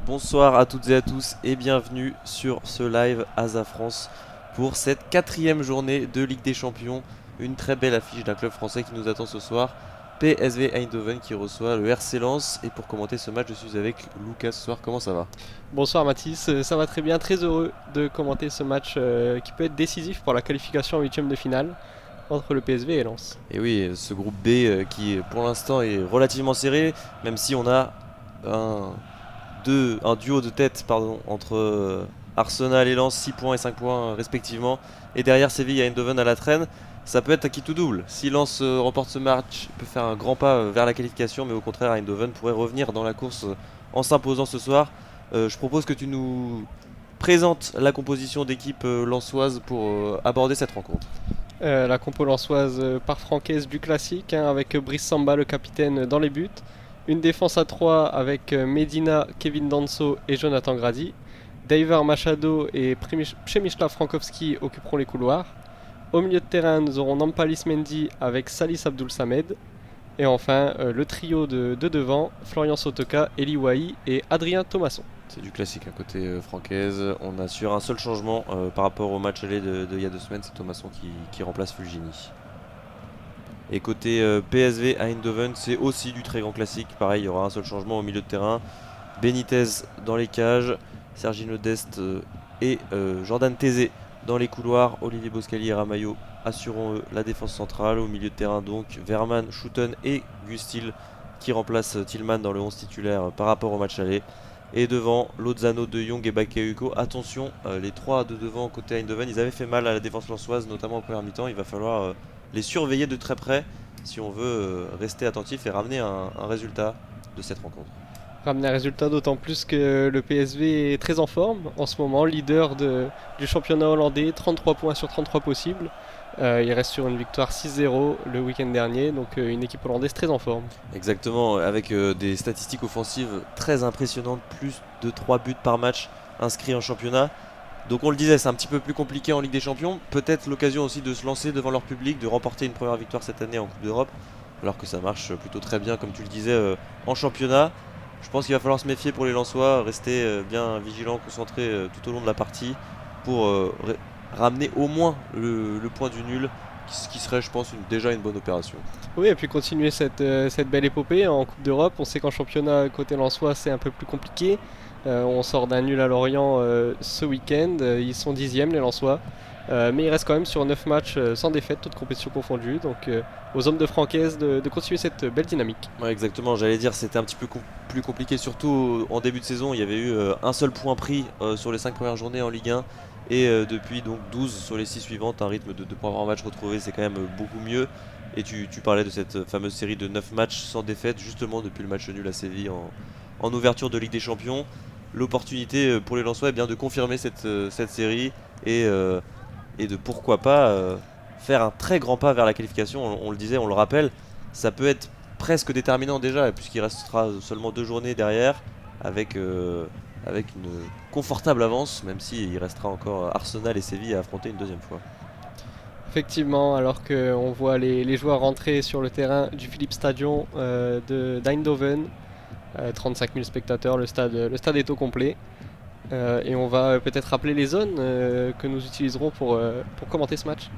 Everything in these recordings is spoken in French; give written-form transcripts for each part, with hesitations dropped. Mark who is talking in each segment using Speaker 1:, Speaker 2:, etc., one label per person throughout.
Speaker 1: Bonsoir à toutes et à tous et bienvenue sur ce live ASA France pour cette quatrième journée de Ligue des Champions. Une très belle affiche d'un club français qui nous attend ce soir. PSV Eindhoven qui reçoit le RC Lens. Et pour commenter ce match, je suis avec Lucas ce soir. Comment ça va?
Speaker 2: Bonsoir Mathis, ça va très bien, très heureux de commenter ce match qui peut être décisif pour la qualification en huitième de finale entre le PSV et Lens.
Speaker 1: Et oui, ce groupe B qui pour l'instant est relativement serré, même si on a un, un duo de tête entre Arsenal et Lens, 6 points et 5 points respectivement. Et derrière Séville et Eindhoven à la traîne. Ça peut être un qui tout double. Si Lens remporte ce match, il peut faire un grand pas vers la qualification, mais au contraire, Eindhoven pourrait revenir dans la course en s'imposant ce soir. Je propose que tu nous présentes la composition d'équipe lensoise pour aborder cette rencontre.
Speaker 2: La compo lensoise par francaise du classique, avec Brice Samba le capitaine dans les buts. Une défense à 3 avec Medina, Kevin Danso et Jonathan Grady. Daver Machado et Przemysław Frankowski occuperont les couloirs. Au milieu de terrain, nous aurons Nampalis Mendy avec Salis Abdul Samed. Et enfin, le trio de devant, Florian Sotoka, Eli Wahi et Adrien Thomasson.
Speaker 1: C'est du classique à côté francaise. On a sur un seul changement par rapport au match aller il y a 2 semaines, c'est Thomasson qui remplace Fulgini. Et côté PSV Eindhoven, c'est aussi du très grand classique. Pareil, il y aura un seul changement au milieu de terrain. Benitez dans les cages, Sergino Dest et Jordan Tézé dans les couloirs. Olivier Boscali et Ramalho assureront la défense centrale. Au milieu de terrain donc, Verman, Schouten et Gustil qui remplacent Tillman dans le 11 titulaire par rapport au match aller. Et devant, Lozano, De Jong et Bakayoko. Attention, les trois de devant côté Eindhoven, ils avaient fait mal à la défense lensoise, notamment en première mi-temps. Il va falloir les surveiller de très près si on veut rester attentif et ramener un résultat de cette rencontre.
Speaker 2: Ramener un résultat d'autant plus que le PSV est très en forme en ce moment, leader du championnat hollandais, 33 points sur 33 possibles. Il reste sur une victoire 6-0 le week-end dernier, donc une équipe hollandaise très en forme.
Speaker 1: Exactement, avec des statistiques offensives très impressionnantes, plus de 3 buts par match inscrits en championnat. Donc on le disait, c'est un petit peu plus compliqué en Ligue des Champions. Peut-être l'occasion aussi de se lancer devant leur public, de remporter une première victoire cette année en Coupe d'Europe, alors que ça marche plutôt très bien, comme tu le disais, en championnat. Je pense qu'il va falloir se méfier pour les Lensois, rester bien vigilants, concentrés tout au long de la partie pour ramener au moins le point du nul, ce qui serait, je pense, déjà une bonne opération.
Speaker 2: Oui, et puis continuer cette belle épopée en Coupe d'Europe. On sait qu'en championnat, côté lensois, c'est un peu plus compliqué. On sort d'un nul à Lorient ce week-end. Ils sont 10e, les Lensois. Mais ils restent quand même sur 9 matchs sans défaite, toutes compétitions confondues. Donc aux hommes de Francaise de continuer cette belle dynamique.
Speaker 1: Ouais, exactement, j'allais dire c'était un petit peu plus compliqué, surtout en début de saison. Il y avait eu un seul point pris sur les 5 premières journées en Ligue 1 et depuis donc 12 sur les 6 suivantes, un rythme de 2 points par match retrouvé, c'est quand même beaucoup mieux. Et tu parlais de cette fameuse série de 9 matchs sans défaite, justement depuis le match nul à Séville en ouverture de Ligue des Champions. L'opportunité pour les Lensois est bien de confirmer cette série et de pourquoi pas faire un très grand pas vers la qualification. On le disait, on le rappelle, ça peut être presque déterminant déjà, puisqu'il restera seulement 2 journées derrière, avec une confortable avance, même s'il restera encore Arsenal et Séville à affronter une deuxième fois.
Speaker 2: Effectivement, alors qu'on voit les joueurs rentrer sur le terrain du Philips Stadion d'Eindhoven, 35 000 spectateurs, le stade est au complet. Et on va peut-être rappeler les zones que nous utiliserons pour commenter ce match.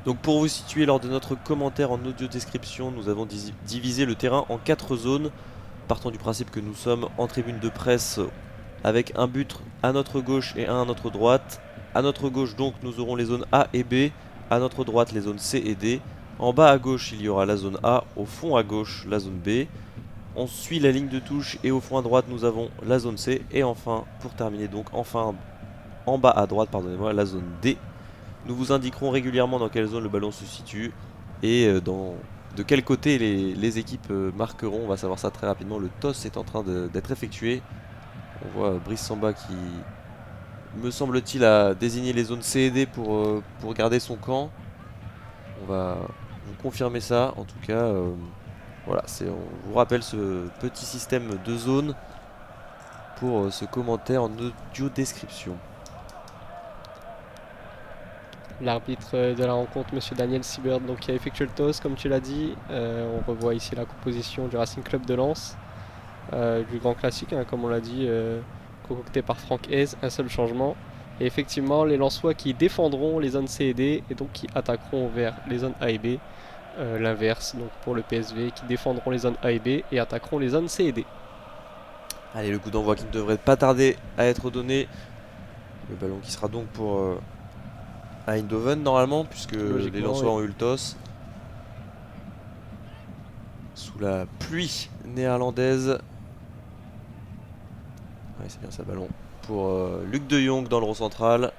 Speaker 1: Donc pour vous situer lors de notre commentaire en audio description, nous avons divisé le terrain en 4 zones, partant du principe que nous sommes en tribune de presse avec un but à notre gauche et un à notre droite. À notre gauche donc nous aurons les zones A et B, à notre droite les zones C et D. En bas à gauche il y aura la zone A, au fond à gauche la zone B. On suit la ligne de touche et au fond à droite nous avons la zone C. Et enfin, pour terminer donc, enfin en bas à droite, pardonnez-moi, la zone D. Nous vous indiquerons régulièrement dans quelle zone le ballon se situe et de quel côté les équipes marqueront. On va savoir ça très rapidement. Le toss est en train d'être effectué. On voit Brice Samba qui, me semble-t-il, a désigné les zones C et D pour garder son camp. On va vous confirmer ça. En tout cas, voilà, on vous rappelle ce petit système de zones pour ce commentaire en audio description.
Speaker 2: L'arbitre de la rencontre, Monsieur Daniel Siebert, donc, qui a effectué le toss, comme tu l'as dit. On revoit ici la composition du Racing Club de Lens. du grand classique, hein, comme on l'a dit, concocté par Franck Hez, un seul changement. Et effectivement, les Lensois qui défendront les zones C et D et donc qui attaqueront vers les zones A et B. L'inverse donc pour le PSV qui défendront les zones A et B et attaqueront les zones C et D.
Speaker 1: Allez, le coup d'envoi qui ne devrait pas tarder à être donné. Le ballon qui sera donc pour Eindhoven normalement, puisque les Lensois ont eu le toss. Sous la pluie néerlandaise. Ouais, c'est bien ça, ballon pour Luc de Jong dans le rond central.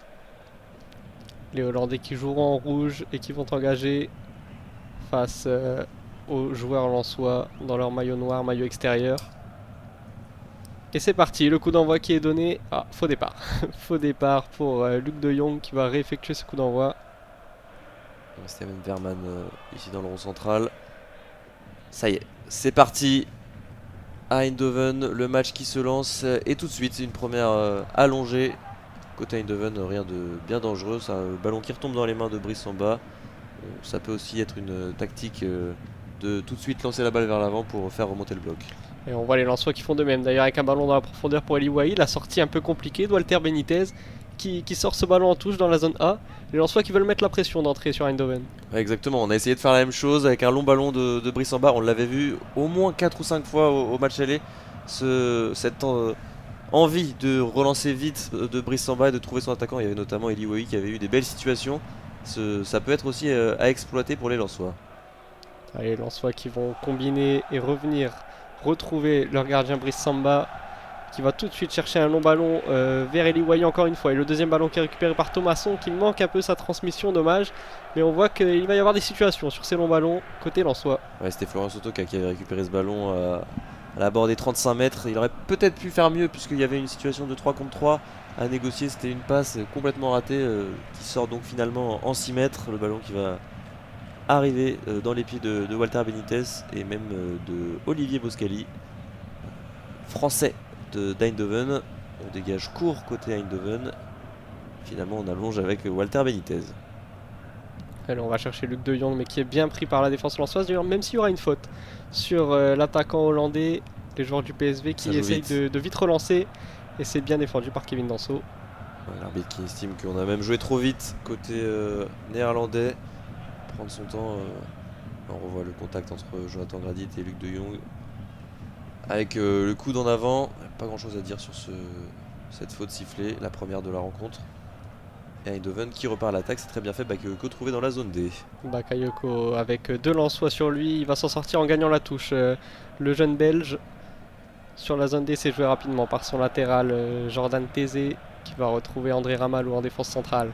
Speaker 2: Les Hollandais qui joueront en rouge et qui vont engager face aux joueurs lensois dans leur maillot noir, maillot extérieur. Et c'est parti, le coup d'envoi qui est donné. Ah, faux départ. Faux départ pour Luc de Jong qui va réeffectuer ce coup d'envoi.
Speaker 1: Steven Verman ici dans le rond central. Ça y est, c'est parti. À Eindhoven, le match qui se lance et tout de suite une première allongée. Côté Eindhoven, rien de bien dangereux. C'est un ballon qui retombe dans les mains de Brice Samba. Ça peut aussi être une tactique de tout de suite lancer la balle vers l'avant pour faire remonter le bloc.
Speaker 2: Et on voit les Lensois qui font de même. D'ailleurs, avec un ballon dans la profondeur pour Eli Wahi, la sortie un peu compliquée de Walter Benitez qui sort ce ballon en touche dans la zone A. Les Lensois qui veulent mettre la pression d'entrée sur Eindhoven.
Speaker 1: Ouais, exactement, on a essayé de faire la même chose avec un long ballon de Brice Samba. On l'avait vu au moins 4 ou 5 fois au match aller. Cette envie de relancer vite de Brice Samba et de trouver son attaquant. Il y avait notamment Eli Wahi qui avait eu des belles situations. Ça peut être aussi à exploiter pour les Lensois.
Speaker 2: Allez, les Lensois qui vont combiner et revenir retrouver leur gardien Brice Samba qui va tout de suite chercher un long ballon vers Eli Wahi encore une fois. Et le deuxième ballon qui est récupéré par Thomasson qui manque un peu sa transmission, dommage. Mais on voit qu'il va y avoir des situations sur ces longs ballons côté Lensois.
Speaker 1: Ouais, c'était Florian Sotoka qui avait récupéré ce ballon à la bord des 35 mètres. Il aurait peut-être pu faire mieux puisqu'il y avait une situation de 3 contre 3 à négocier. C'était une passe complètement ratée qui sort donc finalement en 6 mètres. Le ballon qui va arriver dans les pieds de Walter Benitez et même de Olivier Boscali, français d'Eindhoven. On dégage court côté Eindhoven. Finalement on allonge avec Walter Benitez.
Speaker 2: Alors on va chercher Luc de Jong mais qui est bien pris par la défense lensoise. D'ailleurs même s'il y aura une faute sur l'attaquant hollandais, les joueurs du PSV qui essayent de vite relancer. Et c'est bien défendu par Kevin Danso.
Speaker 1: Ouais, l'arbitre qui estime qu'on a même joué trop vite côté néerlandais. Prendre son temps. On revoit le contact entre Jonathan Gradit et Luc de Jong. Avec le coude en avant, pas grand chose à dire sur cette faute sifflée, la première de la rencontre. Et Eindhoven qui repart à l'attaque, c'est très bien fait. Bakayoko trouvé dans la zone D.
Speaker 2: Bakayoko avec 2 Lensois sur lui, il va s'en sortir en gagnant la touche. Le jeune belge sur la zone D s'est joué rapidement par son latéral Jordan Tézé qui va retrouver André Ramalho en défense centrale.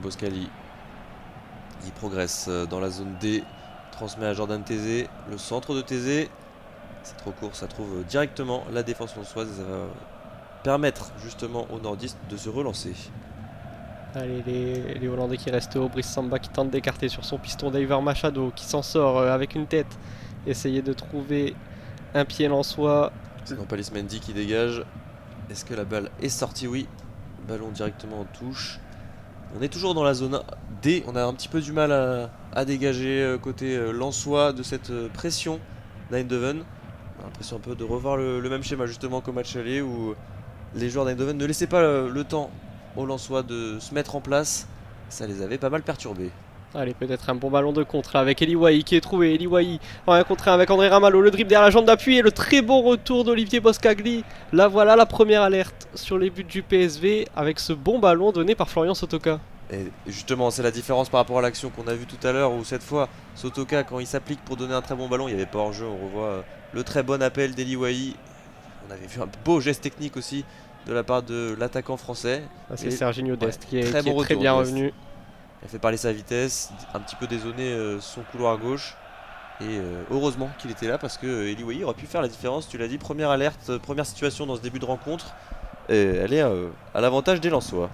Speaker 1: Boscali, il progresse dans la zone D, transmet à Jordan Tézé, le centre de Tézé. C'est trop court, ça trouve directement la défense lensoise et ça va permettre justement aux nordistes de se relancer.
Speaker 2: Allez, les Hollandais qui restent haut, Brice Samba qui tente d'écarter sur son piston, Daver Machado qui s'en sort avec une tête, essayer de trouver un pied lensois.
Speaker 1: C'est Nampalis Mendy qui dégage. Est-ce que la balle est sortie? Oui, ballon directement en touche. On est toujours dans la zone D, on a un petit peu du mal à dégager côté lensois de cette pression d'Eindhoven. On a l'impression un peu de revoir le même schéma justement qu'au match aller où les joueurs d'Eindhoven ne laissaient pas le temps aux Lensois de se mettre en place. Ça les avait pas mal perturbés.
Speaker 2: Allez, peut-être un bon ballon de contre là, avec Eli Wahi qui est trouvé. Eli Wahi en 1 contre 1 avec André Ramalho. Le dribble derrière la jambe d'appui et le très bon retour d'Olivier Boscagli. Là voilà la première alerte sur les buts du PSV avec ce bon ballon donné par Florian Sotoka.
Speaker 1: Et justement, c'est la différence par rapport à l'action qu'on a vue tout à l'heure où cette fois, Sotoka, quand il s'applique pour donner un très bon ballon, il n'y avait pas hors-jeu. On revoit le très bon appel d'Eli Wahi. On avait vu un beau geste technique aussi de la part de l'attaquant français.
Speaker 2: C'est Serginho Dest qui est
Speaker 1: très
Speaker 2: très bien revenu.
Speaker 1: Il a fait parler sa vitesse, un petit peu dézonné son couloir gauche. Et heureusement qu'il était là parce que Eli Wahi aurait pu faire la différence. Tu l'as dit, première alerte, première situation dans ce début de rencontre. Et elle est à l'avantage des Lensois.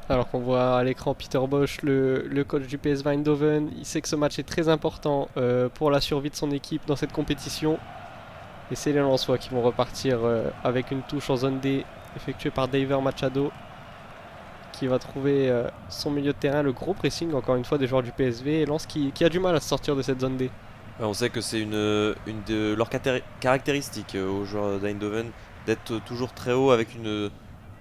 Speaker 2: Alors qu'on voit à l'écran Peter Bosch, le coach du PSV Eindhoven, il sait que ce match est très important pour la survie de son équipe dans cette compétition. Et c'est les Lensois qui vont repartir avec une touche en zone D effectuée par Daver Machado qui va trouver son milieu de terrain, le gros pressing encore une fois des joueurs du PSV et Lens qui a du mal à sortir de cette zone D.
Speaker 1: On sait que c'est une de leurs caractéristiques aux joueurs d'Eindhoven d'être toujours très haut avec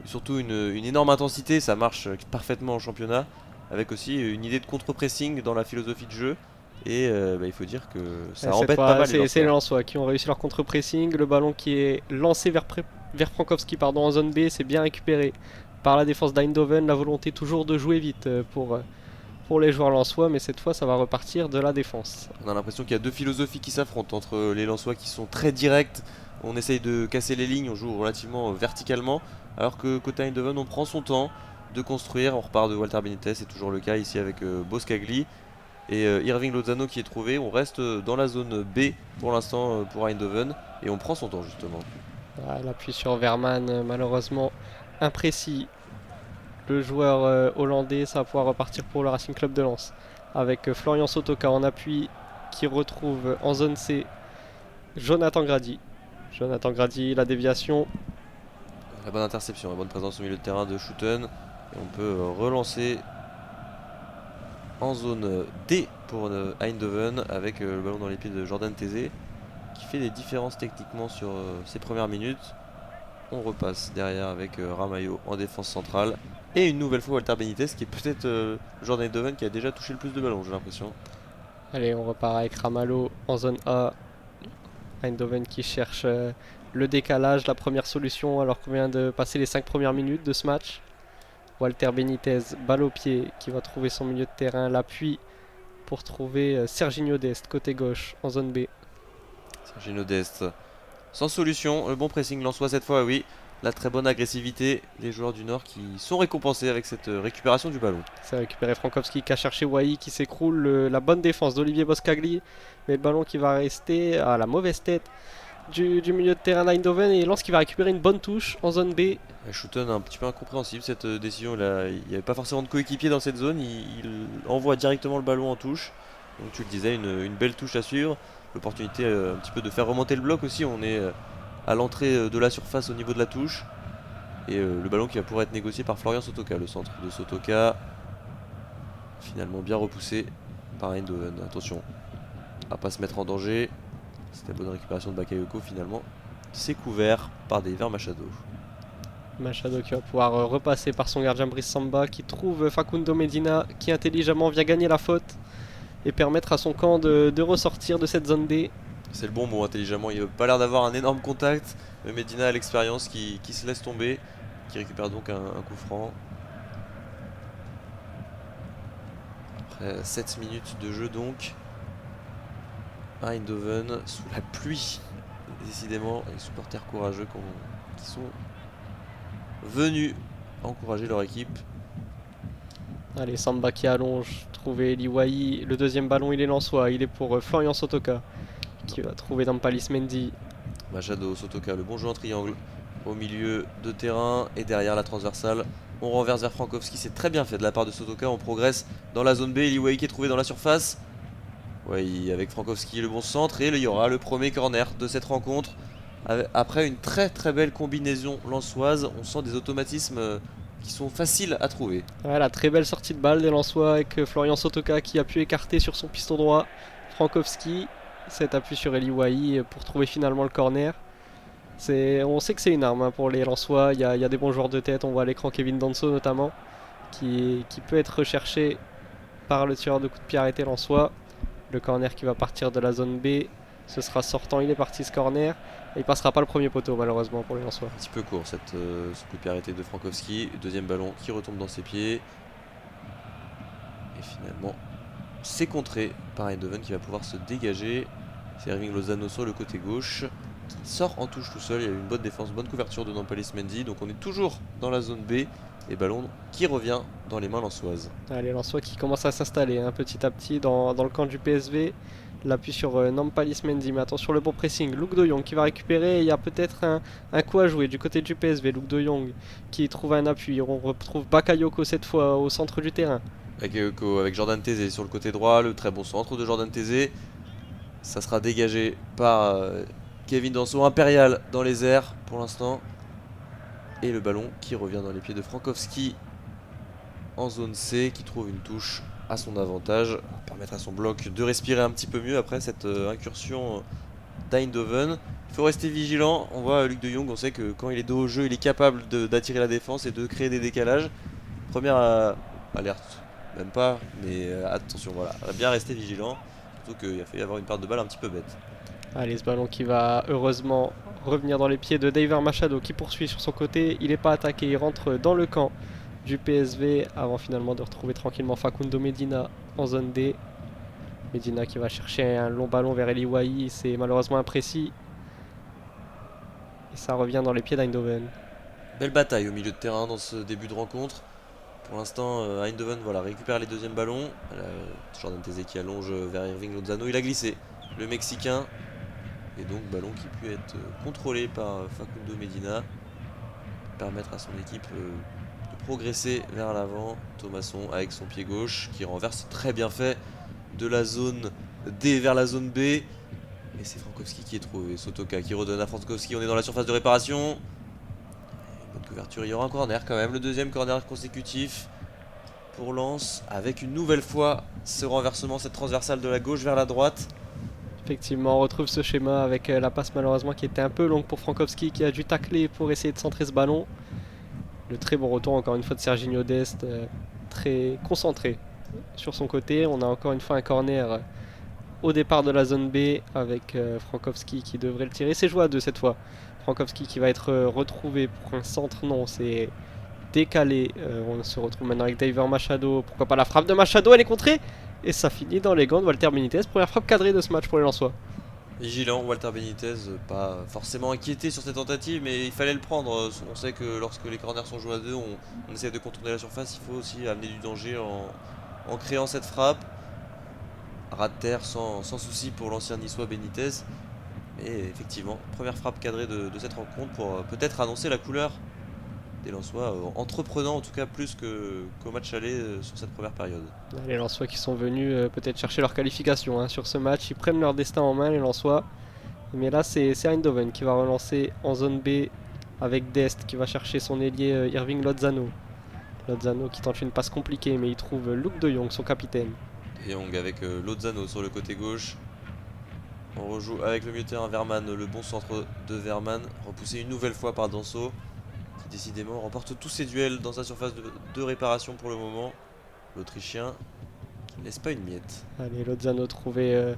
Speaker 1: surtout une énorme intensité. Ça marche parfaitement en championnat avec aussi une idée de contre-pressing dans la philosophie de jeu. Et il faut dire que ça
Speaker 2: Cette
Speaker 1: embête pas
Speaker 2: fois,
Speaker 1: mal les
Speaker 2: c'est les
Speaker 1: Lensois.
Speaker 2: Lensois qui ont réussi leur contre-pressing. Le ballon qui est lancé vers Frankowski pardon, en zone B, c'est bien récupéré par la défense d'Eindhoven. La volonté toujours de jouer vite pour les joueurs lensois, mais cette fois ça va repartir de la défense.
Speaker 1: On a l'impression qu'il y a deux philosophies qui s'affrontent entre les Lensois qui sont très directs. On essaye de casser les lignes, on joue relativement verticalement, alors que côté Eindhoven, on prend son temps de construire. On repart de Walter Benitez, c'est toujours le cas ici avec Boskagli et Irving Lozano qui est trouvé. On reste dans la zone B pour l'instant pour Eindhoven et on prend son temps justement.
Speaker 2: L'appui sur Verman, malheureusement imprécis. Le joueur hollandais, ça va pouvoir repartir pour le Racing Club de Lens. Avec Florian Sotoka en appui qui retrouve en zone C Jonathan Grady. Jonathan Grady, la déviation.
Speaker 1: La bonne interception, la bonne présence au milieu de terrain de Schouten. Et on peut relancer en zone D pour Eindhoven avec le ballon dans les pieds de Jordan Tézé qui fait des différences techniquement sur ses premières minutes. On repasse derrière avec Ramayo en défense centrale. Et une nouvelle fois Walter Benitez qui est peut-être Jordan Eindhoven qui a déjà touché le plus de ballons, j'ai l'impression.
Speaker 2: Allez, on repart avec Ramalho en zone A. Eindhoven qui cherche le décalage, la première solution alors qu'on vient de passer les 5 premières minutes de ce match. Walter Benitez, balle au pied, qui va trouver son milieu de terrain, l'appui pour trouver Serginho Dest, côté gauche, en zone B.
Speaker 1: Serginho Dest, sans solution, le bon pressing lensois cette fois, oui. La très bonne agressivité des joueurs du Nord qui sont récompensés avec cette récupération du ballon.
Speaker 2: C'est récupéré Frankowski qui a cherché Wai qui s'écroule. La bonne défense d'Olivier Boskagli. Mais le ballon qui va rester à la mauvaise tête du milieu de terrain d'Eindhoven. Et Lens qui va récupérer une bonne touche en zone B.
Speaker 1: Schouten un petit peu incompréhensible cette décision. Il n'y avait pas forcément de coéquipier dans cette zone. Il envoie directement le ballon en touche. Donc tu le disais, une belle touche à suivre. L'opportunité un petit peu de faire remonter le bloc aussi. On est à l'entrée de la surface au niveau de la touche. Et le ballon qui va pouvoir être négocié par Florian Sotoka. Le centre de Sotoka, finalement bien repoussé par Eindhoven. Attention à pas se mettre en danger. C'était la bonne récupération de Bakayoko finalement. C'est couvert par Daver Machado.
Speaker 2: Machado qui va pouvoir repasser par son gardien Brice Samba qui trouve Facundo Medina qui intelligemment vient gagner la faute et permettre à son camp de ressortir de cette zone D.
Speaker 1: C'est le bon mot, intelligemment. Il n'a pas l'air d'avoir un énorme contact. Mais Medina a l'expérience qui se laisse tomber, qui récupère donc un coup franc. Après 7 minutes de jeu donc. Eindhoven sous la pluie. Décidément, les supporters courageux qui sont venus encourager leur équipe.
Speaker 2: Allez, Samba qui allonge, trouver Eliwai. Le deuxième ballon, il est lensois. Il est pour Florian Sotoka qui va trouver Nampalis Mendy.
Speaker 1: Machado, Sotoka, le bon jeu en triangle au milieu de terrain et derrière la transversale. On renverse vers Frankowski, c'est très bien fait de la part de Sotoka. On progresse dans la zone B. Eliwai qui est trouvé dans la surface. Ouais, avec Frankowski, le bon centre. Et il y aura le premier corner de cette rencontre. Après une très très belle combinaison lensoise, on sent des automatismes qui sont faciles à trouver.
Speaker 2: Ouais, la très belle sortie de balle des Lensois avec Florian Sotoka qui a pu écarter sur son piston droit Frankowski. Cet appui sur Eliwai pour trouver finalement le corner. On sait que c'est une arme pour les Lensois. Il y a des bons joueurs de tête. On voit à l'écran Kevin Danso notamment qui peut être recherché par le tireur de coup de pied arrêté lensois. Le corner qui va partir de la zone B. Ce sera sortant. Il est parti ce corner. Et il passera pas le premier poteau malheureusement pour les Lensois.
Speaker 1: Un petit peu court ce coup de pied arrêté de Frankowski. Deuxième ballon qui retombe dans ses pieds. Et finalement, c'est contré par Eindhoven qui va pouvoir se dégager. C'est Irving Lozano sur le côté gauche qui sort en touche tout seul. Il y a eu une bonne défense, bonne couverture de Nampalis Mendy. Donc on est toujours dans la zone B. Et ballon qui revient dans les mains lensoises.
Speaker 2: Les Lensois qui commencent à s'installer petit à petit dans le camp du PSV. L'appui sur Nampalis Mendy, mais attention le bon pressing. Luke de Jong qui va récupérer. Il y a peut-être un coup à jouer du côté du PSV. Luke de Jong qui trouve un appui. On retrouve Bakayoko cette fois au centre du terrain.
Speaker 1: Bakayoko avec Jordan Tézé sur le côté droit. Le très bon centre de Jordan Tézé. Ça sera dégagé par Kevin Danso. Impérial dans les airs pour l'instant. Et le ballon qui revient dans les pieds de Frankowski en zone C qui trouve une touche à son avantage, permettre à son bloc de respirer un petit peu mieux après cette incursion d'Eindhoven. Il faut rester vigilant, on voit Luc de Jong, on sait que quand il est dos au jeu, il est capable d'attirer la défense et de créer des décalages. Première alerte, même pas, mais attention, voilà, bien rester vigilant, surtout qu'il a failli avoir une perte de balle un petit peu bête.
Speaker 2: Allez, ce ballon qui va heureusement revenir dans les pieds de Daver Machado qui poursuit sur son côté. Il n'est pas attaqué, il rentre dans le camp du PSV avant finalement de retrouver tranquillement Facundo Medina en zone D. Medina qui va chercher un long ballon vers Eli Wahi, c'est malheureusement imprécis. Et ça revient dans les pieds d'Eindhoven.
Speaker 1: Belle bataille au milieu de terrain dans ce début de rencontre. Pour l'instant, Eindhoven voilà, récupère les deuxièmes ballons. Jordan Teze qui allonge vers Irving Lozano. Il a glissé, le Mexicain. Et donc ballon qui peut être contrôlé par Facundo Medina. Permettre à son équipe de progresser vers l'avant. Thomasson avec son pied gauche qui renverse très bien fait de la zone D vers la zone B. Et c'est Frankowski qui est trouvé. Sotoka qui redonne à Frankowski. On est dans la surface de réparation. Bonne couverture, il y aura un corner quand même, le deuxième corner consécutif pour Lens, avec une nouvelle fois ce renversement, cette transversale de la gauche vers la droite.
Speaker 2: Effectivement, on retrouve ce schéma avec la passe malheureusement qui était un peu longue pour Frankowski qui a dû tacler pour essayer de centrer ce ballon. Le très bon retour encore une fois de Serginho Dest, très concentré sur son côté. On a encore une fois un corner au départ de la zone B avec Frankowski qui devrait le tirer. C'est jouable de cette fois. Frankowski qui va être retrouvé pour un centre, non, c'est décalé. On se retrouve maintenant avec Daver Machado. Pourquoi pas la frappe de Machado, elle est contrée. Et ça finit dans les gants de Walter Benitez. Première frappe cadrée de ce match pour les Lensois.
Speaker 1: Vigilant, Walter Benitez, pas forcément inquiété sur cette tentative, mais il fallait le prendre. On sait que lorsque les corners sont joués à deux, on essaie de contourner la surface. Il faut aussi amener du danger en créant cette frappe. Ras de terre sans souci pour l'ancien niçois Benitez. Et effectivement, première frappe cadrée de cette rencontre pour peut-être annoncer la couleur des Lensois, entreprenant en tout cas plus qu'au match aller sur cette première période.
Speaker 2: Les Lensois qui sont venus peut-être chercher leur qualification sur ce match. Ils prennent leur destin en main, les Lensois. Mais là, c'est Eindhoven qui va relancer en zone B avec Dest qui va chercher son ailier Irving Lozano. Lozano qui tente une passe compliquée, mais il trouve Luc de Jong, son capitaine.
Speaker 1: De Jong avec Lozano sur le côté gauche. On rejoue avec le milieu de terrain Verman, le bon centre de Verman, repoussé une nouvelle fois par Danso, qui décidément remporte tous ses duels dans sa surface de réparation pour le moment. L'Autrichien qui ne laisse pas une miette.
Speaker 2: Allez, Lozano trouvé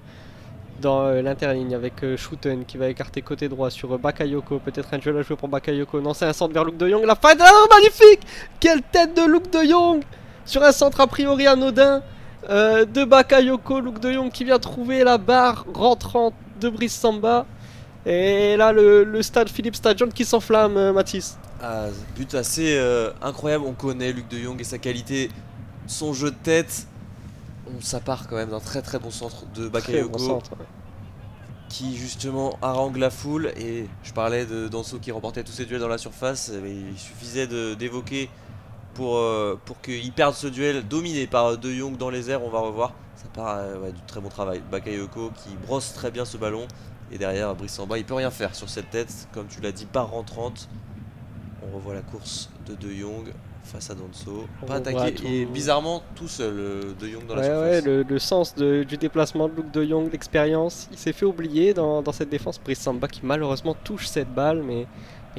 Speaker 2: dans l'interligne avec Schouten qui va écarter côté droit sur Bakayoko. Peut-être un duel à jouer pour Bakayoko. Non, c'est un centre vers Luc de Jong. La fin magnifique. Quelle tête de Luc de Jong sur un centre a priori anodin. De Bakayoko, Luc de Jong qui vient trouver la barre rentrante de Brice Samba. Et là, le stade Philippe Stadion qui s'enflamme, Mathis.
Speaker 1: Ah, but assez incroyable. On connaît Luc de Jong et sa qualité, son jeu de tête. Ça part quand même d'un très très bon centre de Bakayoko,
Speaker 2: bon centre, ouais.
Speaker 1: Qui justement harangue la foule. Et je parlais de Danso qui remportait tous ses duels dans la surface. Mais il suffisait d'évoquer pour qu'il perde ce duel dominé par De Jong dans les airs. On va revoir, ça part du très bon travail. Bakayoko qui brosse très bien ce ballon. Et derrière Brice Samba, il peut rien faire sur cette tête. Comme tu l'as dit, barre rentrante. On revoit la course de De Jong face à Danso. Pas attaqué et bizarrement tout seul De Jong dans la surface.
Speaker 2: Ouais, le sens du déplacement de Luc de Jong, l'expérience, il s'est fait oublier dans cette défense. Brice Samba qui malheureusement touche cette balle mais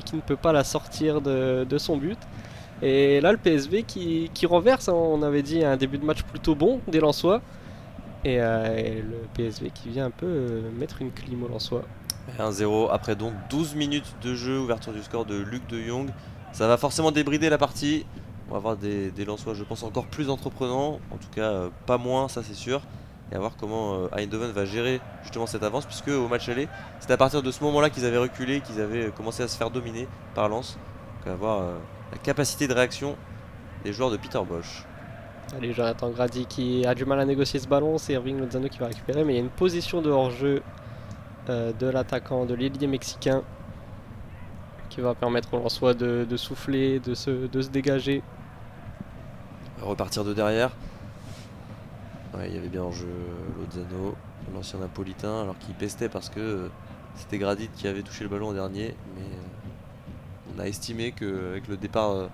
Speaker 2: qui ne peut pas la sortir de son but. Et là, le PSV qui renverse, on avait dit un début de match plutôt bon des Lensois. Et le PSV qui vient un peu mettre une clim aux Lensois.
Speaker 1: 1-0 après donc 12 minutes de jeu, ouverture du score de Luc de Jong. Ça va forcément débrider la partie. On va avoir des Lensois, je pense, encore plus entreprenants. En tout cas, pas moins, ça c'est sûr. Et à voir comment Eindhoven va gérer justement cette avance, puisque au match aller, c'est à partir de ce moment-là qu'ils avaient reculé, qu'ils avaient commencé à se faire dominer par Lens. Donc à voir la capacité de réaction des joueurs de Peter Bosch.
Speaker 2: Allez, Jonathan Grady qui a du mal à négocier ce ballon, c'est Irving Lozano qui va récupérer, mais il y a une position de hors-jeu de l'attaquant, de l'ailier mexicain, qui va permettre aux Lensois de souffler, de se dégager.
Speaker 1: On va repartir de derrière. Ouais, il y avait bien en jeu Lozano, l'ancien napolitain, alors qu'il pestait parce que c'était Grady qui avait touché le ballon en dernier, mais on a estimé qu'avec le départ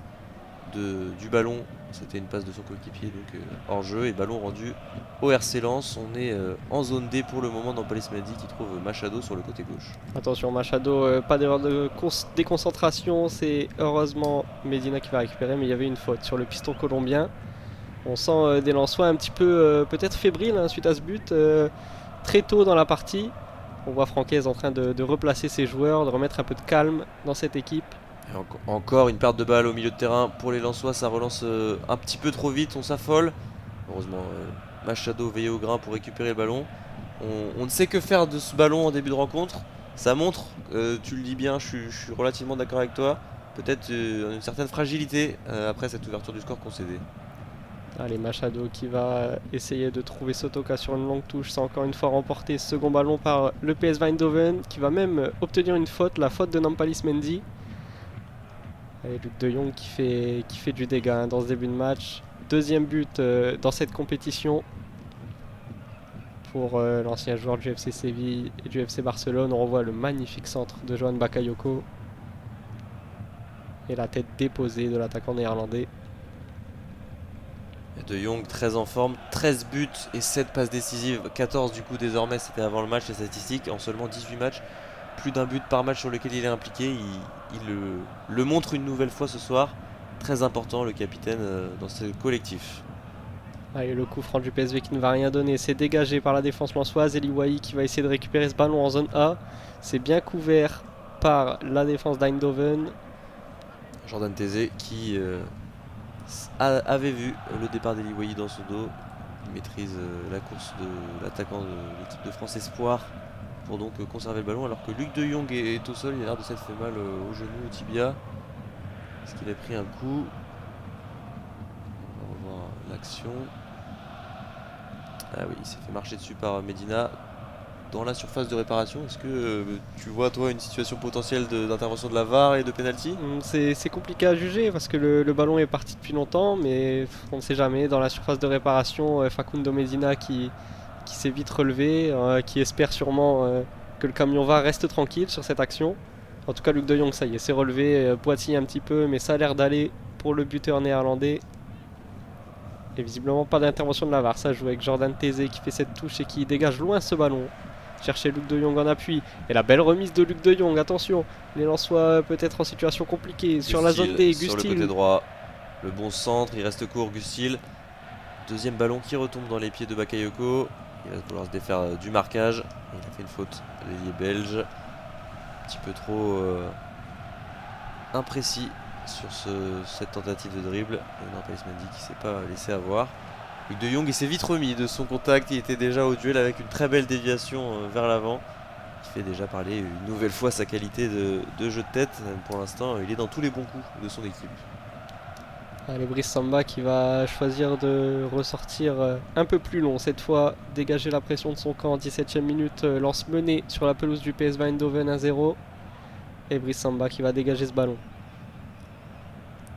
Speaker 1: du ballon C'était une passe de son coéquipier, donc hors jeu et ballon rendu au RC Lens. On est en zone D pour le moment dans Nampalys Mendy qui trouve Machado sur le côté gauche.
Speaker 2: Attention Machado, pas d'erreur de déconcentration, c'est heureusement Medina qui va récupérer, mais il y avait une faute sur le piston colombien. On sent des Lensois un petit peu peut-être fébriles suite à ce but très tôt dans la partie. On voit Francaise en train de replacer ses joueurs, de remettre un peu de calme dans cette équipe.
Speaker 1: Et encore une perte de balle au milieu de terrain pour les Lensois, ça relance un petit peu trop vite, on s'affole. Heureusement, Machado veille au grain pour récupérer le ballon. On ne sait que faire de ce ballon en début de rencontre. Ça montre, tu le dis bien, je suis relativement d'accord avec toi, peut-être une certaine fragilité après cette ouverture du score concédée.
Speaker 2: Allez, Machado qui va essayer de trouver Sotoka sur une longue touche. C'est encore une fois remporté. Second ballon par le PSV Eindhoven qui va même obtenir une faute, la faute de Nampalys Mendy. Allez, Luc de Jong qui fait du dégât dans ce début de match. Deuxième but dans cette compétition pour l'ancien joueur du FC Séville et du FC Barcelone. On revoit le magnifique centre de Johan Bakayoko et la tête déposée de l'attaquant néerlandais.
Speaker 1: De Jong très en forme, 13 buts et 7 passes décisives, 14 du coup désormais, c'était avant le match les statistiques, en seulement 18 matchs, plus d'un but par match sur lequel il est impliqué, il le montre une nouvelle fois ce soir, très important le capitaine dans ce collectif.
Speaker 2: Allez, le coup franc du PSV qui ne va rien donner, c'est dégagé par la défense lensoise. Eli Wahi qui va essayer de récupérer ce ballon en zone A, c'est bien couvert par la défense d'Eindhoven.
Speaker 1: Jordan Tézé qui avait vu le départ d'Eli Wahi dans son dos. Il maîtrise la course de l'attaquant de l'équipe de France Espoir pour donc conserver le ballon, alors que Luc de Jong est au sol. Il a l'air de s'être fait mal au genou, au tibia. Est-ce qu'il a pris un coup? On va revoir l'action. Ah oui, il s'est fait marcher dessus par Medina dans la surface de réparation. Est-ce que tu vois toi une situation potentielle d'intervention de la VAR et de penalty?
Speaker 2: C'est compliqué à juger parce que le ballon est parti depuis longtemps, mais on ne sait jamais. Dans la surface de réparation, Facundo Medina qui s'est vite relevé, qui espère sûrement que le camion VAR reste tranquille sur cette action. En tout cas, Luc de Jong, ça y est, s'est relevé, poitille un petit peu, mais ça a l'air d'aller pour le buteur néerlandais. Et visiblement pas d'intervention de la VAR. Ça joue avec Jordan Tézé qui fait cette touche et qui dégage loin ce ballon. Chercher Luc de Jong en appui. Et la belle remise de Luc de Jong, attention. Les Lensois peut-être en situation compliquée sur la zone D.
Speaker 1: Sur le
Speaker 2: Gustil.
Speaker 1: côté droit, le bon centre, il reste court Gustil. Deuxième ballon qui retombe dans les pieds de Bakayoko. Il va vouloir se défaire du marquage. Et il a fait une faute, l'ailier belge. Un petit peu trop imprécis sur cette tentative de dribble. Et Nampalys Mendy qui ne s'est pas laissé avoir. Luc de Jong, il s'est vite remis de son contact. Il était déjà au duel avec une très belle déviation vers l'avant. Il fait déjà parler une nouvelle fois sa qualité de jeu de tête. Pour l'instant, il est dans tous les bons coups de son équipe.
Speaker 2: Allez, Brice Samba qui va choisir de ressortir un peu plus long. Cette fois, dégager la pression de son camp. 17ème minute, lance menée sur la pelouse du PSV Eindhoven 1-0. Et Brice Samba qui va dégager ce ballon.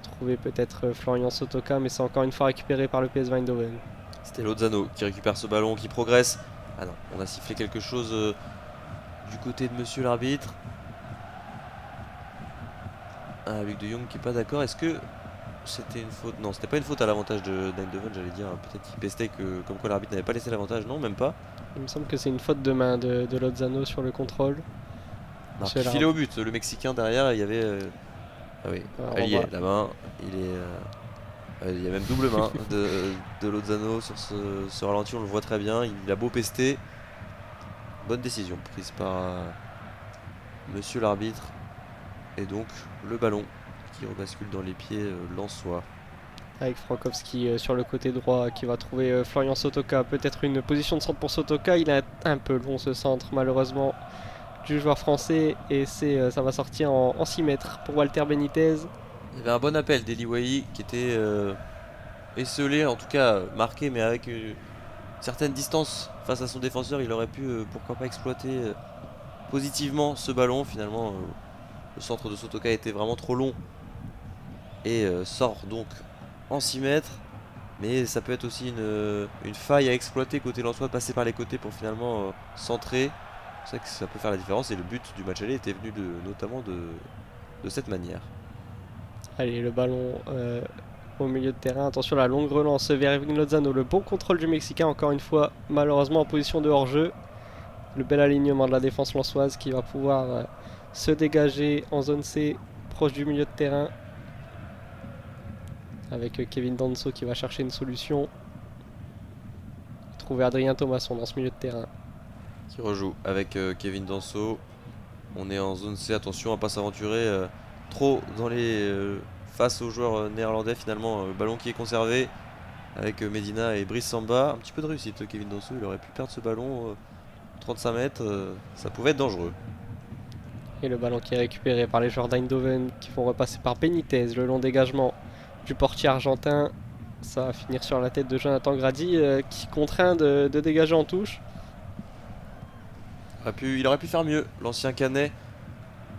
Speaker 2: Trouver peut-être Florian Sotoka, mais c'est encore une fois récupéré par le PSV Eindhoven.
Speaker 1: C'était Lozano qui récupère ce ballon, qui progresse. Ah non, on a sifflé quelque chose du côté de monsieur l'arbitre. Ah, Luc de Jong qui est pas d'accord. Est-ce que c'était une faute? Non, c'était pas une faute à l'avantage d'Eindhoven, j'allais dire. Peut-être qu'il pestait comme quoi l'arbitre n'avait pas laissé l'avantage. Non, même pas.
Speaker 2: Il me semble que c'est une faute de main de Lozano sur le contrôle.
Speaker 1: Non, il filait au but. Le Mexicain derrière, il y avait... Ah oui, il y est, la main. Il y a même double main de Lozano sur ce ralenti, on le voit très bien. Il a beau pester. Bonne décision prise par monsieur l'arbitre. Et donc le ballon qui rebascule dans les pieds lensois.
Speaker 2: Avec Frankowski sur le côté droit qui va trouver Florian Sotoka. Peut-être une position de centre pour Sotoka. Il est un peu long ce centre malheureusement du joueur français. Et ça va sortir en 6 mètres pour Walter Benitez.
Speaker 1: Il y avait un bon appel d'Eli Wahi qui était esselé, en tout cas marqué, mais avec une certaine distance face à son défenseur. Il aurait pu pourquoi pas exploiter positivement ce ballon. Finalement le centre de Sotoka était vraiment trop long et sort donc en 6 mètres. Mais ça peut être aussi une faille à exploiter côté lensois, de passer par les côtés pour finalement centrer. C'est vrai que ça peut faire la différence et le but du match aller était venu notamment de cette manière.
Speaker 2: Allez, le ballon au milieu de terrain. Attention, la longue relance vers Irving Lozano. Le bon contrôle du Mexicain, encore une fois, malheureusement en position de hors-jeu. Le bel alignement de la défense lançoise qui va pouvoir se dégager en zone C, proche du milieu de terrain. Avec Kevin Danso qui va chercher une solution. Trouver Adrien Thomasson dans ce milieu de terrain.
Speaker 1: Qui rejoue avec Kevin Danso. On est en zone C, attention à ne pas s'aventurer trop dans les face aux joueurs néerlandais. Finalement, le ballon qui est conservé avec Medina et Brice Samba. Un petit peu de réussite, Kevin Danso, il aurait pu perdre ce ballon 35 mètres, ça pouvait être dangereux.
Speaker 2: Et le ballon qui est récupéré par les joueurs d'Eindhoven qui vont repasser par Benitez, le long dégagement du portier argentin. Ça va finir sur la tête de Jonathan Grady qui contraint de dégager en touche.
Speaker 1: Il aurait pu faire mieux, l'ancien Canet.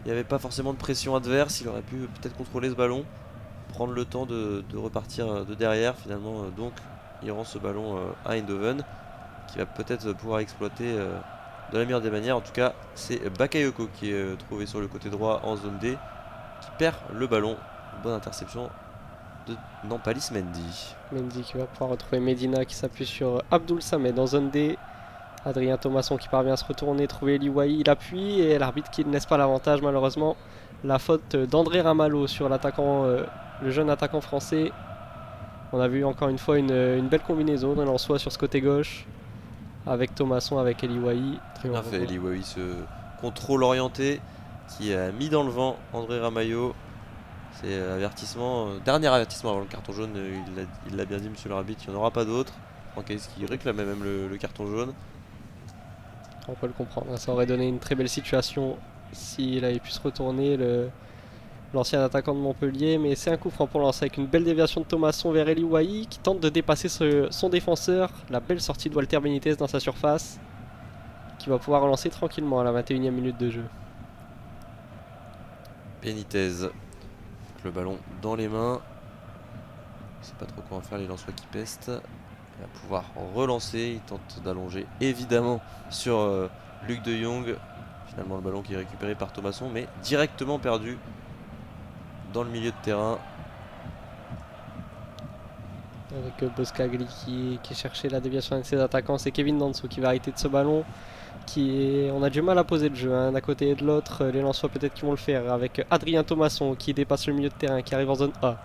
Speaker 1: Il n'y avait pas forcément de pression adverse, il aurait pu peut-être contrôler ce ballon, prendre le temps de repartir de derrière. Finalement, donc, il rend ce ballon à Eindhoven, qui va peut-être pouvoir exploiter de la meilleure des manières. En tout cas, c'est Bakayoko qui est trouvé sur le côté droit en zone D, qui perd le ballon. Bonne interception de Nampalis Mendy.
Speaker 2: Mendy qui va pouvoir retrouver Medina qui s'appuie sur Abdoul Samed en zone D. Adrien Thomasson qui parvient à se retourner, trouver Eliwahi, il appuie et l'arbitre qui ne laisse pas l'avantage malheureusement. La faute d'André Ramalho sur l'attaquant, le jeune attaquant français. On a vu encore une fois une belle combinaison d'un Lensois sur ce côté gauche avec Thomasson, avec Eliwahi.
Speaker 1: Très bien fait Eliwahi, ce contrôle orienté qui a mis dans le vent André Ramalho. C'est avertissement, dernier avertissement avant le carton jaune, il l'a bien dit monsieur l'arbitre, il n'y en aura pas d'autre. Francaise qui réclamait même le carton jaune.
Speaker 2: On peut le comprendre, ça aurait donné une très belle situation s'il avait pu se retourner, l'ancien attaquant de Montpellier. Mais c'est un coup franc pour lancer avec une belle déviation de Thomasson vers Eliwahi qui tente de dépasser son défenseur. La belle sortie de Walter Benitez dans sa surface qui va pouvoir relancer tranquillement à la 21e minute de jeu.
Speaker 1: Benitez, le ballon dans les mains. Il sait pas trop quoi en faire, les Lensois qui pestent. Il va pouvoir relancer, il tente d'allonger évidemment sur Luc de Jong. Finalement le ballon qui est récupéré par Thomasson mais directement perdu dans le milieu de terrain.
Speaker 2: Avec Boscagli qui cherchait la déviation avec ses attaquants, c'est Kevin Danso qui va arrêter de ce ballon. On a du mal à poser le jeu d'un côté et de l'autre, les Lensois peut-être qui vont le faire avec Adrien Thomasson qui dépasse le milieu de terrain, qui arrive en zone A.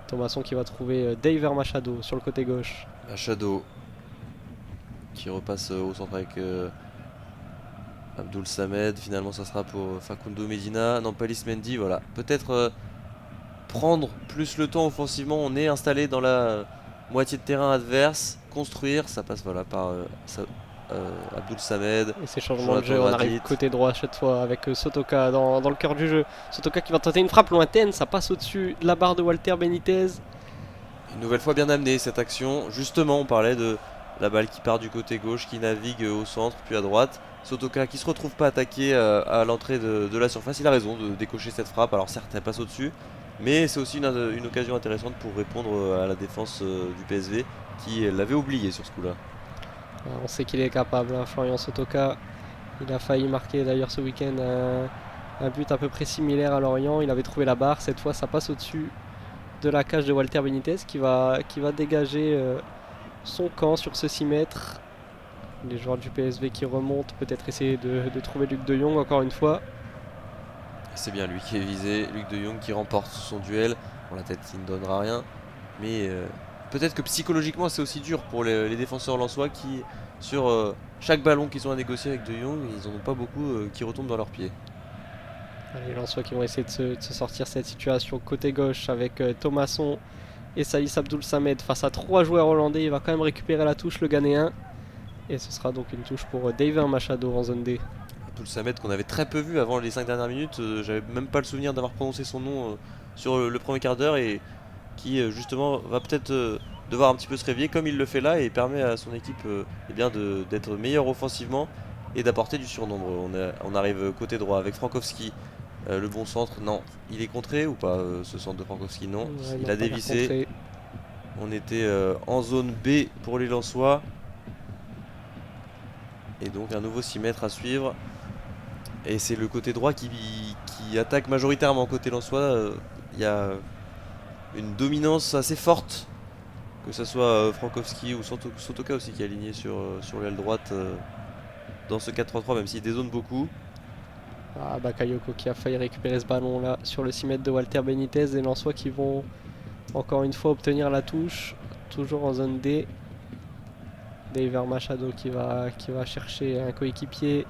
Speaker 2: Thomasson qui va trouver Daver Machado sur le côté gauche.
Speaker 1: Machado qui repasse au centre avec Abdoul Samed. Finalement ça sera pour Facundo Medina. Nampalis Mendy, voilà. Peut-être prendre plus le temps offensivement. On est installé dans la moitié de terrain adverse. Construire, ça passe voilà par Abdoul Samed.
Speaker 2: Et ces changements de jeu, on arrive côté droit cette fois avec Sotoka dans le cœur du jeu. Sotoka qui va tenter une frappe lointaine, ça passe au-dessus de la barre de Walter Benitez.
Speaker 1: Une nouvelle fois bien amenée cette action. Justement, on parlait de la balle qui part du côté gauche, qui navigue au centre, puis à droite. Sotoka qui se retrouve pas attaqué à l'entrée de la surface. Il a raison de décocher cette frappe. Alors certes, elle passe au-dessus, mais c'est aussi une occasion intéressante pour répondre à la défense du PSV qui l'avait oublié sur ce coup-là.
Speaker 2: On sait qu'il est capable, Florian Sotoka. Il a failli marquer d'ailleurs ce week-end un but à peu près similaire à Lorient. Il avait trouvé la barre, cette fois ça passe au-dessus de la cage de Walter Benitez qui va dégager son camp sur ce 6 mètres. Les joueurs du PSV qui remontent, peut-être essayer de trouver Luc de Jong encore une fois.
Speaker 1: C'est bien lui qui est visé, Luc de Jong qui remporte son duel. Bon, la tête qui ne donnera rien, mais peut-être que psychologiquement c'est aussi dur pour les défenseurs lensois qui, sur chaque ballon qu'ils ont à négocier avec de Jong, ils n'en ont pas beaucoup qui retombent dans leurs pieds.
Speaker 2: Les Lensois qui vont essayer de se sortir cette situation côté gauche avec Thomasson et Saïs Abdoul Samed face à 3 joueurs hollandais. Il va quand même récupérer la touche, le Ghanéen. Et ce sera donc une touche pour Daver Machado en zone D.
Speaker 1: Abdoul Samed qu'on avait très peu vu avant les 5 dernières minutes. J'avais même pas le souvenir d'avoir prononcé son nom sur le premier quart d'heure et qui justement va peut-être devoir un petit peu se réveiller comme il le fait là et permet à son équipe d'être meilleur offensivement et d'apporter du surnombre. On arrive côté droit avec Frankowski. Le bon centre, non. Il est contré ou pas ce centre de Frankowski? Non.
Speaker 2: Ouais,
Speaker 1: il a dévissé. On était en zone B pour les Lensois. Et donc un nouveau 6 mètres à suivre. Et c'est le côté droit qui attaque majoritairement côté Lensois. Il y a une dominance assez forte, que ce soit Frankowski ou Sotoka aussi qui est aligné sur l'aile droite dans ce 4-3-3, même s'il dézone beaucoup.
Speaker 2: Ah, Bakayoko qui a failli récupérer ce ballon là sur le 6 mètres de Walter Benitez. Les Lensois qui vont encore une fois obtenir la touche, toujours en zone D. Daver Machado qui va chercher un coéquipier.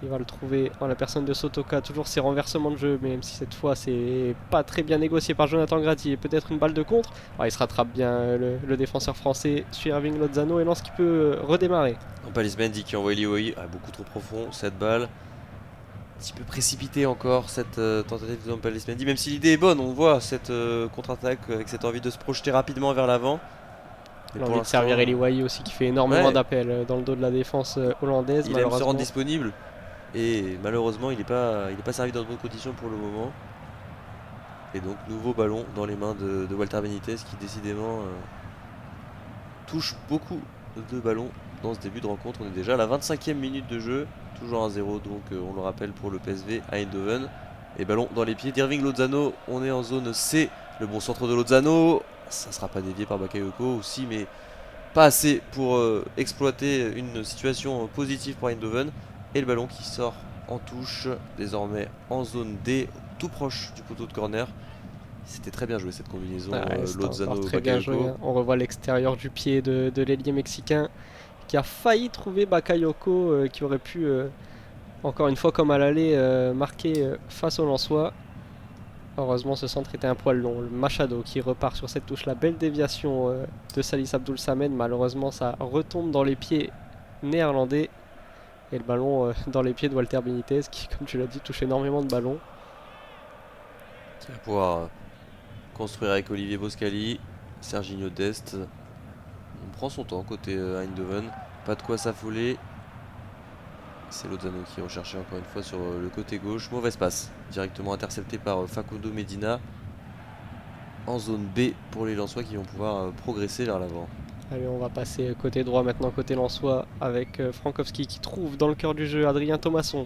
Speaker 2: Il va le trouver en la personne de Sotoka. Toujours ces renversements de jeu, même si cette fois c'est pas très bien négocié par Jonathan Grady. Et peut-être une balle de contre. Il se rattrape bien le défenseur français sur Irving Lozano. Et Lens qui peut redémarrer.
Speaker 1: Palis Mendy qui envoie Elioi, beaucoup trop profond, cette balle. Un petit peu précipité encore cette tentative de Palis Mendy, même si l'idée est bonne, on voit cette contre-attaque avec cette envie de se projeter rapidement vers l'avant.
Speaker 2: L'envie de servir Eliwai aussi qui fait énormément d'appels dans le dos de la défense hollandaise.
Speaker 1: Il aime se rendre disponible et malheureusement il n'est pas servi dans de bonnes conditions pour le moment. Et donc nouveau ballon dans les mains de Walter Benitez qui décidément touche beaucoup de ballons dans ce début de rencontre. On est déjà à la 25e minute de jeu, toujours 1-0 donc on le rappelle pour le PSV Eindhoven. Et ballon dans les pieds d'Irving Lozano, on est en zone C, le bon centre de Lozano. Ça ne sera pas dévié par Bakayoko aussi, mais pas assez pour exploiter une situation positive pour Eindhoven. Et le ballon qui sort en touche, désormais en zone D, tout proche du poteau de corner. C'était très bien joué cette combinaison, Lozano-Bakayoko.
Speaker 2: On revoit l'extérieur du pied de l'ailier mexicain qui a failli trouver Bakayoko, qui aurait pu, encore une fois comme à l'aller, marquer face au Lensois. Heureusement, ce centre était un poil long. Le Machado qui repart sur cette touche. La belle déviation de Salis Abdoul Samed. Malheureusement, ça retombe dans les pieds néerlandais. Et le ballon dans les pieds de Walter Benitez qui, comme tu l'as dit, touche énormément de ballons.
Speaker 1: Qui va pouvoir construire avec Olivier Boscali, Serginho Dest. On prend son temps côté Eindhoven. Pas de quoi s'affoler. C'est Lozano qui est recherché encore une fois sur le côté gauche. Mauvaise passe, directement interceptée par Facundo Medina. En zone B pour les Lensois qui vont pouvoir progresser vers l'avant.
Speaker 2: Allez, on va passer côté droit maintenant, côté Lensois, avec Frankowski qui trouve dans le cœur du jeu Adrien Thomasson.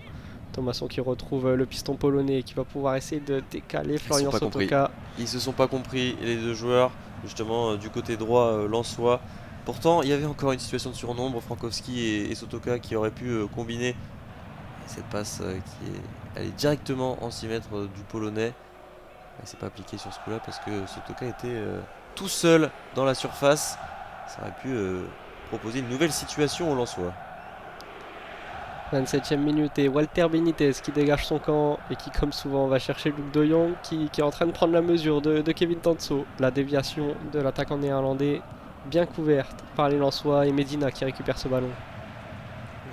Speaker 2: Thomasson qui retrouve le piston polonais qui va pouvoir essayer de décaler Florian Sotoka.
Speaker 1: Ils se sont pas compris, les deux joueurs, justement du côté droit Lensois. Pourtant, il y avait encore une situation de surnombre, Frankowski et Sotoka qui auraient pu combiner cette passe qui est allée directement en 6 mètres du Polonais. Elle s'est pas appliquée sur ce coup-là parce que Sotoka était tout seul dans la surface. Ça aurait pu proposer une nouvelle situation aux Lensois.
Speaker 2: 27e minute et Walter Benitez qui dégage son camp et qui, comme souvent, va chercher Luc de Jong qui est en train de prendre la mesure de Kevin Danso. La déviation de l'attaquant néerlandais bien couverte par les Lensois et Medina qui récupère ce ballon.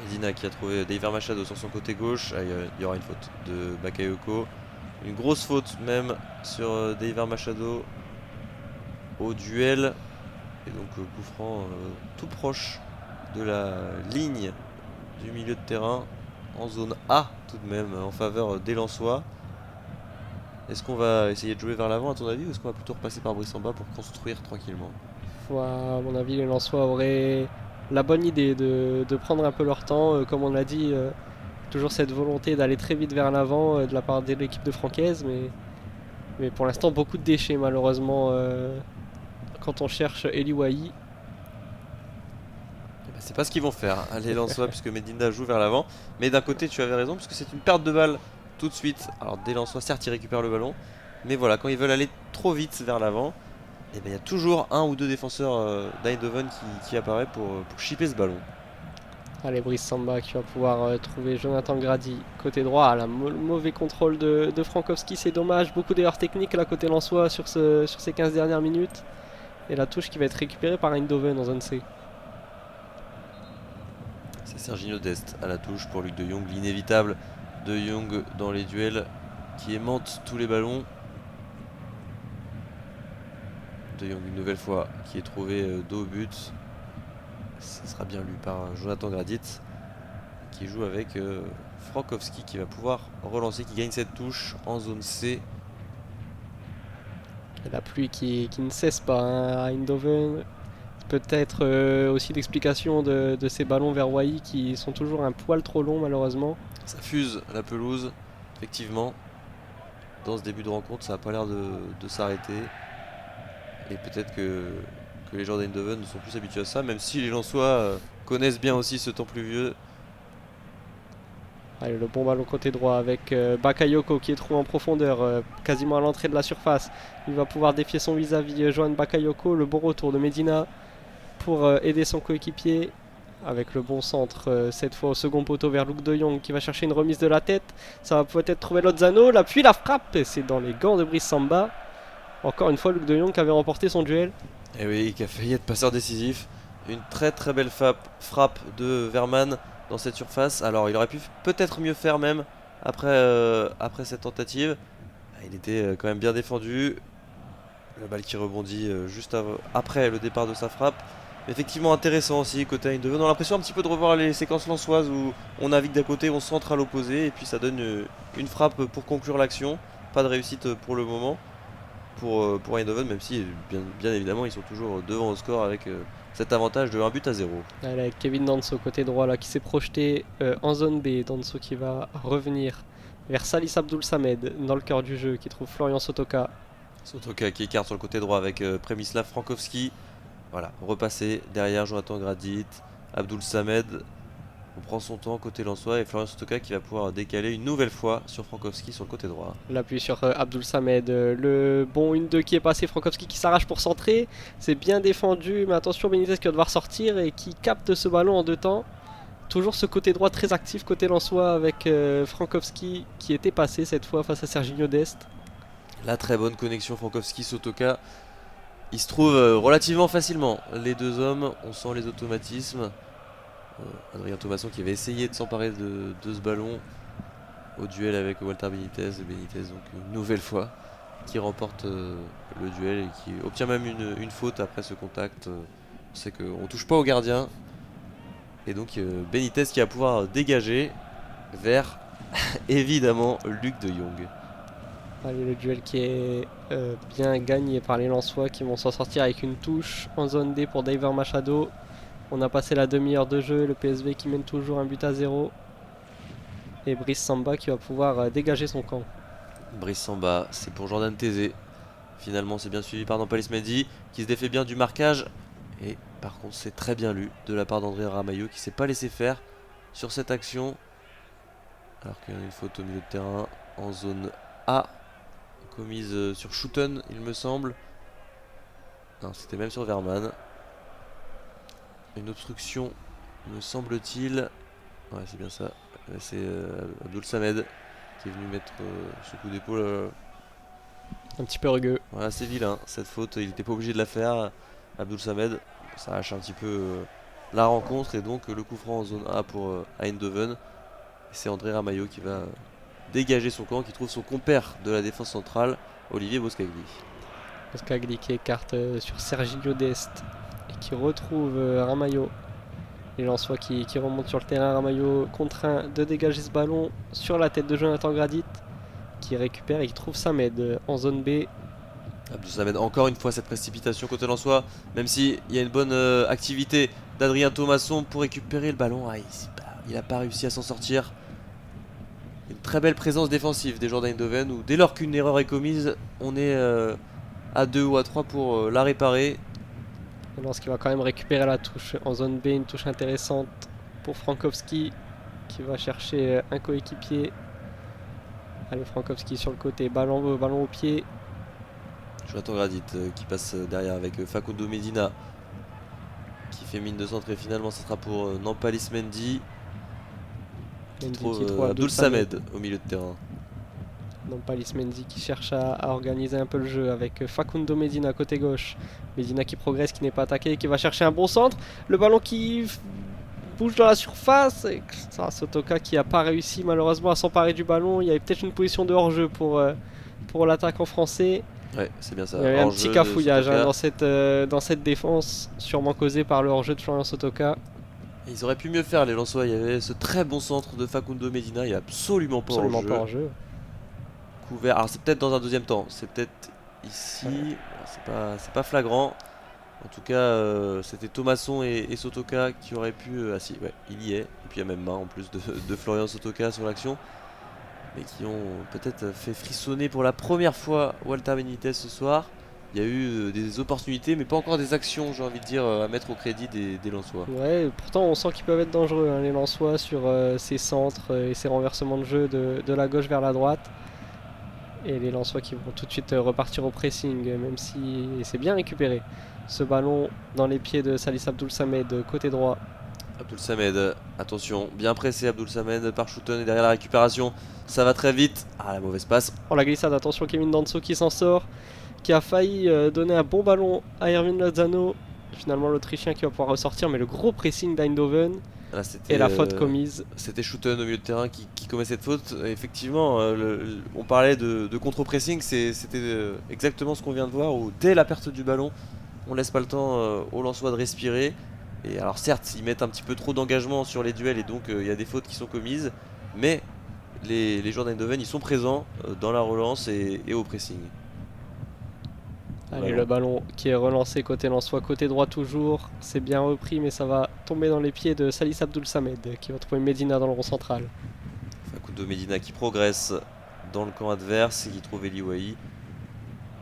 Speaker 1: Medina qui a trouvé Daver Machado sur son côté gauche. Il y aura une faute de Bakayoko. Une grosse faute même sur Daver Machado au duel. Et donc coup franc tout proche de la ligne du milieu de terrain en zone A tout de même en faveur des Lensois. Est-ce qu'on va essayer de jouer vers l'avant à ton avis ou est-ce qu'on va plutôt repasser par Brice Samba pour construire tranquillement?
Speaker 2: À mon avis, les Lensois auraient la bonne idée de prendre un peu leur temps. Comme on l'a dit, toujours cette volonté d'aller très vite vers l'avant de la part de l'équipe de Francaise. Mais pour l'instant, beaucoup de déchets malheureusement quand on cherche Eliwai.
Speaker 1: C'est pas ce qu'ils vont faire, les Lensois, puisque Medina joue vers l'avant. Mais d'un côté, tu avais raison, puisque c'est une perte de balle tout de suite. Alors, des Lensois, certes, ils récupèrent le ballon. Mais voilà, quand ils veulent aller trop vite vers l'avant, il y a toujours un ou deux défenseurs d'Eindhoven qui apparaît pour chipper ce ballon.
Speaker 2: Allez, Brice Samba qui va pouvoir trouver Jonathan Grady côté droit. Mauvais contrôle de Frankowski, c'est dommage. Beaucoup d'erreurs techniques là côté Lensois sur ces 15 dernières minutes. Et la touche qui va être récupérée par Eindhoven en zone C.
Speaker 1: C'est Serginho Dest à la touche pour Luc de Jong, l'inévitable de Jong dans les duels qui aimante tous les ballons. De Jong une nouvelle fois qui est trouvé dos au but. Ça sera bien lu par Jonathan Gradit qui joue avec Frankowski qui va pouvoir relancer, qui gagne cette touche en zone C.
Speaker 2: Et la pluie qui ne cesse pas à Eindhoven. Peut-être aussi l'explication de ces ballons vers Wai qui sont toujours un poil trop longs malheureusement.
Speaker 1: Ça fuse la pelouse, effectivement. Dans ce début de rencontre, ça n'a pas l'air de s'arrêter. Et peut-être que les joueurs d'Eindhoven ne sont plus habitués à ça, même si les Lensois connaissent bien aussi ce temps pluvieux.
Speaker 2: Allez, le bon ballon côté droit avec Bakayoko qui est trouvé en profondeur, quasiment à l'entrée de la surface. Il va pouvoir défier son vis-à-vis Johan Bakayoko. Le bon retour de Medina pour aider son coéquipier. Avec le bon centre, cette fois au second poteau vers Luc de Jong qui va chercher une remise de la tête. Ça va peut-être trouver Lozano. Puis la frappe, et c'est dans les gants de Brice Samba. Encore une fois, Luc de Jong qui avait remporté son duel.
Speaker 1: Et oui, qui a failli être passeur décisif. Une très très belle frappe de Verman dans cette surface. Alors il aurait pu peut-être mieux faire même après cette tentative. Il était quand même bien défendu. La balle qui rebondit juste après le départ de sa frappe. Effectivement intéressant aussi côté Eindhoven. On a l'impression un petit peu de revoir les séquences lensoises où on navigue d'un côté, on centre à l'opposé et puis ça donne une frappe pour conclure l'action. Pas de réussite pour le moment pour Eindhoven, même si bien évidemment ils sont toujours devant au score avec cet avantage de 1-0.
Speaker 2: Allez, avec Kevin Danso côté droit là qui s'est projeté en zone B. Danso qui va revenir vers Salis Abdul Samed dans le cœur du jeu qui trouve Florian Sotoka.
Speaker 1: Sotoka qui écarte sur le côté droit avec Premislav Frankowski. Voilà, repassé derrière Jonathan Gradit, Abdul Samed. On prend son temps côté lensois et Florian Sotoka qui va pouvoir décaler une nouvelle fois sur Frankowski sur le côté droit.
Speaker 2: L'appui sur Abdul Samed, le bon 1-2 qui est passé, Frankowski qui s'arrache pour centrer. C'est bien défendu, mais attention Benitez qui va devoir sortir et qui capte ce ballon en deux temps. Toujours ce côté droit très actif côté lensois avec Frankowski qui était passé cette fois face à Serginho Dest.
Speaker 1: La très bonne connexion Frankowski-Sotoka. Il se trouve relativement facilement. Les deux hommes, on sent les automatismes. Adrien Thomasson qui avait essayé de s'emparer de ce ballon au duel avec Walter Benitez. Et Benitez donc une nouvelle fois qui remporte le duel et qui obtient même une faute après ce contact. On sait qu'on ne touche pas au gardien. Et donc Benitez qui va pouvoir dégager vers évidemment Luc de Jong.
Speaker 2: Allez, le duel qui est bien gagné par les Lensois qui vont s'en sortir avec une touche en zone D pour Daver Machado. On a passé la demi-heure de jeu, le PSV qui mène toujours 1-0. Et Brice Samba qui va pouvoir dégager son camp.
Speaker 1: Brice Samba, c'est pour Jordan Tézé. Finalement, c'est bien suivi par Nampalis Mendy qui se défait bien du marquage. Et par contre, c'est très bien lu de la part d'André Ramalho qui s'est pas laissé faire sur cette action. Alors qu'il y a une faute au milieu de terrain en zone A, commise sur Schouten, il me semble. Non, c'était même sur Verman. Une obstruction, me semble-t-il. Ouais, c'est bien ça. C'est Abdul Samed qui est venu mettre ce coup d'épaule.
Speaker 2: Un petit peu rugueux.
Speaker 1: Voilà, c'est vilain cette faute. Il n'était pas obligé de la faire. Abdul Samed, ça hache un petit peu la rencontre. Et donc le coup franc en zone A pour Eindhoven. C'est André Ramalho qui va dégager son camp, qui trouve son compère de la défense centrale, Olivier Boscagli.
Speaker 2: Boscagli qui écarte sur Serginho Dest et qui retrouve Ramalho. Les Lensois qui remontent sur le terrain. Ramalho contraint de dégager ce ballon sur la tête de Jonathan Gradit qui récupère et qui trouve Samed en zone B.
Speaker 1: Abdul Samed, encore une fois cette précipitation côté Lensois, même s'il y a une bonne activité d'Adrien Thomasson pour récupérer le ballon. Il n'a pas réussi à s'en sortir. Une très belle présence défensive des joueurs d'Eindhoven où dès lors qu'une erreur est commise, on est à 2 ou à 3 pour la réparer.
Speaker 2: Qui va quand même récupérer la touche en zone B, une touche intéressante pour Frankowski qui va chercher un coéquipier. Allez, Frankowski sur le côté, ballon au pied.
Speaker 1: Jonathan Gradit qui passe derrière avec Facundo Medina qui fait mine de centrer. Finalement, ça sera pour Nampalis Mendy. Qui trouve Abdul Samed au milieu de terrain.
Speaker 2: Nampalis Mendy qui cherche à organiser un peu le jeu avec Facundo Medina côté gauche. Medina qui progresse, qui n'est pas attaqué, qui va chercher un bon centre. Le ballon qui bouge dans la surface. Et Sotoka qui n'a pas réussi malheureusement à s'emparer du ballon. Il y avait peut-être une position de hors-jeu pour l'attaquant français.
Speaker 1: Ouais, c'est bien ça.
Speaker 2: Il y avait un petit cafouillage dans cette défense, sûrement causé par le hors-jeu de Florian Sotoka.
Speaker 1: Ils auraient pu mieux faire les Lensois. Il y avait ce très bon centre de Facundo Medina. Il n'y a absolument pas hors-jeu. Couvert. Alors c'est peut-être dans un deuxième temps. C'est peut-être ici. Ouais. C'est pas flagrant. En tout cas, c'était Thomasson et Sotoka qui auraient pu. Il y est. Et puis il y a même main en plus de Florian Sotoka sur l'action. Mais qui ont peut-être fait frissonner pour la première fois Walter Benitez ce soir. il y a eu des opportunités, mais pas encore des actions, j'ai envie de dire, à mettre au crédit des Lensois.
Speaker 2: Ouais, pourtant on sent qu'ils peuvent être dangereux, hein, les Lensois, sur ces centres et ces renversements de jeu de la gauche vers la droite. Et les Lensois qui vont tout de suite repartir au pressing, même si c'est bien récupéré. Ce ballon dans les pieds de Salis Abdoul Samed, côté droit.
Speaker 1: Abdoul Samed, attention, bien pressé Abdoul Samed par Schouten et derrière la récupération, ça va très vite. Ah, la mauvaise passe.
Speaker 2: Oh, la glissade, attention, Kevin Danso qui s'en sort, qui a failli donner un bon ballon à Erwin Lozano. Finalement, l'Autrichien qui va pouvoir ressortir, mais le gros pressing d'Eindhoven
Speaker 1: Là,
Speaker 2: et la faute commise.
Speaker 1: C'était Schouten au milieu de terrain qui commet cette faute. Effectivement, on parlait de contre-pressing, c'était exactement ce qu'on vient de voir, où dès la perte du ballon, on laisse pas le temps aux Lensois de respirer. Et alors certes, ils mettent un petit peu trop d'engagement sur les duels et donc il y a des fautes qui sont commises, mais les joueurs d'Eindhoven, ils sont présents dans la relance et au pressing.
Speaker 2: Allez, le ballon qui est relancé côté Lensois, côté droit toujours. C'est bien repris, mais ça va tomber dans les pieds de Salis Abdoul Samed qui va trouver Medina dans le rond central.
Speaker 1: Facundo Medina qui progresse dans le camp adverse et qui trouve Eli Wahi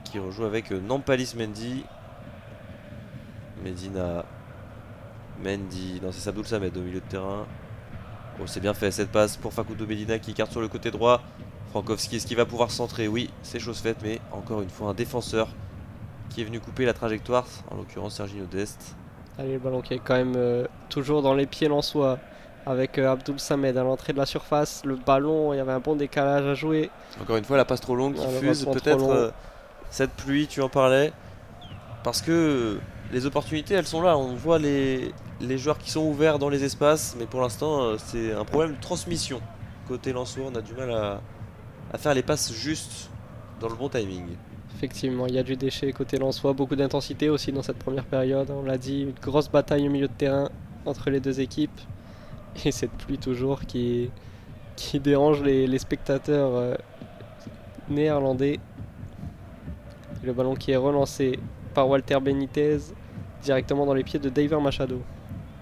Speaker 1: qui rejoue avec Nampalis Mendy. Medina, Mendy, non c'est Abdoul Samed au milieu de terrain. Oh, c'est bien fait cette passe pour Facundo Medina qui écarte sur le côté droit. Frankowski, est-ce qu'il va pouvoir centrer? Oui, c'est chose faite, mais encore une fois un défenseur qui est venu couper la trajectoire, en l'occurrence Serginho Dest.
Speaker 2: Allez, le ballon qui est quand même toujours dans les pieds lensois avec Abdoul Samed à l'entrée de la surface. Le ballon, il y avait un bon décalage à jouer.
Speaker 1: Encore une fois, la passe trop longue qui fuse. Peut-être cette pluie, tu en parlais. Parce que les opportunités, elles sont là. On voit les joueurs qui sont ouverts dans les espaces, mais pour l'instant, c'est un problème de transmission. Côté lensois, on a du mal à faire les passes justes dans le bon timing.
Speaker 2: Effectivement, il y a du déchet côté lensois, beaucoup d'intensité aussi dans cette première période. On l'a dit, une grosse bataille au milieu de terrain entre les deux équipes. Et cette pluie toujours qui dérange les spectateurs néerlandais. Et le ballon qui est relancé par Walter Benitez directement dans les pieds de Daver Machado.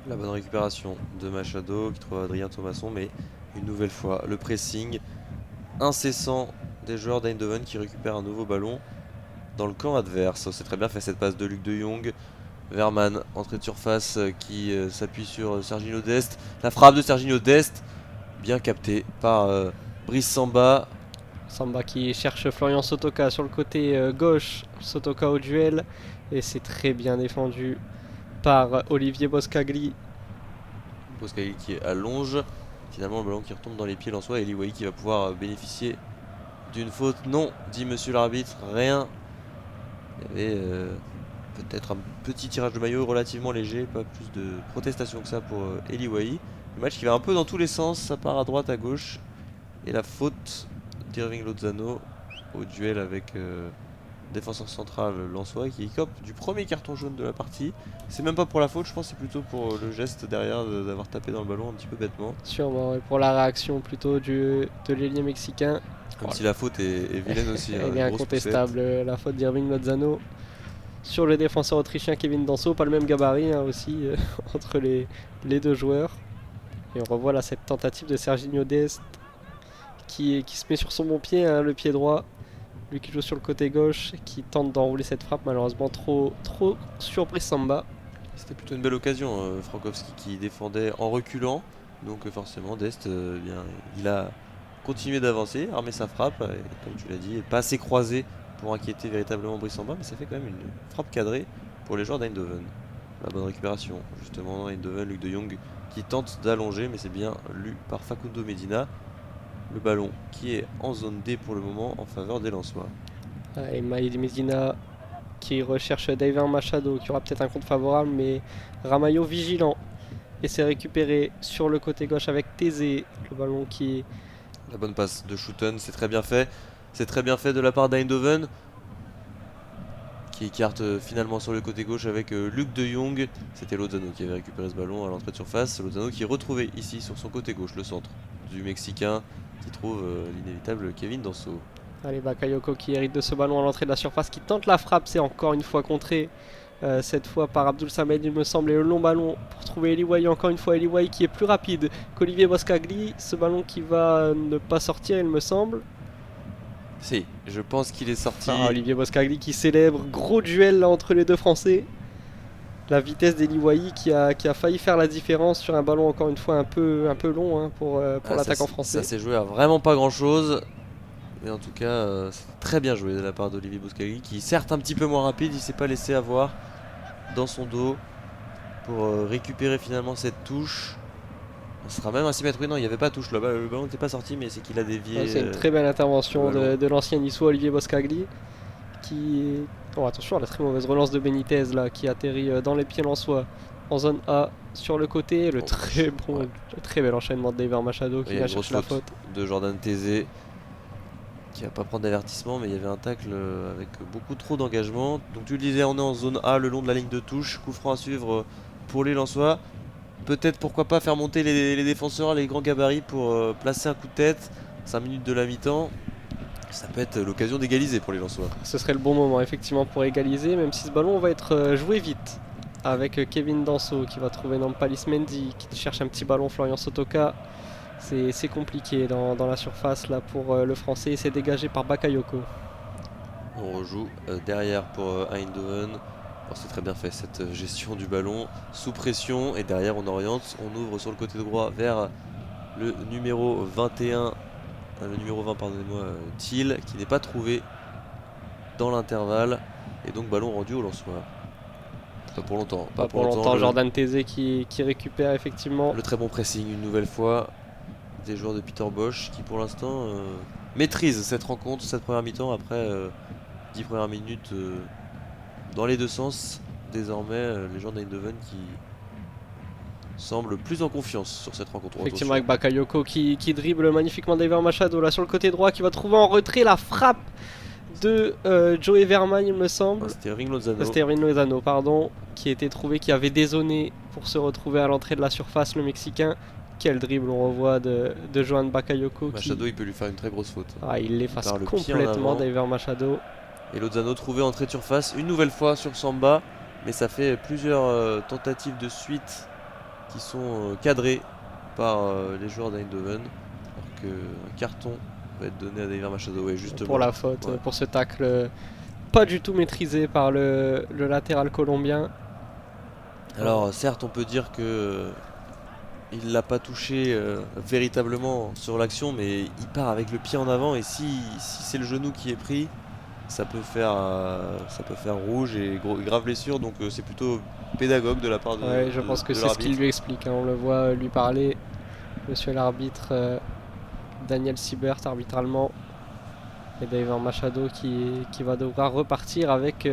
Speaker 1: La bonne récupération de Machado qui trouve Adrien Thomasson, mais une nouvelle fois le pressing incessant des joueurs d'Eindhoven qui récupèrent un nouveau ballon dans le camp adverse. C'est très bien fait cette passe de Luc de Jong. Verman, entrée de surface qui s'appuie sur Serginho Dest. La frappe de Serginho Dest, bien captée par Brice Samba.
Speaker 2: Samba qui cherche Florian Sotoka sur le côté gauche. Sotoka au duel. Et c'est très bien défendu par Olivier Boscagli.
Speaker 1: Boscagli qui allonge. Finalement, le ballon qui retombe dans les pieds lensois. Et Eli Wahi qui va pouvoir bénéficier d'une faute. Non, dit monsieur l'arbitre, rien. Il y avait peut-être un petit tirage de maillot relativement léger, pas plus de protestation que ça pour Eli Wahi. Le match qui va un peu dans tous les sens, ça part à droite, à gauche. Et la faute d'Irving Lozano au duel avec défenseur central lensois qui écope du premier carton jaune de la partie. C'est même pas pour la faute, je pense c'est plutôt pour le geste derrière d'avoir tapé dans le ballon un petit peu bêtement.
Speaker 2: Sûrement, et pour la réaction plutôt de l'ailier mexicain.
Speaker 1: Même si la faute est vilaine aussi.
Speaker 2: Elle est incontestable, la faute d'Irving Lozano sur le défenseur autrichien Kevin Danso, pas le même gabarit hein, aussi entre les deux joueurs. Et on revoit là cette tentative de Serginho Dest qui se met sur son bon pied, hein, le pied droit. Lui qui joue sur le côté gauche, qui tente d'enrouler cette frappe, malheureusement trop surpris Samba.
Speaker 1: C'était plutôt une belle occasion, Frankowski qui défendait en reculant. Donc forcément Dest, bien, il a continué d'avancer, armé sa frappe, et comme tu l'as dit, pas assez croisé pour inquiéter véritablement Brice Samba, mais ça fait quand même une frappe cadrée pour les joueurs d'Eindhoven. La bonne récupération, justement, Eindhoven, Luc de Jong qui tente d'allonger, mais c'est bien lu par Facundo Medina. Le ballon qui est en zone D pour le moment en faveur des Lensois.
Speaker 2: Et Maïd Medina qui recherche Daver Machado qui aura peut-être un compte favorable, mais Ramayo vigilant et c'est récupéré sur le côté gauche avec Thésée. Le ballon qui...
Speaker 1: La bonne passe de Schouten, c'est très bien fait. C'est très bien fait de la part d'Eindhoven qui écarte finalement sur le côté gauche avec Luc de Jong. C'était Lozano qui avait récupéré ce ballon à l'entrée de surface. Lozano qui est retrouvé ici sur son côté gauche, le centre du Mexicain qui trouve l'inévitable Kevin Danso.
Speaker 2: Allez, Bakayoko qui hérite de ce ballon à l'entrée de la surface, qui tente la frappe, c'est encore une fois contré. Cette fois par Abdoul Samed il me semble, et le long ballon pour trouver Eli Wahi, encore une fois Eli Wahi qui est plus rapide qu'Olivier Boscagli. Ce ballon qui va ne pas sortir il me semble.
Speaker 1: Si, je pense qu'il est sorti.
Speaker 2: Olivier Boscagli qui célèbre, gros duel là, entre les deux Français. La vitesse d'Eli qui a failli faire la différence sur un ballon encore une fois un peu long hein, pour l'attaquant français.
Speaker 1: Ça s'est joué à vraiment pas grand chose. Mais en tout cas, c'est très bien joué de la part d'Olivier Boscagli qui certes un petit peu moins rapide, il s'est pas laissé avoir dans son dos pour récupérer finalement cette touche. Ce sera même un 6 mètres. Oui, non, il n'y avait pas touche là-bas. Le ballon n'était pas sorti, mais c'est qu'il a dévié.
Speaker 2: C'est une très belle intervention de l'ancien niçois Olivier Boscagli. Qui. Oh, attention à la très mauvaise relance de Benitez là, qui atterrit dans les pieds lensois en zone A sur le côté. Le très bel enchaînement de David Machado qui vient chercher la faute.
Speaker 1: De Jordan Tézé qui va pas prendre d'avertissement, mais il y avait un tacle avec beaucoup trop d'engagement. Donc tu le disais, on est en zone A le long de la ligne de touche. Coup franc à suivre pour les Lensois. Peut-être pourquoi pas faire monter les défenseurs, les grands gabarits pour placer un coup de tête. 5 minutes de la mi-temps. Ça peut être l'occasion d'égaliser pour les Lensois.
Speaker 2: Ce serait le bon moment effectivement pour égaliser, même si ce ballon va être joué vite. Avec Kevin Danso qui va trouver Nampalys Mendy, qui cherche un petit ballon, Florian Sotoka. C'est compliqué dans la surface là pour le français, c'est dégagé par Bakayoko.
Speaker 1: On rejoue derrière pour Eindhoven. C'est très bien fait cette gestion du ballon sous pression et derrière on oriente, on ouvre sur le côté droit vers le numéro 21, le numéro 20 pardonnez-moi, Thiel qui n'est pas trouvé dans l'intervalle et donc ballon rendu au Lensois. Pas pour longtemps.
Speaker 2: Pas pour longtemps. Jordan Tézé qui récupère effectivement.
Speaker 1: Le très bon pressing une nouvelle fois des joueurs de Peter Bosch qui pour l'instant maîtrisent cette rencontre, cette première mi-temps après 10 premières minutes dans les deux sens. Désormais les joueurs d'Eindhoven qui semblent plus en confiance sur cette rencontre.
Speaker 2: Effectivement avec Bakayoko qui dribble magnifiquement David Machado là sur le côté droit qui va trouver en retrait la frappe de Joey Vermagne il me semble.
Speaker 1: C'était Ring Lozano.
Speaker 2: C'était Ring Lozano pardon, qui était trouvé, qui avait dézonné pour se retrouver à l'entrée de la surface le Mexicain. Quel dribble on revoit de Johan Bakayoko.
Speaker 1: Machado il peut lui faire une très grosse faute.
Speaker 2: Il l'efface complètement David Machado.
Speaker 1: Et Lozano trouvé entrée de surface une nouvelle fois sur Samba. Mais ça fait plusieurs tentatives de suite qui sont cadrées par les joueurs d'Eindhoven. Alors qu'un carton va être donné à David Machado. Ouais, justement.
Speaker 2: Pour la faute, pour ce tacle pas du tout maîtrisé par le latéral colombien.
Speaker 1: Alors certes on peut dire que il l'a pas touché véritablement sur l'action, mais il part avec le pied en avant et si c'est le genou qui est pris, ça peut faire rouge et grave blessure. Donc c'est plutôt pédagogue de la part de.
Speaker 2: Ouais, je pense que c'est ce qu'il lui explique. Hein. On le voit lui parler, monsieur l'arbitre Daniel Siebert arbitralement. Et David Machado qui va devoir repartir avec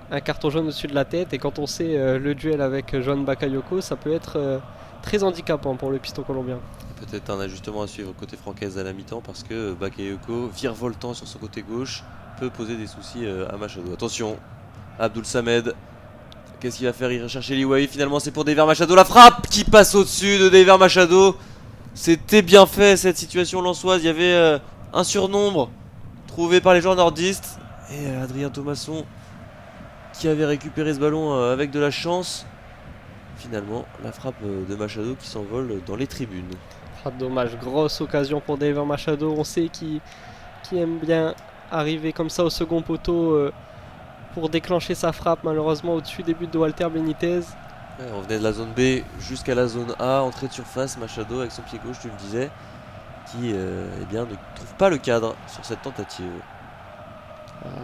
Speaker 2: un carton jaune au-dessus de la tête. Et quand on sait le duel avec Johan Bakayoko, ça peut être très handicapant pour le piston colombien.
Speaker 1: Peut-être un ajustement à suivre côté francaise à la mi-temps parce que Bakayoko, virevoltant sur son côté gauche, peut poser des soucis à Machado. Attention, Abdoul Samed, qu'est-ce qu'il va faire? Il va chercher l'Iwaï, finalement c'est pour David Machado. La frappe qui passe au-dessus de David Machado. C'était bien fait cette situation lensoise, il y avait un surnombre trouvé par les joueurs nordistes. Et Adrien Thomasson qui avait récupéré ce ballon avec de la chance. Finalement, la frappe de Machado qui s'envole dans les tribunes.
Speaker 2: Dommage, grosse occasion pour David Machado. On sait qu'il aime bien arriver comme ça au second poteau pour déclencher sa frappe, malheureusement au-dessus des buts de Walter Benitez.
Speaker 1: Ouais, on venait de la zone B jusqu'à la zone A, entrée de surface, Machado avec son pied gauche, tu le disais, qui ne trouve pas le cadre sur cette tentative.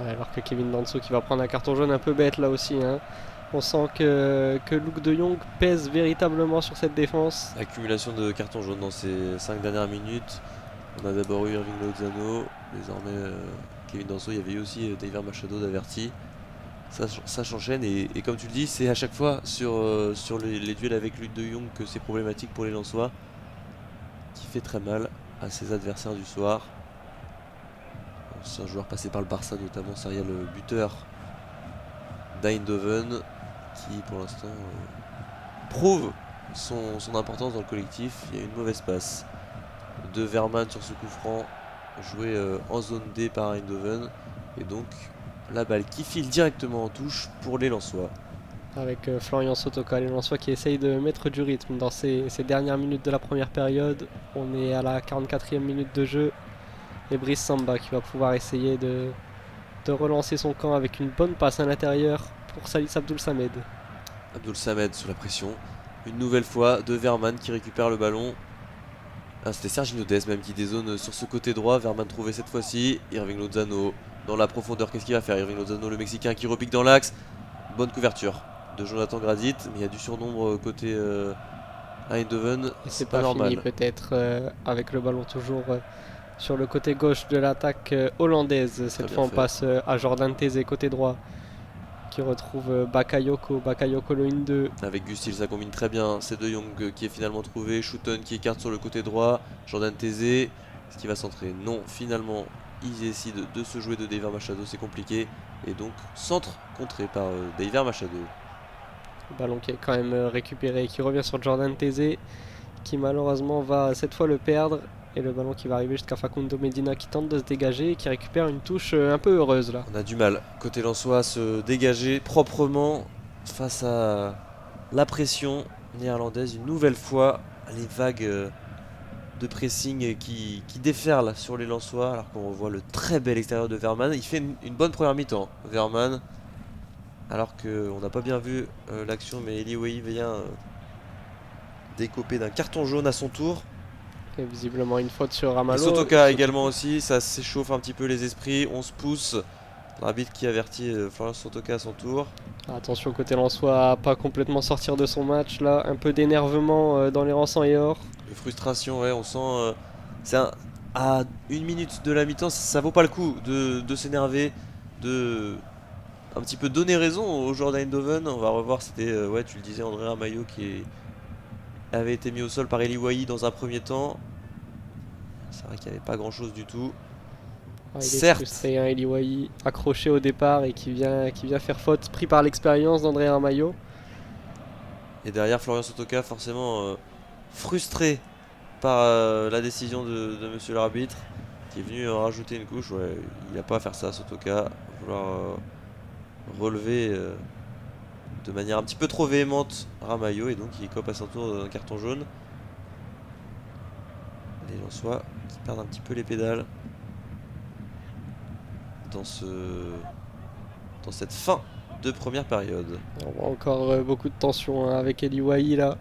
Speaker 2: Alors que Kevin Danso qui va prendre un carton jaune un peu bête là aussi. Hein. On sent que Luc de Jong pèse véritablement sur cette défense.
Speaker 1: Accumulation de cartons jaunes dans ces 5 dernières minutes. On a d'abord eu Irving Lozano, désormais Kevin Danso, il y avait eu aussi David Machado d'averti. Ça s'enchaîne et comme tu le dis, c'est à chaque fois sur les duels avec Luc de Jong que c'est problématique pour les Lensois, qui fait très mal à ses adversaires du soir. C'est un joueur passé par le Barça notamment, Serial, le buteur d'Eindhoven, qui pour l'instant prouve son importance dans le collectif. Il y a une mauvaise passe de Vermagne sur ce coup franc joué en zone D par Eindhoven et donc la balle qui file directement en touche pour les Lensois.
Speaker 2: Avec Florian Sotoka, les Lensois qui essayent de mettre du rythme dans ces dernières minutes de la première période. On est à la 44e minute de jeu. Et Brice Samba qui va pouvoir essayer de relancer son camp avec une bonne passe à l'intérieur pour Salis Abdul Samed.
Speaker 1: Abdul Samed sous la pression. Une nouvelle fois de Verman qui récupère le ballon. Ah, c'était Serginho Dest même qui dézone sur ce côté droit. Verman trouvé cette fois-ci. Irving Lozano dans la profondeur. Qu'est-ce qu'il va faire? Irving Lozano, le Mexicain qui repique dans l'axe. Bonne couverture de Jonathan Gradit. Mais il y a du surnombre côté Eindhoven.
Speaker 2: Et c'est pas fini peut-être avec le ballon toujours sur le côté gauche de l'attaque hollandaise. Cette fois on passe à Jordan Tézé côté droit qui retrouve Bakayoko le 1-2.
Speaker 1: Avec Gustil ça combine très bien. C'est De Jong qui est finalement trouvé. Shouton qui écarte sur le côté droit. Jordan Tézé. Est-ce qu'il va centrer? Non, finalement ils décident de se jouer de David Machado. C'est compliqué. Et donc centre contré par David Machado.
Speaker 2: Le ballon qui est quand même récupéré et qui revient sur Jordan Tézé qui malheureusement va cette fois le perdre. Et le ballon qui va arriver jusqu'à Facundo Medina qui tente de se dégager et qui récupère une touche un peu heureuse là.
Speaker 1: On a du mal côté lensois à se dégager proprement face à la pression néerlandaise. Une nouvelle fois les vagues de pressing qui déferlent sur les lensois alors qu'on voit le très bel extérieur de Verman. Il fait une bonne première mi-temps Verman alors qu'on n'a pas bien vu l'action, mais Eli Wahi vient décoper d'un carton jaune à son tour.
Speaker 2: Et visiblement une faute sur Ramalho.
Speaker 1: Et Sotoka également aussi, ça s'échauffe un petit peu les esprits, on se pousse. L'arbitre qui avertit Florian Sotoka à son tour.
Speaker 2: Attention côté lensois à pas complètement sortir de son match là, un peu d'énervement dans les rangs sang et or.
Speaker 1: De frustration, ouais, on sent à une minute de la mi-temps, ça vaut pas le coup de s'énerver, de un petit peu donner raison aux joueurs d'Eindhoven. On va revoir, c'était, ouais, tu le disais, André Ramalho qui avait été mis au sol par Eli Wahi dans un premier temps. C'est vrai qu'il n'y avait pas grand chose du tout.
Speaker 2: Il est frustré, hein, Eli Wahi, accroché au départ et qui vient faire faute, pris par l'expérience d'André Ramalho.
Speaker 1: Et derrière Florian Sotoka forcément frustré par la décision de monsieur l'arbitre qui est venu rajouter une couche. Ouais, il n'a pas à faire ça Sotoka, vouloir relever de manière un petit peu trop véhémente Ramalho et donc il cope à son tour d'un carton jaune. Les Lensois qui perdent un petit peu les pédales dans cette fin de première période.
Speaker 2: On voit encore beaucoup de tension hein, avec Eli Wahi là.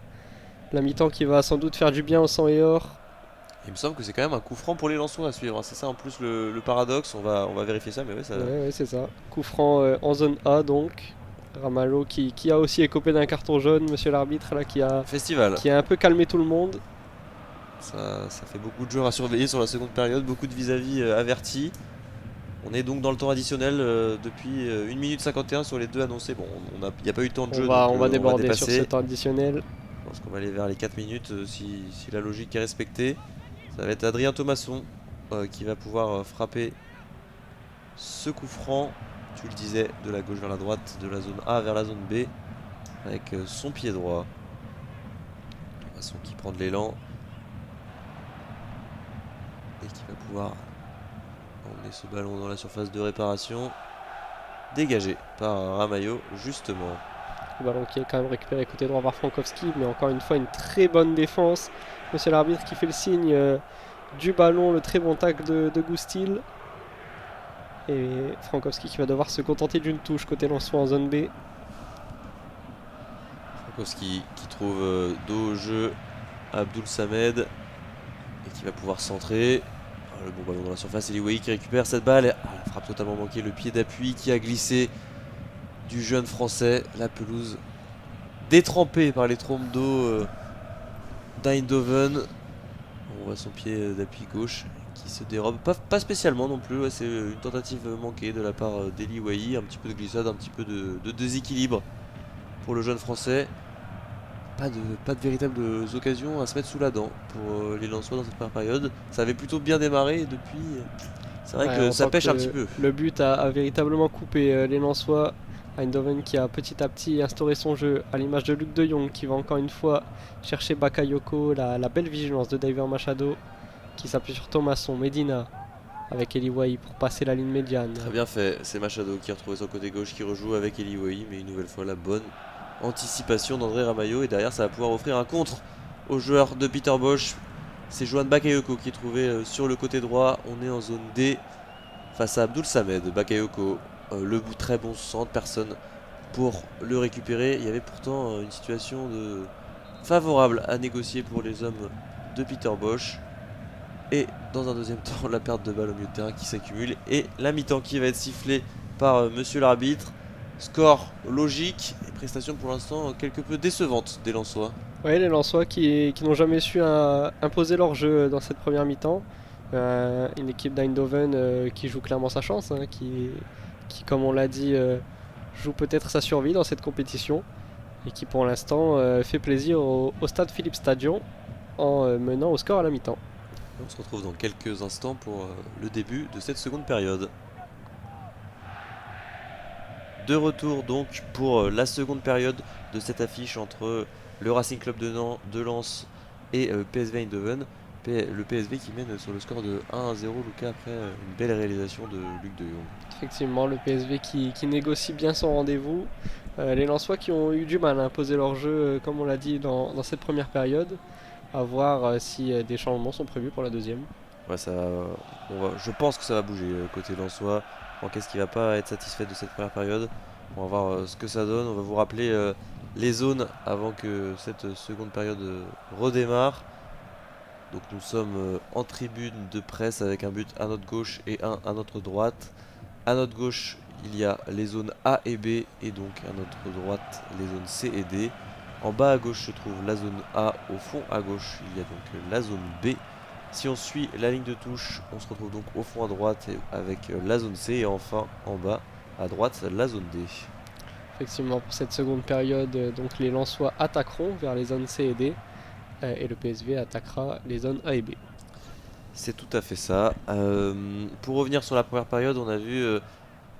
Speaker 2: La mi-temps qui va sans doute faire du bien au sang et or.
Speaker 1: Il me semble que c'est quand même un coup franc pour les Lensois à suivre. C'est ça en plus le paradoxe. On va vérifier ça, mais ouais, ça.
Speaker 2: Ouais, c'est ça. Coup franc en zone A donc. Ramalho qui a aussi écopé d'un carton jaune, monsieur l'arbitre là qui a un peu calmé tout le monde.
Speaker 1: Ça fait beaucoup de joueurs à surveiller sur la seconde période, beaucoup de vis-à-vis avertis. On est donc dans le temps additionnel depuis 1 minute 51 sur les deux annoncés. Bon, il n'y a pas eu de temps de jeu.
Speaker 2: On va déborder sur ce temps additionnel.
Speaker 1: Je pense qu'on va aller vers les 4 minutes si la logique est respectée. Ça va être Adrien Thomasson qui va pouvoir frapper ce coup franc. Tu le disais, de la gauche vers la droite, de la zone A vers la zone B, avec son pied droit. Thomasson qui prend de l'élan et qui va pouvoir emmener ce ballon dans la surface de réparation, dégagé par Ramalho justement.
Speaker 2: Le ballon qui est quand même récupéré côté droit par Frankowski, mais encore une fois une très bonne défense. Monsieur l'arbitre qui fait le signe du ballon, le très bon tacle de Gustil. Et Frankowski qui va devoir se contenter d'une touche côté lensois en zone B.
Speaker 1: Frankowski qui trouve dos au jeu Abdul Samed et qui va pouvoir centrer. Le bon ballon dans la surface, Eli Wahi qui récupère cette balle. La frappe totalement manquée, le pied d'appui qui a glissé du jeune français. La pelouse détrempée par les trompes d'eau d'Eindhoven. On voit son pied d'appui gauche qui se dérobe, pas spécialement non plus, ouais, c'est une tentative manquée de la part d'Eli Wahi, un petit peu de glissade, un petit peu de déséquilibre pour le jeune français. Pas de véritables occasions à se mettre sous la dent pour les Lensois dans cette première période. Ça avait plutôt bien démarré et depuis c'est vrai que ça pêche un petit peu.
Speaker 2: Le but a véritablement coupé les Lensois. Eindhoven qui a petit à petit instauré son jeu à l'image de Luc de Jong qui va encore une fois chercher Bakayoko, la belle vigilance de David Machado qui s'appuie sur Thomasson, Medina avec Eli Wahi pour passer la ligne médiane.
Speaker 1: Très bien fait, c'est Machado qui a retrouvé son côté gauche qui rejoue avec Eli Wahi, mais une nouvelle fois la bonne anticipation d'André Ramalho et derrière ça va pouvoir offrir un contre aux joueurs de Peter Bosz. C'est Johan Bakayoko qui est trouvé sur le côté droit. On est en zone D face à Abdul Samed. Bakayoko, très bon centre, personne pour le récupérer. Il y avait pourtant une situation favorable à négocier pour les hommes de Peter Bosch. Et dans un deuxième temps, la perte de balle au milieu de terrain qui s'accumule. Et la mi-temps qui va être sifflée par monsieur l'arbitre. Score logique et prestation pour l'instant quelque peu décevante des Lensois.
Speaker 2: Ouais, les Lensois qui n'ont jamais su imposer leur jeu dans cette première mi-temps. Une équipe d'Eindhoven qui joue clairement sa chance, hein, qui, comme on l'a dit, joue peut-être sa survie dans cette compétition et qui pour l'instant fait plaisir au stade Philippe Stadion en menant au score à la mi-temps.
Speaker 1: On se retrouve dans quelques instants pour le début de cette seconde période. De retour donc pour la seconde période de cette affiche entre le Racing Club de Lens et PSV Eindhoven. Le PSV qui mène sur le score de 1-0, Lucas, après une belle réalisation de Luc de Jong.
Speaker 2: Effectivement, le PSV qui négocie bien son rendez-vous. Les Lensois qui ont eu du mal à imposer leur jeu, comme on l'a dit dans cette première période. À voir si des changements sont prévus pour la deuxième.
Speaker 1: Ouais, je pense que ça va bouger côté Lensois. Qu'est-ce qui va pas être satisfait de cette première période? On va voir ce que ça donne. On va vous rappeler les zones avant que cette seconde période redémarre. Donc nous sommes en tribune de presse avec un but à notre gauche et un à notre droite. À notre gauche, il y a les zones A et B, et donc à notre droite les zones C et D. En bas à gauche se trouve la zone A, au fond à gauche il y a donc la zone B. Si on suit la ligne de touche, on se retrouve donc au fond à droite avec la zone C, et enfin en bas à droite la zone D.
Speaker 2: Effectivement, pour cette seconde période, donc les Lensois attaqueront vers les zones C et D et le PSV attaquera les zones A et B.
Speaker 1: C'est tout à fait ça. Pour revenir sur la première période, on a vu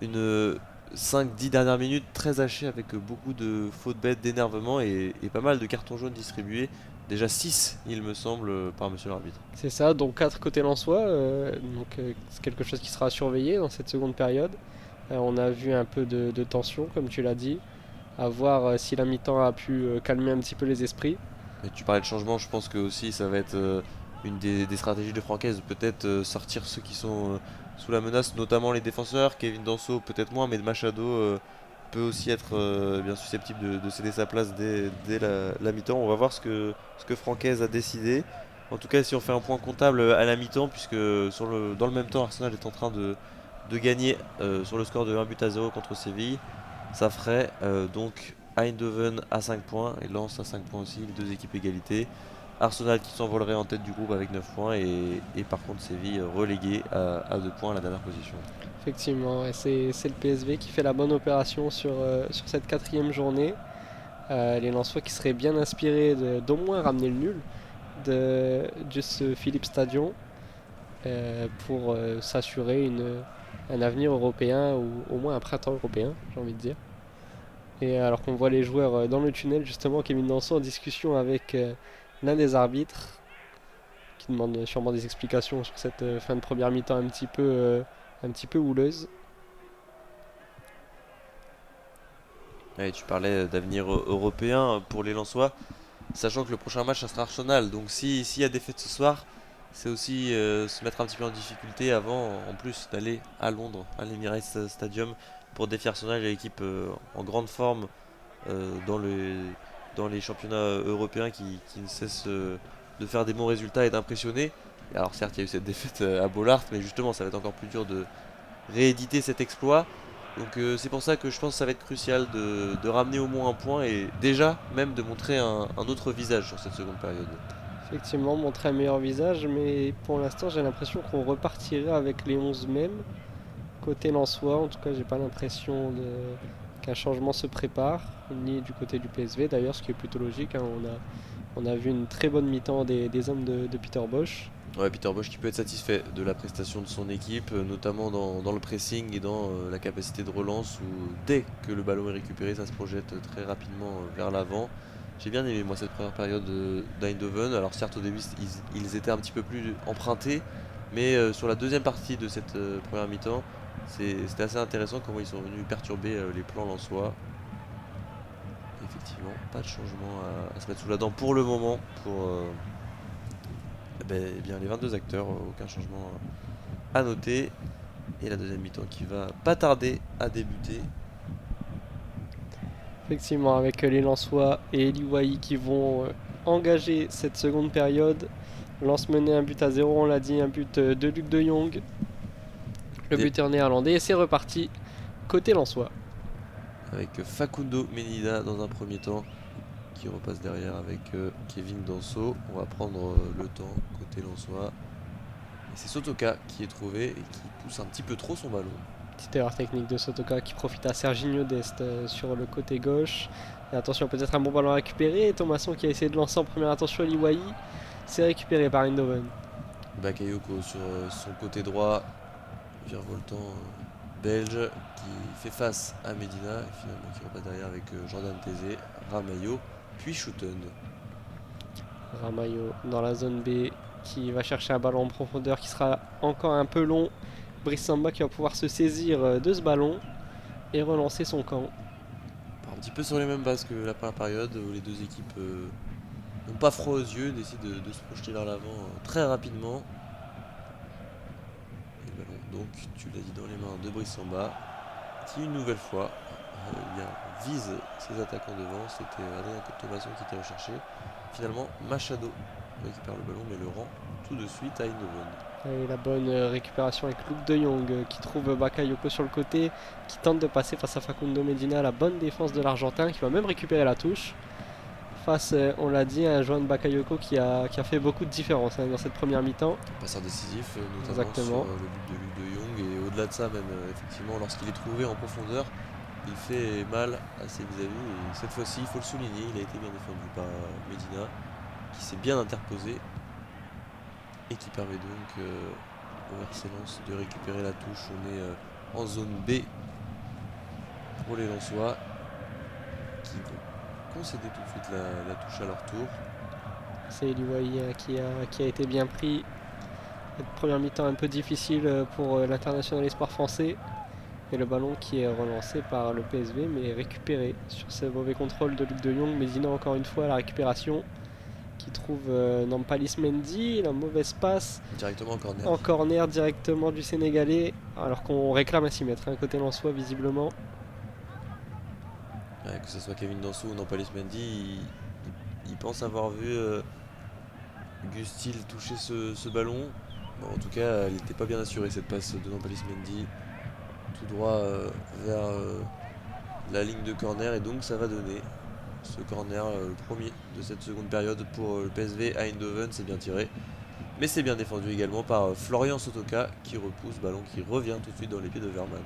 Speaker 1: une 5-10 dernières minutes très hachées avec beaucoup de fautes bêtes, d'énervement et pas mal de cartons jaunes distribués. Déjà 6 il me semble par monsieur l'arbitre.
Speaker 2: C'est ça, donc 4 côté Lensois, c'est quelque chose qui sera surveillé dans cette seconde période. On a vu un peu de tension comme tu l'as dit, à voir si la mi-temps a pu calmer un petit peu les esprits.
Speaker 1: Et tu parlais de changement, je pense que aussi ça va être une des stratégies de Francaise, peut-être sortir ceux qui sont sous la menace, notamment les défenseurs. Kevin Danso peut-être moins, mais Machado peut aussi être bien susceptible de céder sa place dès la mi-temps. On va voir ce que Francaise a décidé. En tout cas, si on fait un point comptable à la mi-temps, puisque dans le même temps Arsenal est en train de gagner sur le score de 1-0 contre Séville, ça ferait donc Eindhoven à 5 points et Lens à 5 points aussi, les deux équipes égalité. Arsenal qui s'envolerait en tête du groupe avec 9 points et par contre Séville relégué à 2 points à la dernière position.
Speaker 2: Effectivement, et c'est le PSV qui fait la bonne opération sur cette quatrième journée. Les Lensois qui seraient bien inspirés d'au moins ramener le nul de ce Philippe Stadion pour s'assurer un avenir européen ou au moins un printemps européen, j'ai envie de dire. Et alors qu'on voit les joueurs dans le tunnel, justement, Kevin Danso en discussion avec l'un des arbitres qui demande sûrement des explications sur cette fin de première mi-temps un petit peu houleuse.
Speaker 1: Ouais, tu parlais d'avenir européen pour les Lensois, sachant que le prochain match ça sera Arsenal. Donc s'il y a défaite ce soir, c'est aussi se mettre un petit peu en difficulté avant en plus d'aller à Londres, à l'Emirates Stadium, pour défier Arsenal, l'équipe en grande forme dans les championnats européens qui ne cessent de faire des bons résultats et d'impressionner. Alors certes il y a eu cette défaite à Bollaert, mais justement ça va être encore plus dur de rééditer cet exploit. Donc c'est pour ça que je pense que ça va être crucial de ramener au moins un point et déjà même de montrer un autre visage sur cette seconde période.
Speaker 2: Effectivement, montrer un meilleur visage, mais pour l'instant j'ai l'impression qu'on repartirait avec les 11 mêmes. Côté Lensois, en tout cas j'ai pas l'impression qu'un changement se prépare, ni du côté du PSV d'ailleurs, ce qui est plutôt logique, hein. On a vu une très bonne mi-temps des hommes de Peter Bosch.
Speaker 1: Ouais, Peter Bosch qui peut être satisfait de la prestation de son équipe, notamment dans le pressing et dans la capacité de relance où dès que le ballon est récupéré, ça se projette très rapidement vers l'avant. J'ai bien aimé moi cette première période d'Eindhoven. Alors certes au début ils étaient un petit peu plus empruntés, mais sur la deuxième partie de cette première mi-temps, c'était assez intéressant comment ils sont venus perturber les plans lensois. Effectivement, pas de changement à se mettre sous la dent pour le moment pour Eh bien, les 22 acteurs, aucun changement à noter. Et la deuxième mi-temps qui va pas tarder à débuter.
Speaker 2: Effectivement, avec les Lensois et Eliwaï qui vont engager cette seconde période. Lance mené un but à 0, on l'a dit, un but de Luc de Jong. Le buteur néerlandais, et c'est reparti côté Lensois.
Speaker 1: Avec Facundo Menida dans un premier temps, qui repasse derrière avec Kevin Danso. On va prendre le temps côté Lensois. Et c'est Sotoka qui est trouvé et qui pousse un petit peu trop son ballon.
Speaker 2: Petite erreur technique de Sotoka qui profite à Serginho Dest sur le côté gauche. Et attention, peut-être un bon ballon récupéré. Et Thomasson qui a essayé de lancer en première attention à Liwaï. C'est récupéré par Eindhoven.
Speaker 1: Bakayoko sur son côté droit, virevoltant belge qui fait face à Medina et finalement qui repasse derrière avec Jordan Tézé, Ramayo, puis Schouten.
Speaker 2: Ramayo dans la zone B qui va chercher un ballon en profondeur qui sera encore un peu long. Brice Samba qui va pouvoir se saisir de ce ballon et relancer son camp.
Speaker 1: Un petit peu sur les mêmes bases que la première période où les deux équipes n'ont pas froid aux yeux, décident de se projeter vers l'avant très rapidement. Et le ballon donc, tu l'as dit, dans les mains de Brice Samba qui une nouvelle fois vise ses attaquants devant. C'était Adrien Thomasson qui était recherché. Finalement, Machado récupère le ballon mais le rend tout de suite à Eindhoven.
Speaker 2: Et la bonne récupération avec Luc de Jong qui trouve Bakayoko sur le côté, qui tente de passer face à Facundo Medina. La bonne défense de l'Argentin qui va même récupérer la touche. Face, on l'a dit, à Joan Bakayoko qui a fait beaucoup de différence dans cette première mi-temps.
Speaker 1: Passeur décisif, notamment
Speaker 2: Exactement.
Speaker 1: sur le but de Luc de Jong. Et au-delà de ça, même effectivement, lorsqu'il est trouvé en profondeur, il fait mal à ses vis-à-vis. Et cette fois-ci, il faut le souligner, il a été bien défendu par Medina, qui s'est bien interposé. Et qui permet donc au RC Lens de récupérer la touche. On est en zone B pour les Lensois qui vont concéder tout de suite la touche à leur tour.
Speaker 2: C'est Eliwaï qui a été bien pris. Cette première mi-temps un peu difficile pour l'international espoir français. Et le ballon qui est relancé par le PSV mais récupéré sur ce mauvais contrôle de Luc de Jong. Medina encore une fois à la récupération. Qui trouve Nampalis Mendy, la mauvaise passe.
Speaker 1: Directement en corner.
Speaker 2: En corner directement du Sénégalais, alors qu'on réclame à s'y mettre, côté Lensois visiblement.
Speaker 1: Ouais, que ce soit Kevin Danso ou Nampalis Mendy, il pense avoir vu Gustil toucher ce ballon. Bon, en tout cas, elle n'était pas bien assurée cette passe de Nampalis Mendy. Tout droit vers la ligne de corner et donc ça va donner ce corner, le premier de cette seconde période pour le PSV à Eindhoven. C'est bien tiré, mais c'est bien défendu également par Florian Sotoka qui repousse, ballon qui revient tout de suite dans les pieds de Verman.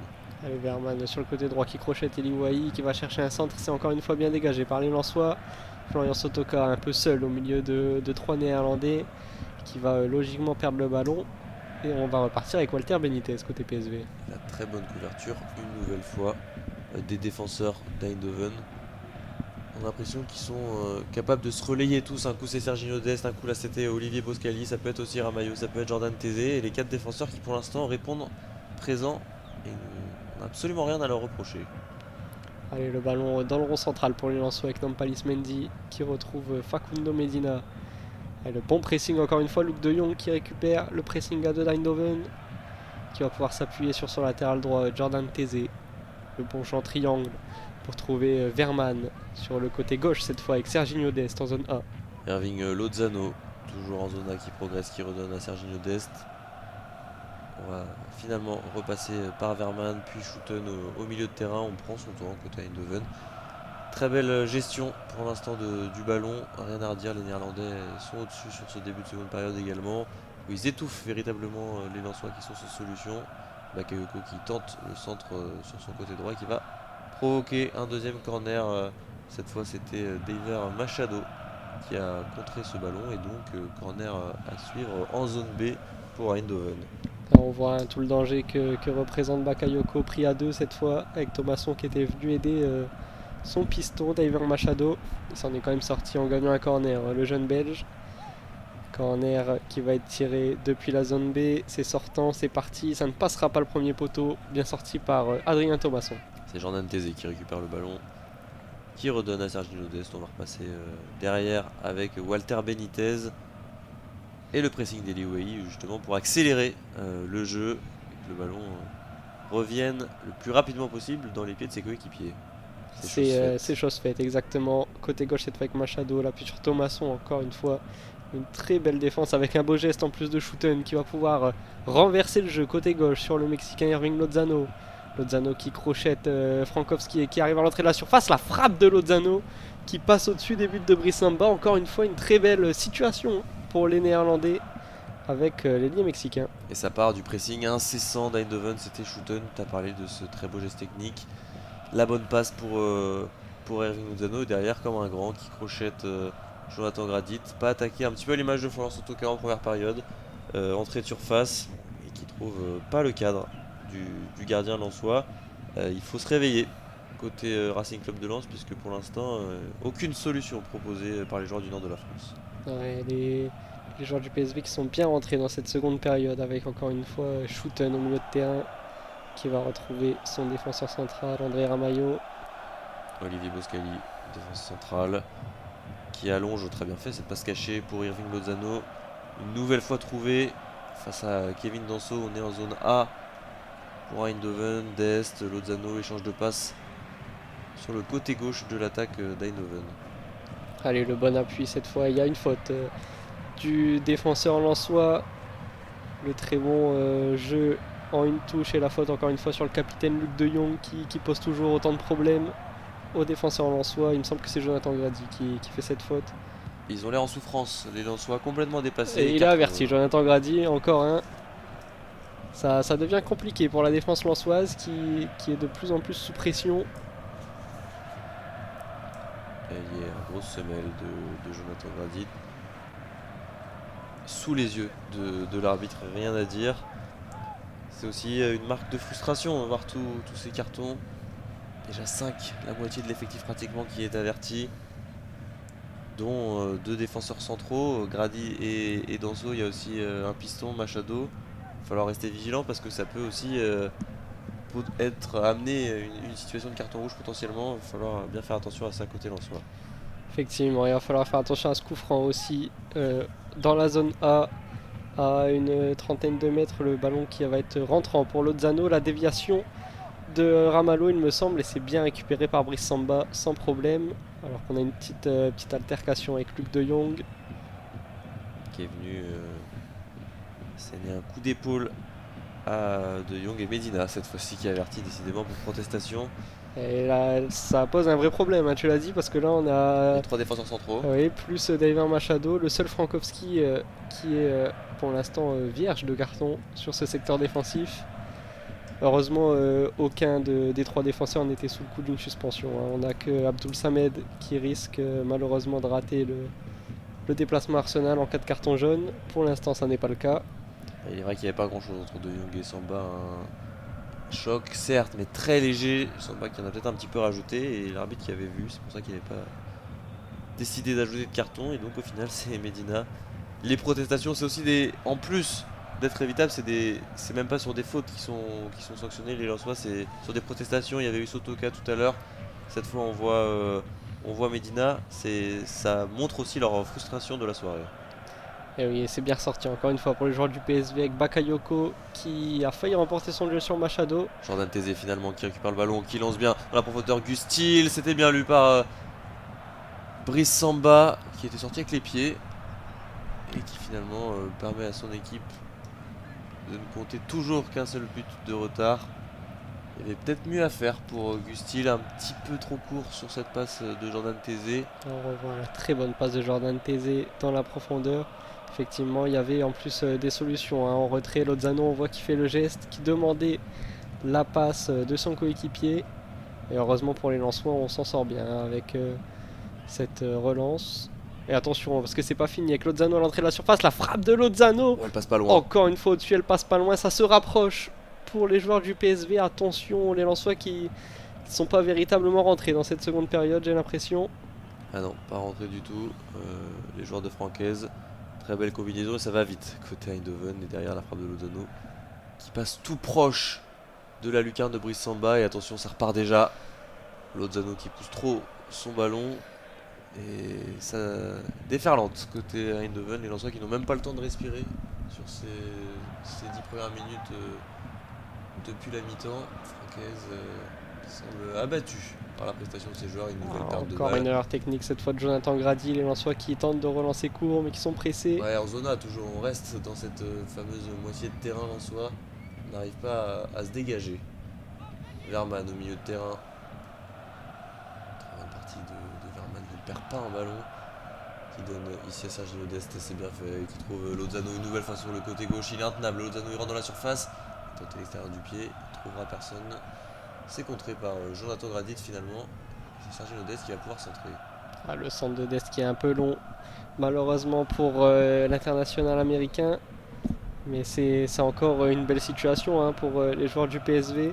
Speaker 2: Allez, Verman sur le côté droit qui crochette Eliwaï qui va chercher un centre, c'est encore une fois bien dégagé par les Lensois. Florian Sotoka un peu seul au milieu de trois Néerlandais qui va logiquement perdre le ballon. Et on va repartir avec Walter Benitez côté PSV.
Speaker 1: La très bonne couverture une nouvelle fois des défenseurs d'Eindhoven. On a l'impression qu'ils sont capables de se relayer tous. Un coup c'est Serginho Dest, un coup là c'était Olivier Boscali, ça peut être aussi Ramayo, ça peut être Jordan Tézé. Et les quatre défenseurs qui pour l'instant répondent présents et on n'a absolument rien à leur reprocher.
Speaker 2: Allez, le ballon dans le rond central pour les Lensois avec Nampalis Mendy qui retrouve Facundo Medina. Et le bon pressing encore une fois, Luc de Jong qui récupère le pressing à de Eindhoven qui va pouvoir s'appuyer sur son latéral droit Jordan Tézé. Le bon champ triangle pour trouver Verman sur le côté gauche cette fois avec Serginho Dest en zone A.
Speaker 1: Irving Lozano, toujours en zone A qui progresse, qui redonne à Serginho Dest. On va finalement repasser par Verman puis Schouten au milieu de terrain. On prend son temps côté Eindhoven. Très belle gestion pour l'instant du ballon, rien à redire, les Néerlandais sont au-dessus sur ce début de seconde période également, où ils étouffent véritablement les Lensois qui sont sous solution. Bakayoko qui tente le centre sur son côté droit qui va provoquer un deuxième corner. Cette fois c'était Daver Machado qui a contré ce ballon et donc corner à suivre en zone B pour Eindhoven.
Speaker 2: Alors on voit tout le danger que représente Bakayoko pris à deux cette fois avec Thomasson qui était venu aider son piston, Daver Machado. Il s'en est quand même sorti en gagnant un corner, le jeune belge. Corner qui va être tiré depuis la zone B, c'est sortant, c'est parti, ça ne passera pas le premier poteau, bien sorti par Adrien Thomasson.
Speaker 1: C'est Jordan Tézé qui récupère le ballon, qui redonne à Serginho Dest. On va repasser derrière avec Walter Benitez. Et le pressing d'Eliwei justement pour accélérer le jeu, et que le ballon revienne le plus rapidement possible dans les pieds de ses coéquipiers.
Speaker 2: C'est chose faite, exactement. Côté gauche, cette fois avec Machado, là, puis sur Thomasson, encore une fois. Une très belle défense avec un beau geste en plus de Schouten qui va pouvoir renverser le jeu côté gauche sur le Mexicain Irving Lozano. Lozano qui crochette Frankowski et qui arrive à l'entrée de la surface. La frappe de Lozano qui passe au-dessus des buts de Brice Samba. Encore une fois, une très belle situation pour les Néerlandais avec l'ailier mexicain.
Speaker 1: Et ça part du pressing incessant d'Eindhoven, c'était Schouten. Tu as parlé de ce très beau geste technique. La bonne passe pour Irving Lozano et derrière, comme un grand qui crochette Jonathan Gradit. Pas attaqué, un petit peu à l'image de Florent Sotoka en première période. Entrée de surface et qui trouve pas le cadre du gardien lensois. Il faut se réveiller côté Racing Club de Lens, puisque pour l'instant, aucune solution proposée par les joueurs du nord de la France.
Speaker 2: Ouais, les joueurs du PSV qui sont bien rentrés dans cette seconde période avec encore une fois Schouten au milieu de terrain qui va retrouver son défenseur central André Ramalho.
Speaker 1: Olivier Boscali, défenseur central, qui allonge, très bien fait cette passe cachée pour Irving Lozano. Une nouvelle fois trouvé face à Kevin Danso. On est en zone A pour Eindhoven. Dest, Lozano, échange de passes sur le côté gauche de l'attaque d'Eindhoven.
Speaker 2: Allez, le bon appui cette fois. Il y a une faute du défenseur lensois. Le très bon jeu en une touche et la faute encore une fois sur le capitaine Luc de Jong qui pose toujours autant de problèmes au défenseur lensois. Il me semble que c'est Jonathan Grady qui fait cette faute.
Speaker 1: Ils ont l'air en souffrance, les Lensois complètement dépassés.
Speaker 2: Et il a averti Jonathan Grady, encore un. Ça devient compliqué pour la défense lensoise qui est de plus en plus sous pression.
Speaker 1: Il y a une grosse semelle de Jonathan Grady. Sous les yeux de l'arbitre, rien à dire. C'est aussi une marque de frustration, on va voir tous ces cartons. Déjà 5, la moitié de l'effectif pratiquement qui est averti. Dont deux défenseurs centraux, Grady et Danso. Il y a aussi un piston, Machado. Il va falloir rester vigilant parce que ça peut aussi être amené une situation de carton rouge potentiellement. Il va falloir bien faire attention à ça côté lensois.
Speaker 2: Effectivement, il va falloir faire attention à ce coup franc aussi. Dans la zone A, à une trentaine de mètres, le ballon qui va être rentrant pour Lozano. La déviation de Ramalho, il me semble, et c'est bien récupéré par Brice Samba sans problème. Alors qu'on a une petite altercation avec Luc de Jong.
Speaker 1: Qui est venu saigner un coup d'épaule à De Jong et Medina, cette fois-ci qui est averti décidément pour protestation.
Speaker 2: Et là, ça pose un vrai problème, hein, tu l'as dit, parce que là on a
Speaker 1: Les 3 défenseurs centraux.
Speaker 2: oui, plus David Machado, le seul Frankowski qui est pour l'instant vierge de carton sur ce secteur défensif. Heureusement, aucun des 3 défenseurs n'était sous le coup d'une suspension. Hein. On n'a que Abdoul Samed qui risque malheureusement de rater le déplacement Arsenal en cas de carton jaune. Pour l'instant, ça n'est pas le cas.
Speaker 1: Il est vrai qu'il n'y avait pas grand-chose entre De Jong et Samba. Un choc, certes, mais très léger. Samba qui en a peut-être un petit peu rajouté et l'arbitre qui avait vu. C'est pour ça qu'il n'avait pas décidé d'ajouter de carton. Et donc au final, c'est Medina. Les protestations, c'est aussi des... En plus d'être évitable, c'est même pas sur des fautes qui sont sanctionnées. Les Lensois, c'est sur des protestations. Il y avait eu Sotoka tout à l'heure. Cette fois, on voit Medina. Ça montre aussi leur frustration de la soirée.
Speaker 2: Et oui, c'est bien ressorti encore une fois pour les joueurs du PSV avec Bakayoko qui a failli remporter son duel sur Machado.
Speaker 1: Jordan Tézé finalement qui récupère le ballon, qui lance bien dans la profondeur. Gustil, c'était bien lu par Brice Samba qui était sorti avec les pieds et qui finalement permet à son équipe de ne compter toujours qu'un seul but de retard. Il y avait peut-être mieux à faire pour Gustil, un petit peu trop court sur cette passe de Jordan Tézé.
Speaker 2: On revoit la très bonne passe de Jordan Tézé dans la profondeur. Effectivement, il y avait en plus des solutions. Hein. En retrait, Lozano, on voit qu'il fait le geste, qui demandait la passe de son coéquipier. Et heureusement pour les Lensois, on s'en sort bien hein, avec cette relance. Et attention, parce que c'est pas fini avec Lozano à l'entrée de la surface. La frappe de Lozano.
Speaker 1: Oh, elle passe pas loin.
Speaker 2: Encore une fois au-dessus, elle passe pas loin. Ça se rapproche pour les joueurs du PSV. Attention, les Lensois qui ne sont pas véritablement rentrés dans cette seconde période, j'ai l'impression.
Speaker 1: Ah non, pas rentré du tout. Les joueurs de Francaise. Très belle combinaison et ça va vite côté Eindhoven et derrière la frappe de Lozano qui passe tout proche de la lucarne de Brice Samba et attention ça repart déjà. Lozano qui pousse trop son ballon Et ça déferlante côté Eindhoven, les Lensois qui n'ont même pas le temps de respirer sur ces 10 premières minutes depuis la mi-temps. Francaise semble abattue par la prestation de ses joueurs, une nouvelle perte de
Speaker 2: Encore
Speaker 1: balle.
Speaker 2: une erreur technique cette fois de Jonathan Grady, les Lensois qui tentent de relancer court mais qui sont pressés.
Speaker 1: Ouais, en zona toujours, on reste dans cette fameuse moitié de terrain lensois. On n'arrive pas à se dégager. Verman au milieu de terrain. Très bonne partie de Verman, il ne perd pas un ballon. Qui donne ici à Sergio Dest, c'est bien fait. Qui trouve Lozano une nouvelle fois sur le côté gauche. Il est intenable. Lozano il rentre dans la surface. Il tente l'extérieur du pied. Il trouvera personne. C'est contré par Jonathan Gradit finalement. C'est Sergio Dest qui va pouvoir centrer.
Speaker 2: Le centre de Dest qui est un peu long, malheureusement pour l'international américain. Mais c'est encore une belle situation pour les joueurs du PSV.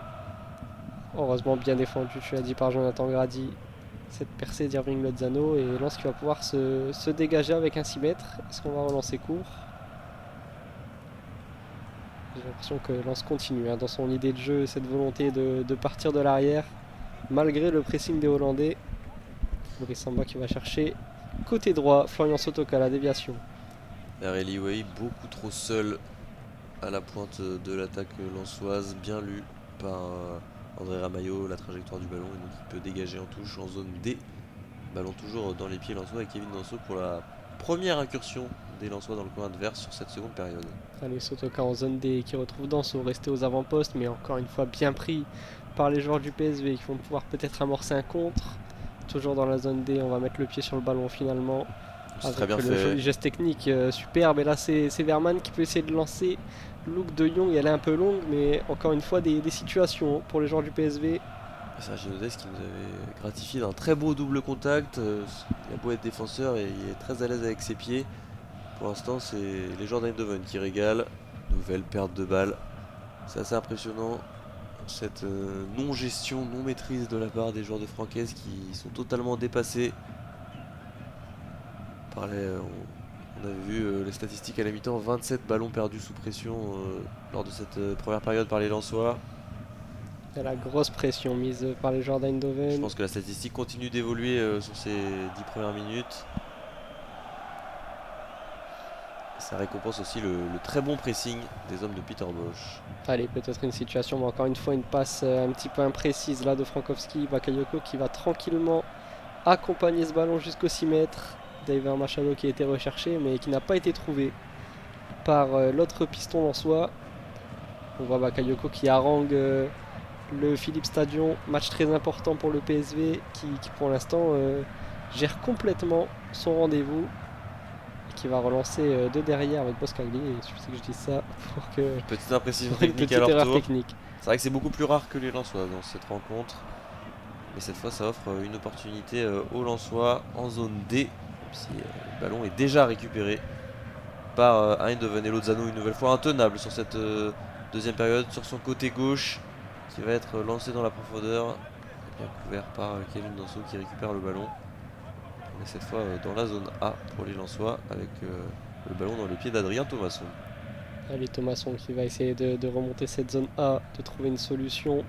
Speaker 2: Heureusement bien défendu, tu l'as dit, par Jonathan Grady. Cette percée d'Irving Lozano et Lens qui va pouvoir se dégager avec un 6 mètres. Est-ce qu'on va relancer court? J'ai l'impression que Lens continue dans son idée de jeu, cette volonté de partir de l'arrière malgré le pressing des Hollandais. Brice Samba qui va chercher côté droit, Florian Sotoka, la déviation.
Speaker 1: Areli Way beaucoup trop seul à la pointe de l'attaque lensoise, bien lu par André Ramalho, la trajectoire du ballon, et donc il peut dégager en touche en zone D. Ballon toujours dans les pieds lensois et Kevin Danso pour la première incursion des Lensois dans le coin adverse sur cette seconde période.
Speaker 2: Allez, Sotoka en zone D qui retrouve Danso, resté aux avant-postes, mais encore une fois bien pris par les joueurs du PSV qui vont pouvoir peut-être amorcer un contre. Toujours dans la zone D, on va mettre le pied sur le ballon finalement.
Speaker 1: C'est
Speaker 2: Avec
Speaker 1: très bien
Speaker 2: le
Speaker 1: fait.
Speaker 2: joli geste technique superbe. Et là, c'est Verman qui peut essayer de lancer. Look de Jong, elle est un peu longue, mais encore une fois, des situations pour les joueurs du PSV.
Speaker 1: C'est un Ginodès qui nous avait gratifié d'un très beau double contact. Il a beau être défenseur et il est très à l'aise avec ses pieds. Pour l'instant, c'est les joueurs d'Eindhoven qui régalent. Nouvelle perte de balle. C'est assez impressionnant. Cette non-gestion, non-maîtrise de la part des joueurs de Francaise qui sont totalement dépassés par on avait vu les statistiques à la mi-temps, 27 ballons perdus sous pression lors de cette première période par les Lensois.
Speaker 2: Il y a la grosse pression mise par les joueurs d'Eindhoven.
Speaker 1: Je pense que la statistique continue d'évoluer sur ces 10 premières minutes. Ça récompense aussi le très bon pressing des hommes de Peter Bosch.
Speaker 2: Allez, peut-être une situation, mais encore une fois, une passe un petit peu imprécise là de Frankowski. Bakayoko qui va tranquillement accompagner ce ballon jusqu'au 6 mètres. David Machado qui a été recherché, mais qui n'a pas été trouvé par l'autre piston lensois. On voit Bakayoko qui harangue le Philips Stadion. Match très important pour le PSV qui pour l'instant gère complètement son rendez-vous. Qui va relancer de derrière avec Boskagli. Et il suffit que je dise ça pour que.
Speaker 1: Petite imprécision
Speaker 2: Une
Speaker 1: technique
Speaker 2: petite
Speaker 1: à leur
Speaker 2: erreur
Speaker 1: tour.
Speaker 2: technique.
Speaker 1: C'est vrai que c'est beaucoup plus rare que les Lensois dans cette rencontre. Mais cette fois, ça offre une opportunité aux Lensois en zone D. Si le ballon est déjà récupéré par Eindhoven et Lozano une nouvelle fois intenable sur cette deuxième période sur son côté gauche qui va être lancé dans la profondeur, bien couvert par Kevin Danso qui récupère le ballon. On est cette fois dans la zone A pour les Lensois avec le ballon dans le pied d'Adrien Thomasson.
Speaker 2: Allez, Thomasson qui va essayer de remonter cette zone A, de trouver une solution.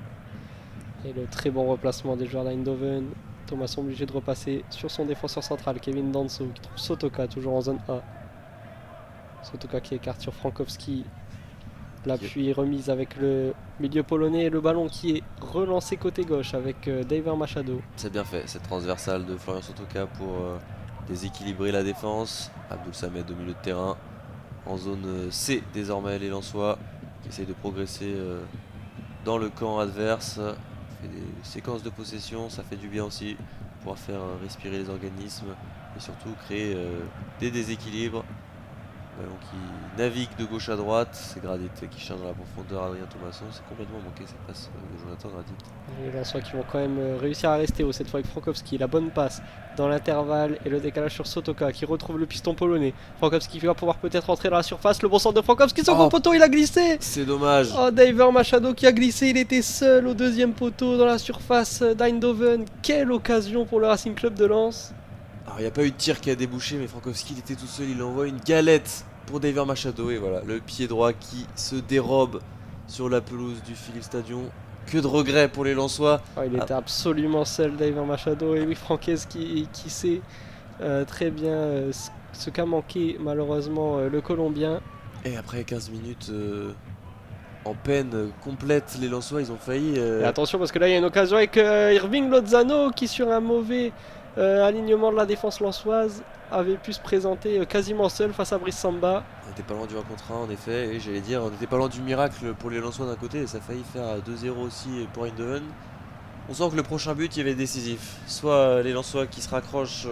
Speaker 2: Et le très bon replacement des joueurs d'Eindhoven. Thomasson obligé de repasser sur son défenseur central, Kevin Danso, qui trouve Sotoka toujours en zone A. Sotoka qui écarte sur Frankowski. L'appui remise avec le milieu polonais et le ballon qui est relancé côté gauche avec David Machado.
Speaker 1: C'est bien fait, cette transversale de Florian Sotoka pour déséquilibrer la défense. Abdoul Samed au milieu de terrain. En zone C désormais les Lensois qui essayent de progresser dans le camp adverse. Fait des séquences de possession, ça fait du bien aussi, pouvoir faire respirer les organismes et surtout créer des déséquilibres. Ballon qui navigue de gauche à droite, c'est Gradit qui cherche dans la profondeur Adrien Thomasson, c'est complètement manqué cette passe de Jonathan Gradit.
Speaker 2: Les Lensois qui vont quand même réussir à rester haut cette fois avec Frankowski, la bonne passe dans l'intervalle et le décalage sur Sotoka qui retrouve le piston polonais. Frankowski qui va pouvoir peut-être entrer dans la surface, le bon centre de Frankowski, second poteau, il a glissé.
Speaker 1: C'est dommage.
Speaker 2: Oh, David Machado qui a glissé, il était seul au deuxième poteau dans la surface d'Eindhoven. Quelle occasion pour le Racing Club de Lens.
Speaker 1: Alors il n'y a pas eu de tir qui a débouché, mais Frankowski il était tout seul, il envoie une galette pour David Machado et voilà, le pied droit qui se dérobe sur la pelouse du Philips Stadion. Que de regrets pour les Lensois.
Speaker 2: Il était absolument seul, David Machado, et oui, Francaise qui sait très bien ce qu'a manqué malheureusement le Colombien.
Speaker 1: Et après 15 minutes en peine complète, les Lensois ils ont failli.
Speaker 2: Et attention parce que là il y a une occasion avec Irving Lozano qui sur un mauvais alignement de la défense lensoise avait pu se présenter quasiment seul face à Brice Samba.
Speaker 1: On était pas loin du 1 contre 1 en effet, et j'allais dire, on était pas loin du miracle pour les Lensois d'un côté, et ça a failli faire 2-0 aussi pour Eindhoven. On sent que le prochain but il va être décisif. Soit les Lensois qui se raccrochent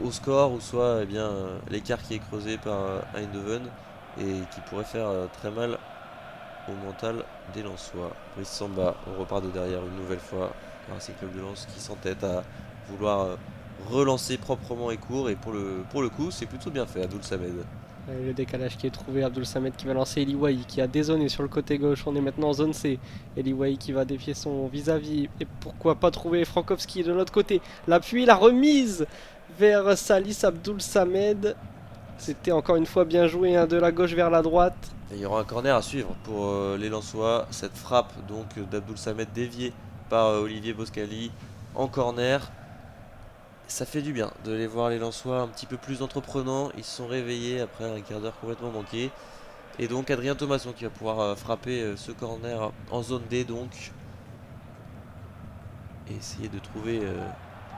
Speaker 1: au score, ou soit eh bien, l'écart qui est creusé par Eindhoven, et qui pourrait faire très mal au mental des Lensois. Brice Samba, on repart de derrière une nouvelle fois. C'est le club de Lens qui s'entête à vouloir relancer proprement et court, et pour le coup c'est plutôt bien fait. Abdoul Samed.
Speaker 2: Le décalage qui est trouvé, Abdoul Samed qui va lancer Eli Wahi qui a dézonné sur le côté gauche. On est maintenant en zone C. Eli Wahi qui va défier son vis-à-vis. Et pourquoi pas trouver Frankowski de l'autre côté. L'appui, la remise vers Salis Abdoul Samed. C'était encore une fois bien joué de la gauche vers la droite.
Speaker 1: Et il y aura un corner à suivre pour les Lensois. Cette frappe donc d'Abdoul Samed déviée par Olivier Boscali en corner. Ça fait du bien de les voir les Lensois un petit peu plus entreprenants. Ils se sont réveillés après un quart d'heure complètement manqué. Et donc Adrien Thomasson qui va pouvoir frapper ce corner en zone D donc. Et essayer de trouver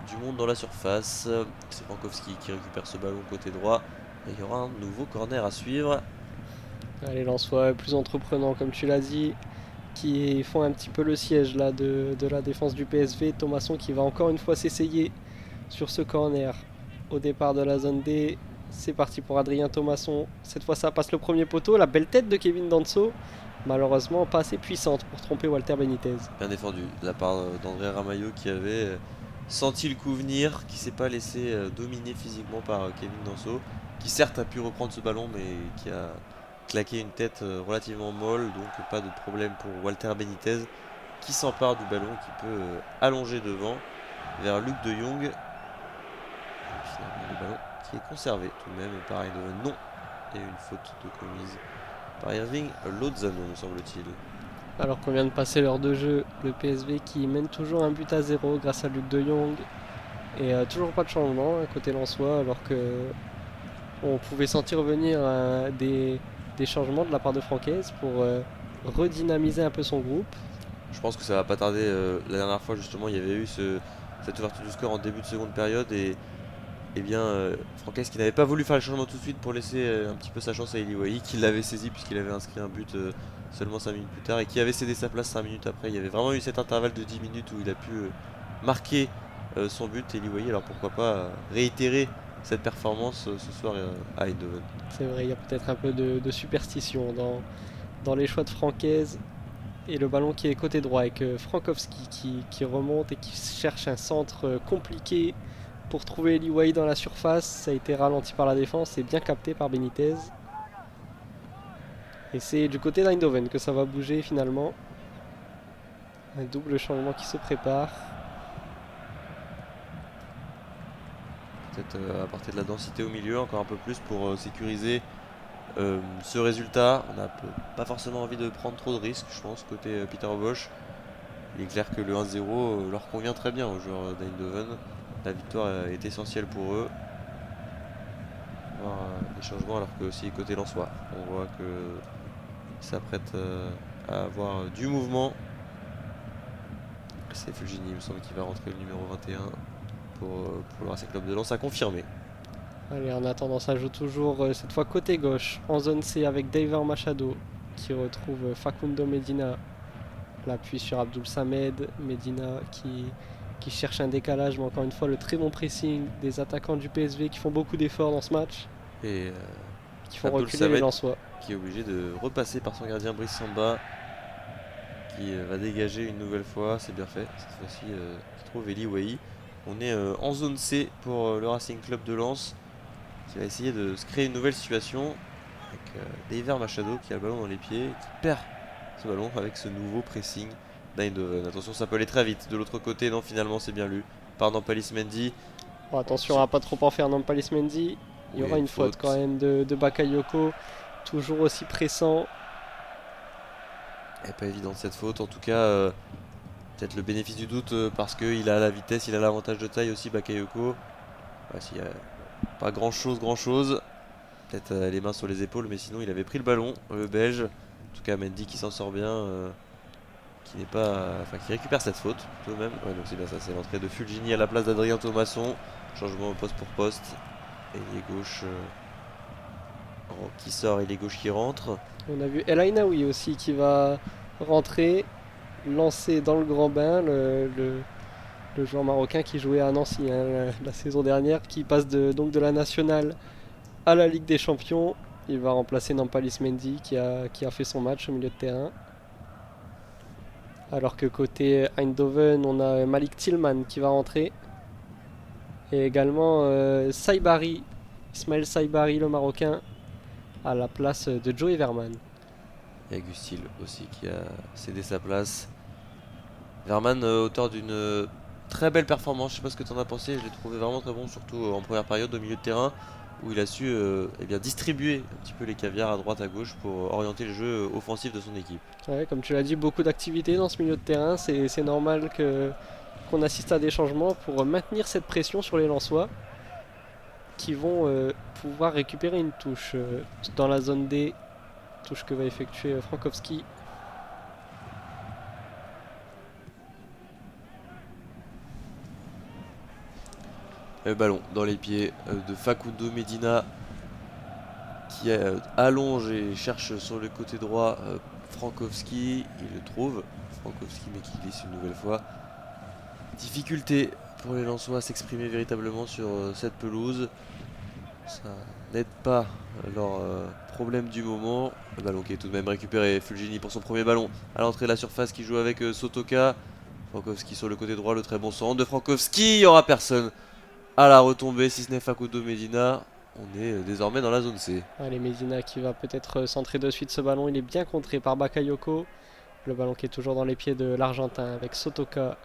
Speaker 1: du monde dans la surface. C'est Frankowski qui récupère ce ballon côté droit. Et il y aura un nouveau corner à suivre.
Speaker 2: Les Lensois plus entreprenants comme tu l'as dit, qui font un petit peu le siège là de la défense du PSV. Thomasson qui va encore une fois s'essayer sur ce corner au départ de la zone D. C'est parti pour Adrien Thomasson. Cette fois ça passe le premier poteau. La belle tête de Kevin Danso. Malheureusement pas assez puissante pour tromper Walter Benitez.
Speaker 1: Bien défendu de la part d'André Ramalho qui avait senti le coup venir, qui s'est pas laissé dominer physiquement par Kevin Danso, qui certes a pu reprendre ce ballon mais qui a claqué une tête relativement molle, donc pas de problème pour Walter Benitez qui s'empare du ballon, qui peut allonger devant vers Luc de Jong. Et finalement le ballon qui est conservé tout de même par Eindhoven. Non, il y a eu une faute de commise par Irving Lozano me semble-t-il.
Speaker 2: Alors qu'on vient de passer l'heure de jeu, le PSV qui mène toujours un but à 0 grâce à Luc de Jong. Et toujours pas de changement côté Lensois, alors que on pouvait sentir venir des changements de la part de Francaise pour redynamiser un peu son groupe.
Speaker 1: Je pense que ça va pas tarder. La dernière fois justement il y avait eu cette ouverture du score en début de seconde période, et bien Francaise qui n'avait pas voulu faire le changement tout de suite pour laisser un petit peu sa chance à Eli Wahi, qui l'avait saisi puisqu'il avait inscrit un but seulement 5 minutes plus tard, et qui avait cédé sa place 5 minutes après. Il y avait vraiment eu cet intervalle de 10 minutes où il a pu marquer son but, Eli Wahi. Alors pourquoi pas réitérer cette performance ce soir à Eindhoven.
Speaker 2: C'est vrai, il y a peut-être un peu de superstition dans les choix de Francaise. Et le ballon qui est côté droit avec Frankowski qui remonte et qui cherche un centre compliqué pour trouver Eli Wahi dans la surface. Ça a été ralenti par la défense et bien capté par Benitez. Et c'est du côté d'Eindhoven que ça va bouger finalement. Un double changement qui se prépare.
Speaker 1: Peut-être apporter de la densité au milieu encore un peu plus pour sécuriser ce résultat. On n'a pas forcément envie de prendre trop de risques, je pense, côté Peter Bosch. Il est clair que le 1-0 leur convient très bien aux joueurs d'Eindhoven. La victoire est essentielle pour eux. Voir des changements, alors que aussi côté Lensois, on voit que s'apprête à avoir du mouvement. C'est Fulgini, il me semble, qui va rentrer le numéro 21 pour le Racing Club de Lens, à confirmer.
Speaker 2: Allez, en attendant, ça joue toujours cette fois côté gauche en zone C avec Daver Machado qui retrouve Facundo Medina. L'appui sur Abdoul Samed. Medina qui cherche un décalage, mais encore une fois le très bon pressing des attaquants du PSV qui font beaucoup d'efforts dans ce match.
Speaker 1: Et
Speaker 2: qui font
Speaker 1: Abdoul
Speaker 2: reculer
Speaker 1: Samed
Speaker 2: les Lensois.
Speaker 1: qui est obligé de repasser par son gardien Brice Samba, qui va dégager une nouvelle fois. C'est bien fait, cette fois-ci qui trouve Eli Wahi. On est en zone C pour le Racing Club de Lens, qui va essayer de se créer une nouvelle situation avec Daver Machado qui a le ballon dans les pieds, qui perd ce ballon avec ce nouveau pressing d'Eindhoven. Attention, ça peut aller très vite. De l'autre côté, non, finalement c'est bien lu par Nampalys Mendy.
Speaker 2: Bon, attention à pas trop en faire Nampalys Mendy. Il y aura une faute quand même de Bakayoko, toujours aussi pressant.
Speaker 1: Elle n'est pas évidente cette faute, en tout cas peut-être le bénéfice du doute parce qu'il a la vitesse, il a l'avantage de taille aussi, Bakayoko. Ouais, s'il y a pas grand chose, peut-être les mains sur les épaules, mais sinon il avait pris le ballon, le Belge. En tout cas, Mendy qui s'en sort bien, qui n'est pas, enfin qui récupère cette faute, plutôt même. Ouais, donc c'est bien ça, c'est l'entrée de Fulgini à la place d'Adrien Thomasson. Changement poste pour poste. Ailier gauche qui sort, ailier gauche qui rentre.
Speaker 2: On a vu El Ainaoui aussi qui va rentrer, lancer dans le grand bain le joueur marocain qui jouait à Nancy la saison dernière, qui passe donc de la nationale à la Ligue des Champions. Il va remplacer Nampalis Mendy qui a fait son match au milieu de terrain. Alors que côté Eindhoven, on a Malik Tillman qui va rentrer. Et également Saibari, Ismaël Saibari, le Marocain, à la place de Joe Everman.
Speaker 1: Et Agustil aussi qui a cédé sa place. Verman, auteur d'une très belle performance, je sais pas ce que tu en as pensé, je l'ai trouvé vraiment très bon, surtout en première période au milieu de terrain, où il a su distribuer un petit peu les caviars à droite à gauche pour orienter le jeu offensif de son équipe.
Speaker 2: Ouais, comme tu l'as dit, beaucoup d'activités dans ce milieu de terrain, c'est normal qu'on assiste à des changements pour maintenir cette pression sur les Lensois qui vont pouvoir récupérer une touche dans la zone D, touche que va effectuer Frankowski.
Speaker 1: Le ballon dans les pieds de Facundo Medina qui allonge et cherche sur le côté droit Frankowski, il le trouve, Frankowski mais qui glisse une nouvelle fois. Difficulté pour les Lensois à s'exprimer véritablement sur cette pelouse. Ça n'aide pas leur problème du moment. Le ballon qui est tout de même récupéré. Fulgini pour son premier ballon à l'entrée de la surface qui joue avec Sotoka. Frankowski sur le côté droit, le très bon centre de Frankowski. Il n'y aura personne à la retombée si ce n'est Facundo Medina. On est désormais dans la zone C.
Speaker 2: Allez, Medina qui va peut-être centrer de suite ce ballon. Il est bien contré par Bakayoko. Le ballon qui est toujours dans les pieds de l'Argentin avec Sotoka.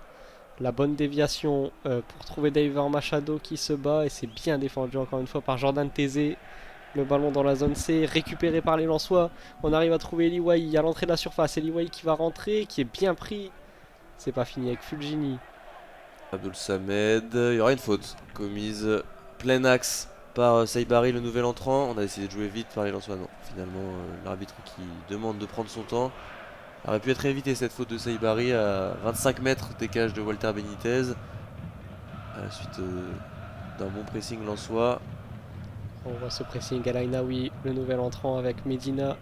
Speaker 2: La bonne déviation pour trouver Daver Machado qui se bat et c'est bien défendu encore une fois par Jordan Tézé. Le ballon dans la zone C, récupéré par les Lensois. On arrive à trouver Eliwai à l'entrée de la surface. Eliwai qui va rentrer, qui est bien pris. C'est pas fini avec Fulgini.
Speaker 1: Abdul Samed, il y aura une faute commise plein axe par Saibari, le nouvel entrant. On a essayé de jouer vite par les Lensois. Non, finalement, l'arbitre qui demande de prendre son temps. Aurait pu être évité cette faute de Saibari à 25 mètres des cages de Walter Benitez. À la suite d'un bon pressing lensois.
Speaker 2: On voit ce pressing à l'Ainaoui, le nouvel entrant avec Medina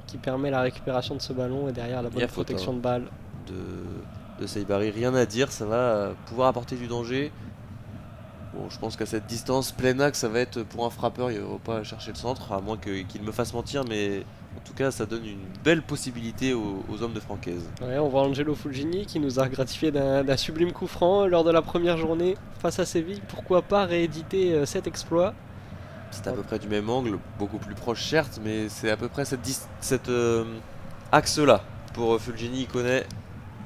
Speaker 2: qui permet la récupération de ce ballon et derrière la bonne protection de balle.
Speaker 1: De Saibari, rien à dire, ça va pouvoir apporter du danger. Bon, je pense qu'à cette distance, plein axe, ça va être pour un frappeur, il ne va pas chercher le centre, à moins qu'il me fasse mentir, mais en tout cas, ça donne une belle possibilité aux hommes de Francaise.
Speaker 2: Ouais, on voit Angelo Fulgini qui nous a gratifié d'un sublime coup franc lors de la première journée face à Séville. Pourquoi pas rééditer cet exploit?
Speaker 1: C'est à peu près du même angle, beaucoup plus proche certes, mais c'est à peu près cet axe-là. Pour Fulgini, il connaît.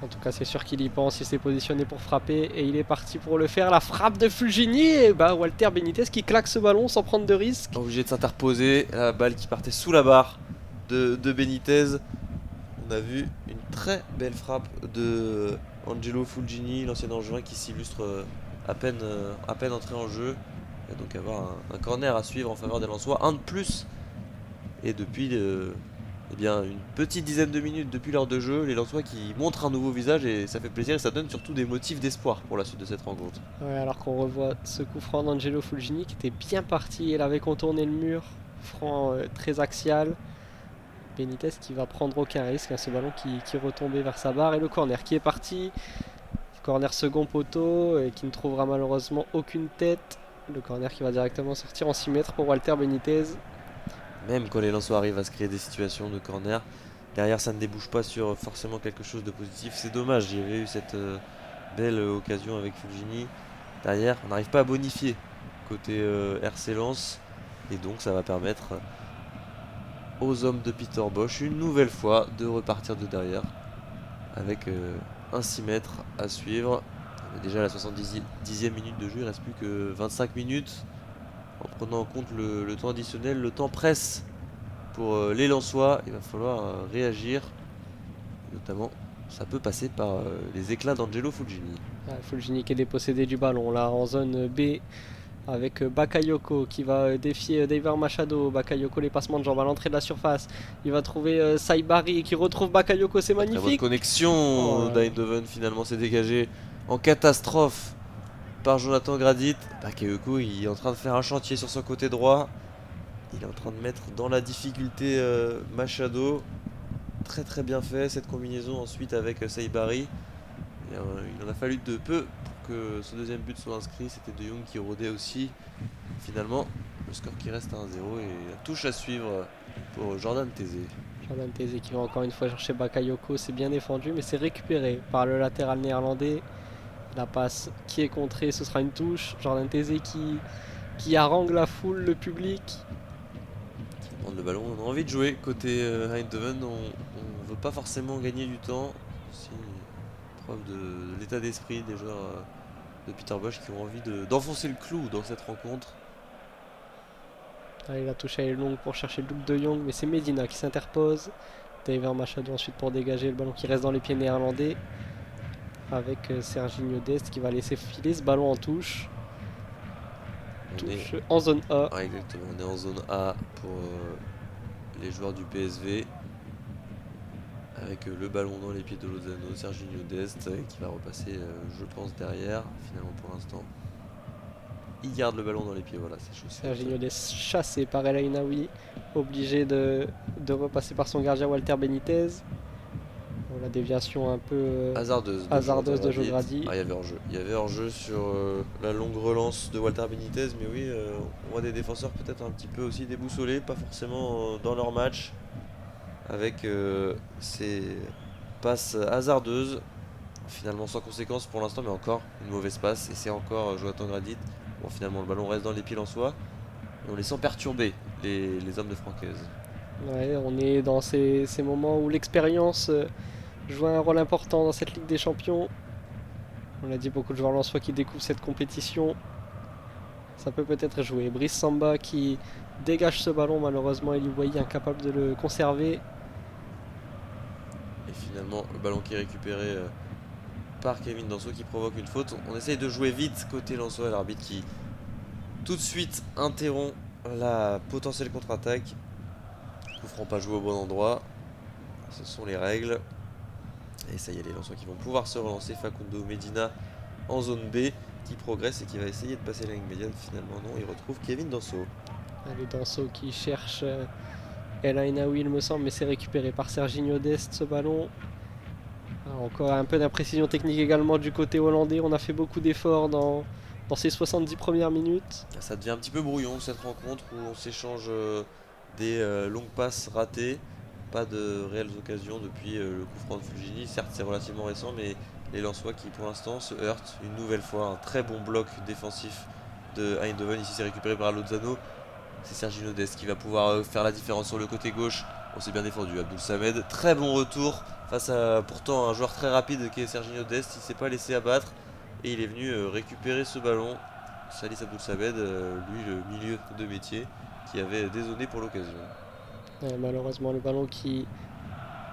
Speaker 2: En tout cas, c'est sûr qu'il y pense, il s'est positionné pour frapper et il est parti pour le faire. La frappe de Fulgini et Walter Benitez qui claque ce ballon sans prendre de risque.
Speaker 1: Obligé de s'interposer, la balle qui partait sous la barre de Benitez. On a vu une très belle frappe de Angelo Fulgini, l'ancien Angevin qui s'illustre à peine entré en jeu. Il va donc avoir un corner à suivre en faveur des Lensois, un de plus. Et depuis une petite dizaine de minutes depuis l'heure de jeu, les Lensois qui montrent un nouveau visage et ça fait plaisir et ça donne surtout des motifs d'espoir pour la suite de cette rencontre.
Speaker 2: Ouais, alors qu'on revoit ce coup franc d'Angelo Fulgini qui était bien parti, il avait contourné le mur, franc très axial. Benitez qui va prendre aucun risque, ce ballon qui retombait vers sa barre et le corner qui est parti. Corner second poteau et qui ne trouvera malheureusement aucune tête. Le corner qui va directement sortir en 6 mètres pour Walter Benitez.
Speaker 1: Même quand les Lensois arrivent à se créer des situations de corner, derrière ça ne débouche pas sur forcément quelque chose de positif. C'est dommage, il y avait eu cette belle occasion avec Fulgini. Derrière, on n'arrive pas à bonifier côté RC Lens. Et donc ça va permettre aux hommes de Peter Bosz une nouvelle fois de repartir de derrière. Avec un 6 mètres à suivre. On est déjà à la 70e minute de jeu, il ne reste plus que 25 minutes. En prenant en compte le temps additionnel, le temps presse pour les Lensois. Il va falloir réagir. Notamment, ça peut passer par les éclats d'Angelo Fulgini.
Speaker 2: Fulgini qui est dépossédé du ballon là en zone B avec Bakayoko qui va défier Daver Machado. Bakayoko, les passements de jambes à l'entrée de la surface. Il va trouver Saibari qui retrouve Bakayoko, c'est
Speaker 1: Très bonne
Speaker 2: magnifique.
Speaker 1: connexion
Speaker 2: Oh là là.
Speaker 1: d'Eindhoven finalement s'est dégagé en catastrophe par Jonathan Gradit. Bakayoko il est en train de faire un chantier sur son côté droit. Il est en train de mettre dans la difficulté Machado. Très très bien fait cette combinaison ensuite avec Saibari. Et, il en a fallu de peu pour que ce deuxième but soit inscrit. C'était De Jong qui rodait aussi. Finalement, le score qui reste à 1-0 et la touche à suivre pour Jordan Tézé.
Speaker 2: Jordan Tézé qui va encore une fois chercher Bakayoko, c'est bien défendu mais c'est récupéré par le latéral néerlandais. La passe qui est contrée, ce sera une touche. Jordan Tézé qui harangue la foule, le public.
Speaker 1: Prendre le ballon, on a envie de jouer côté Eindhoven, on veut pas forcément gagner du temps. C'est une preuve de l'état d'esprit des joueurs de Peter Bosz qui ont envie d'enfoncer le clou dans cette rencontre.
Speaker 2: Allez, la touche elle est longue pour chercher le double de Jong, mais c'est Medina qui s'interpose. Daver Machado ensuite pour dégager le ballon qui reste dans les pieds néerlandais. Avec Serginho Dest qui va laisser filer ce ballon en touche. Touche en zone A.
Speaker 1: Ah, exactement, on est en zone A pour les joueurs du PSV. Avec le ballon dans les pieds de Lozano, Serginho Dest qui va repasser, je pense, derrière. Finalement, pour l'instant, il garde le ballon dans les pieds. Voilà, c'est chaussé.
Speaker 2: Serginho Dest chassé par El Ainaoui, obligé de repasser par son gardien Walter Benitez. Bon, la déviation un peu
Speaker 1: hasardeuse
Speaker 2: de Jogradi.
Speaker 1: Ah, il y avait hors-jeu. Il y avait hors-jeu sur la longue relance de Walter Benitez, mais oui, on voit des défenseurs peut-être un petit peu aussi déboussolés, pas forcément dans leur match, avec ces passes hasardeuses, finalement sans conséquence pour l'instant, mais encore une mauvaise passe, et c'est encore Jonathan Gradit. Bon, finalement, le ballon reste dans les pieds en soi, et on les sent perturber, les hommes de Francaise.
Speaker 2: Ouais, on est dans ces moments où l'expérience joue un rôle important dans cette Ligue des Champions. On l'a dit, beaucoup de joueurs lensois qui découvrent cette compétition. Ça peut peut-être jouer. Brice Samba qui dégage ce ballon, malheureusement Eli Wahi incapable de le conserver.
Speaker 1: Et finalement, le ballon qui est récupéré par Kevin Danso qui provoque une faute. On essaye de jouer vite côté lensois et l'arbitre qui tout de suite interrompt la potentielle contre-attaque. Coup franc pas joué au bon endroit. Ce sont les règles. Et ça y est, les Lensois qui vont pouvoir se relancer. Facundo Medina en zone B qui progresse et qui va essayer de passer la ligne médiane. Finalement non, il retrouve Kevin Danso.
Speaker 2: Allez, Danso qui cherche El Ainaoui il me semble, mais c'est récupéré par Serginho Dest ce ballon. Alors, encore un peu d'imprécision technique également du côté hollandais. On a fait beaucoup d'efforts dans ces 70 premières minutes.
Speaker 1: Ça devient un petit peu brouillon cette rencontre où on s'échange des longues passes ratées. Pas de réelles occasions depuis le coup franc de Fulgini. Certes, c'est relativement récent, mais les Lensois qui pour l'instant se heurtent une nouvelle fois. Un très bon bloc défensif de Eindhoven. Ici, c'est récupéré par Lozano. C'est Serginho Dest qui va pouvoir faire la différence sur le côté gauche. On s'est bien défendu. Abdul Samed, très bon retour face à pourtant un joueur très rapide qui est Serginho Dest. Il s'est pas laissé abattre et il est venu récupérer ce ballon. Salis Abdul Samed, lui le milieu de métier qui avait dézonné pour l'occasion.
Speaker 2: Ouais, malheureusement, le ballon qui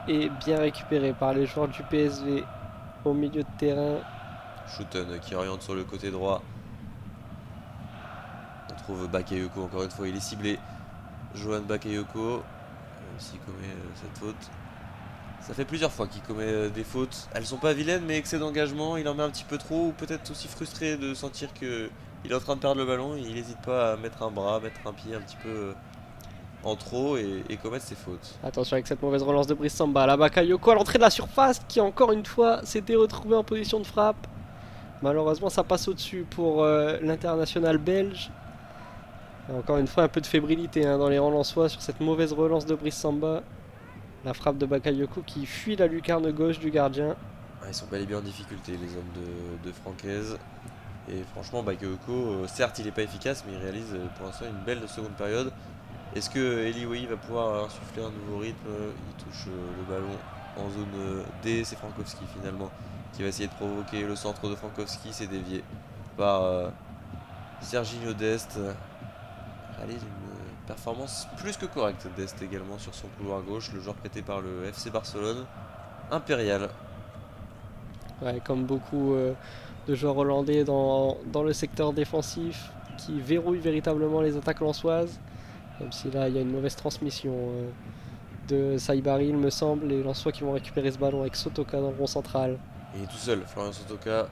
Speaker 2: est bien récupéré par les joueurs du PSV au milieu de terrain.
Speaker 1: Schouten qui oriente sur le côté droit. On trouve Bakayoko, encore une fois il est ciblé. Johan Bakayoko s'il commet cette faute. Ça fait plusieurs fois qu'il commet des fautes. Elles sont pas vilaines, mais excès d'engagement, il en met un petit peu trop, ou peut-être aussi frustré de sentir qu'il est en train de perdre le ballon. Il n'hésite pas à mettre un bras, mettre un pied un petit peu en trop et commettre ses fautes.
Speaker 2: Attention avec cette mauvaise relance de Brice Samba. La Bakayoko à l'entrée de la surface qui encore une fois s'était retrouvé en position de frappe. Malheureusement ça passe au-dessus pour l'international belge. Et encore une fois un peu de fébrilité dans les rangs lensois sur cette mauvaise relance de Brice Samba. La frappe de Bakayoko qui fuit la lucarne gauche du gardien.
Speaker 1: Ils sont bel et bien en difficulté les hommes de Francaise. Et franchement Bakayoko, certes il n'est pas efficace mais il réalise pour l'instant une belle seconde période. Est-ce que Eli Wahi va pouvoir insuffler un nouveau rythme? Il touche le ballon en zone D, c'est Frankowski finalement qui va essayer de provoquer le centre de Frankowski, c'est dévié par Serginho Dest. Réalise une performance plus que correcte Dest également sur son couloir gauche, le joueur prêté par le FC Barcelone, impérial.
Speaker 2: Ouais, comme beaucoup de joueurs hollandais dans le secteur défensif. qui verrouille véritablement les attaques lensoises. Même si là il y a une mauvaise transmission de Saibari il me semble, les Lensois qui vont récupérer ce ballon avec Sotoka dans le rond central.
Speaker 1: Il est tout seul, Florian Sotoka.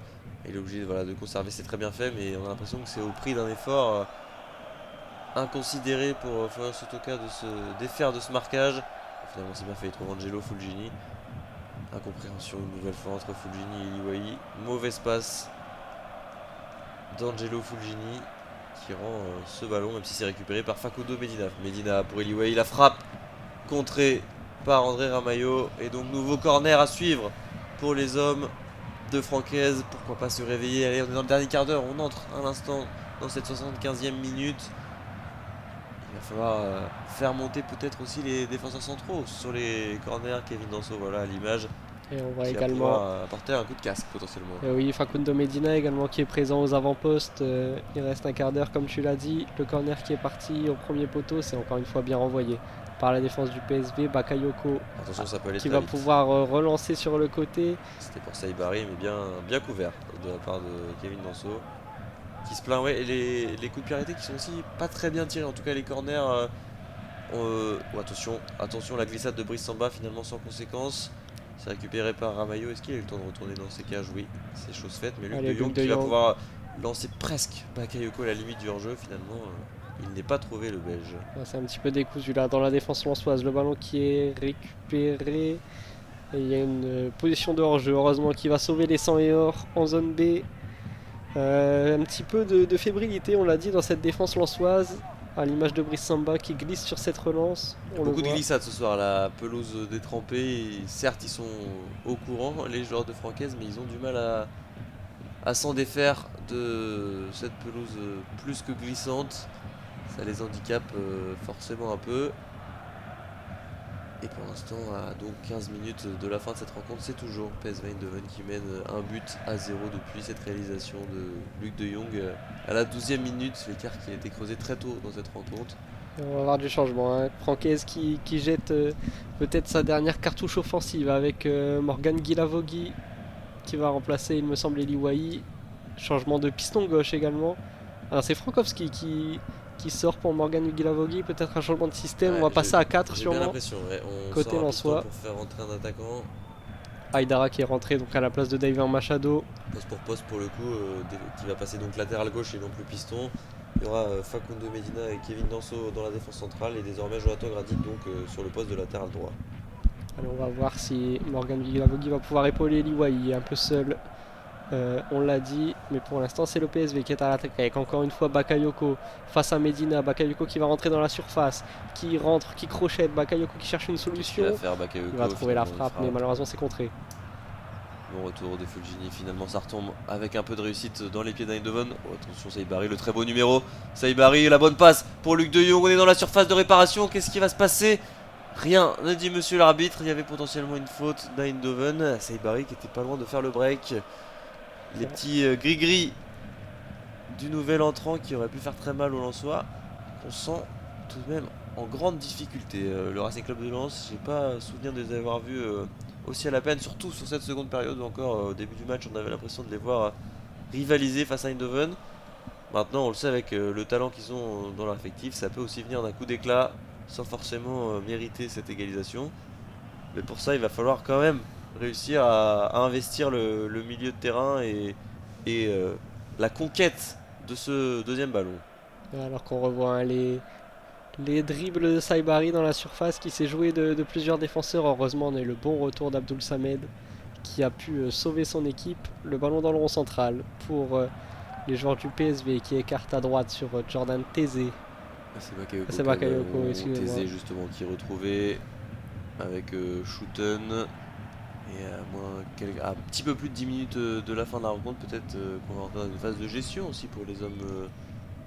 Speaker 1: Il est obligé de conserver, c'est très bien fait, mais on a l'impression que c'est au prix d'un effort inconsidéré pour Florian Sotoka de se défaire de ce marquage. Finalement, c'est bien fait, il trouve Angelo Fulgini. Incompréhension une nouvelle fois entre Fulgini et Iliwai. Mauvaise passe d'Angelo Fulgini qui rend ce ballon, même si c'est récupéré par Facundo Medina. Medina pour Iliwai, la frappe contrée par André Ramayo. Et donc, nouveau corner à suivre pour les hommes de Francaise. Pourquoi pas se réveiller? Allez, on est dans le dernier quart d'heure, on entre à l'instant dans cette 75e minute. Il va falloir faire monter peut-être aussi les défenseurs centraux sur les corners. Kevin Danso, voilà à l'image.
Speaker 2: Et on voit
Speaker 1: Qui
Speaker 2: également
Speaker 1: va apporter un coup de casque potentiellement.
Speaker 2: oui, Facundo Medina également qui est présent aux avant-postes. Il reste un quart d'heure comme tu l'as dit. Le corner qui est parti au premier poteau, c'est encore une fois bien renvoyé par la défense du PSV. Bakayoko
Speaker 1: Attention, ça peut aller
Speaker 2: qui
Speaker 1: très
Speaker 2: va
Speaker 1: vite.
Speaker 2: pouvoir relancer sur le côté.
Speaker 1: C'était pour Saibari, mais bien couvert de la part de Kevin Danso. Qui se plaint, ouais, et les coups de pied arrêtés qui sont aussi pas très bien tirés. En tout cas, les corners. Attention, la glissade de Brice Samba finalement sans conséquence. C'est récupéré par Ramayo. Est-ce qu'il a eu le temps de retourner dans ses cages? Oui, c'est chose faite. Mais Luc de Jong qui va pouvoir lancer presque Bakayoko à la limite du hors-jeu. Finalement, il n'est pas trouvé le Belge.
Speaker 2: C'est un petit peu décousu là dans la défense lensoise. Le ballon qui est récupéré. Et il y a une position de hors-jeu. Heureusement qui va sauver les 100 et or en zone B. Un petit peu de fébrilité, on l'a dit, dans cette défense lensoise. À l'image de Brice Samba qui glisse sur cette relance.
Speaker 1: Beaucoup de glissades ce soir, la pelouse détrempée. Certes, ils sont au courant, les joueurs de Francaise, mais ils ont du mal à s'en défaire de cette pelouse plus que glissante. Ça les handicape forcément un peu. Et pour l'instant, à donc 15 minutes de la fin de cette rencontre, c'est toujours PSV Eindhoven qui mène un but à 0 depuis cette réalisation de Luc de Jong à la 12e minute. L'écart qui a été creusé très tôt dans cette rencontre.
Speaker 2: On va avoir du changement. Francaise qui jette peut-être sa dernière cartouche offensive avec Morgan Guilavogui qui va remplacer, il me semble, Iliwai. Changement de piston gauche également. Alors c'est Frankowski qui sort pour Morgan Guilavogui, peut-être un changement de système, on va passer à 4 sûrement.
Speaker 1: J'ai l'impression, ouais. On
Speaker 2: côté lensois
Speaker 1: pour faire rentrer un attaquant.
Speaker 2: Aïdara qui est rentré donc à la place de David Machado.
Speaker 1: Poste pour le coup, qui va passer donc latéral gauche et non plus piston. Il y aura Facundo Medina et Kevin Danso dans la défense centrale et désormais Jonathan Grady donc sur le poste de latéral droit.
Speaker 2: Alors on va voir si Morgan Guilavogui va pouvoir épauler Iliwai, il est un peu seul. On l'a dit, mais pour l'instant c'est le PSV qui est à l'attaque avec encore une fois Bakayoko face à Medina. Bakayoko qui va rentrer dans la surface, qui rentre, qui crochette. Bakayoko qui cherche une solution. Il va trouver la frappe, mais malheureusement c'est contré.
Speaker 1: Bon retour de Fulgini, finalement ça retombe avec un peu de réussite dans les pieds d'Eindhoven. Attention Saibari, le très beau numéro. Saibari, la bonne passe pour Luc de Jong. On est dans la surface de réparation. Qu'est-ce qui va se passer? Rien ne dit monsieur l'arbitre. Il y avait potentiellement une faute d'Eindhoven. Saibari qui était pas loin de faire le break. Les petits gris-gris du nouvel entrant qui aurait pu faire très mal au Lensois. On sent tout de même en grande difficulté. Le Racing Club de Lens, j'ai pas souvenir de les avoir vus aussi à la peine, surtout sur cette seconde période. Encore au début du match, on avait l'impression de les voir rivaliser face à Eindhoven. Maintenant, on le sait avec le talent qu'ils ont dans leur effectif, ça peut aussi venir d'un coup d'éclat sans forcément mériter cette égalisation. Mais pour ça, il va falloir quand même réussir à investir le milieu de terrain et la conquête de ce deuxième ballon.
Speaker 2: Alors qu'on revoit les dribbles de Saibari dans la surface qui s'est joué de plusieurs défenseurs. Heureusement on a eu le bon retour d'Abdoul Samed qui a pu sauver son équipe. Le ballon dans le rond central pour les joueurs du PSV qui écartent à droite sur Jordan Tézé.
Speaker 1: C'est Bakayoko, Tézé justement qui est retrouvé avec Schouten. Et à un petit peu plus de 10 minutes de la fin de la rencontre, peut-être qu'on va rentrer dans une phase de gestion aussi pour les hommes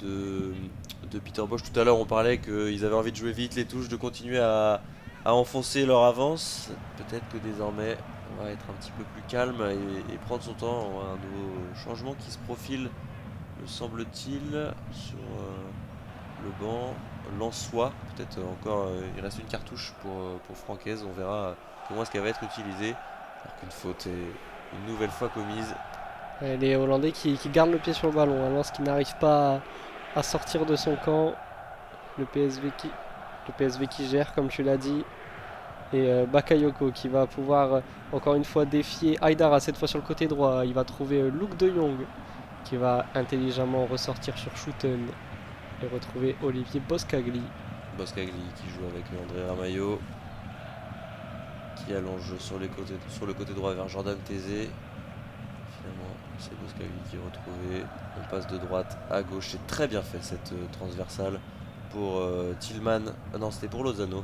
Speaker 1: de Peter Bosz. Tout à l'heure on parlait qu'ils avaient envie de jouer vite les touches, de continuer à enfoncer leur avance. Peut-être que désormais on va être un petit peu plus calme et prendre son temps. On a un nouveau changement qui se profile, me semble-t-il, sur le banc lensois. Peut-être encore il reste une cartouche pour Francaise, on verra comment est-ce qu'elle va être utilisée. Alors qu'une faute est une nouvelle fois commise.
Speaker 2: Les Hollandais qui gardent le pied sur le ballon, Lens qui n'arrive pas à sortir de son camp. Le PSV qui gère, comme tu l'as dit. Et Bakayoko qui va pouvoir encore une fois défier Haidara, cette fois sur le côté droit. Il va trouver Luke de Jong qui va intelligemment ressortir sur Schouten et retrouver Olivier Boscagli.
Speaker 1: Boscagli qui joue avec André Ramalho, qui allonge sur le côté droit vers Jordan Tézé. Finalement, c'est Boscagli qui est retrouvé. On passe de droite à gauche. C'est très bien fait cette transversale pour Tillman. Non, c'était pour Lozano,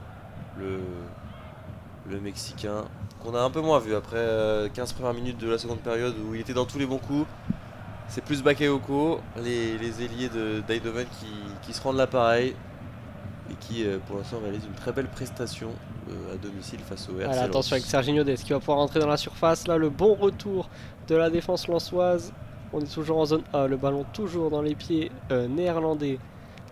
Speaker 1: le Mexicain, qu'on a un peu moins vu après 15 premières minutes de la seconde période où il était dans tous les bons coups. C'est plus Bakayoko, les ailiers d'Eindhoven qui se rendent l'appareil et qui pour l'instant réalisent une très belle prestation à domicile face au RC Lens.
Speaker 2: Attention avec Serginho Dest qui va pouvoir rentrer dans la surface. Là, le bon retour de la défense lensoise. On est toujours en zone A, le ballon toujours dans les pieds néerlandais.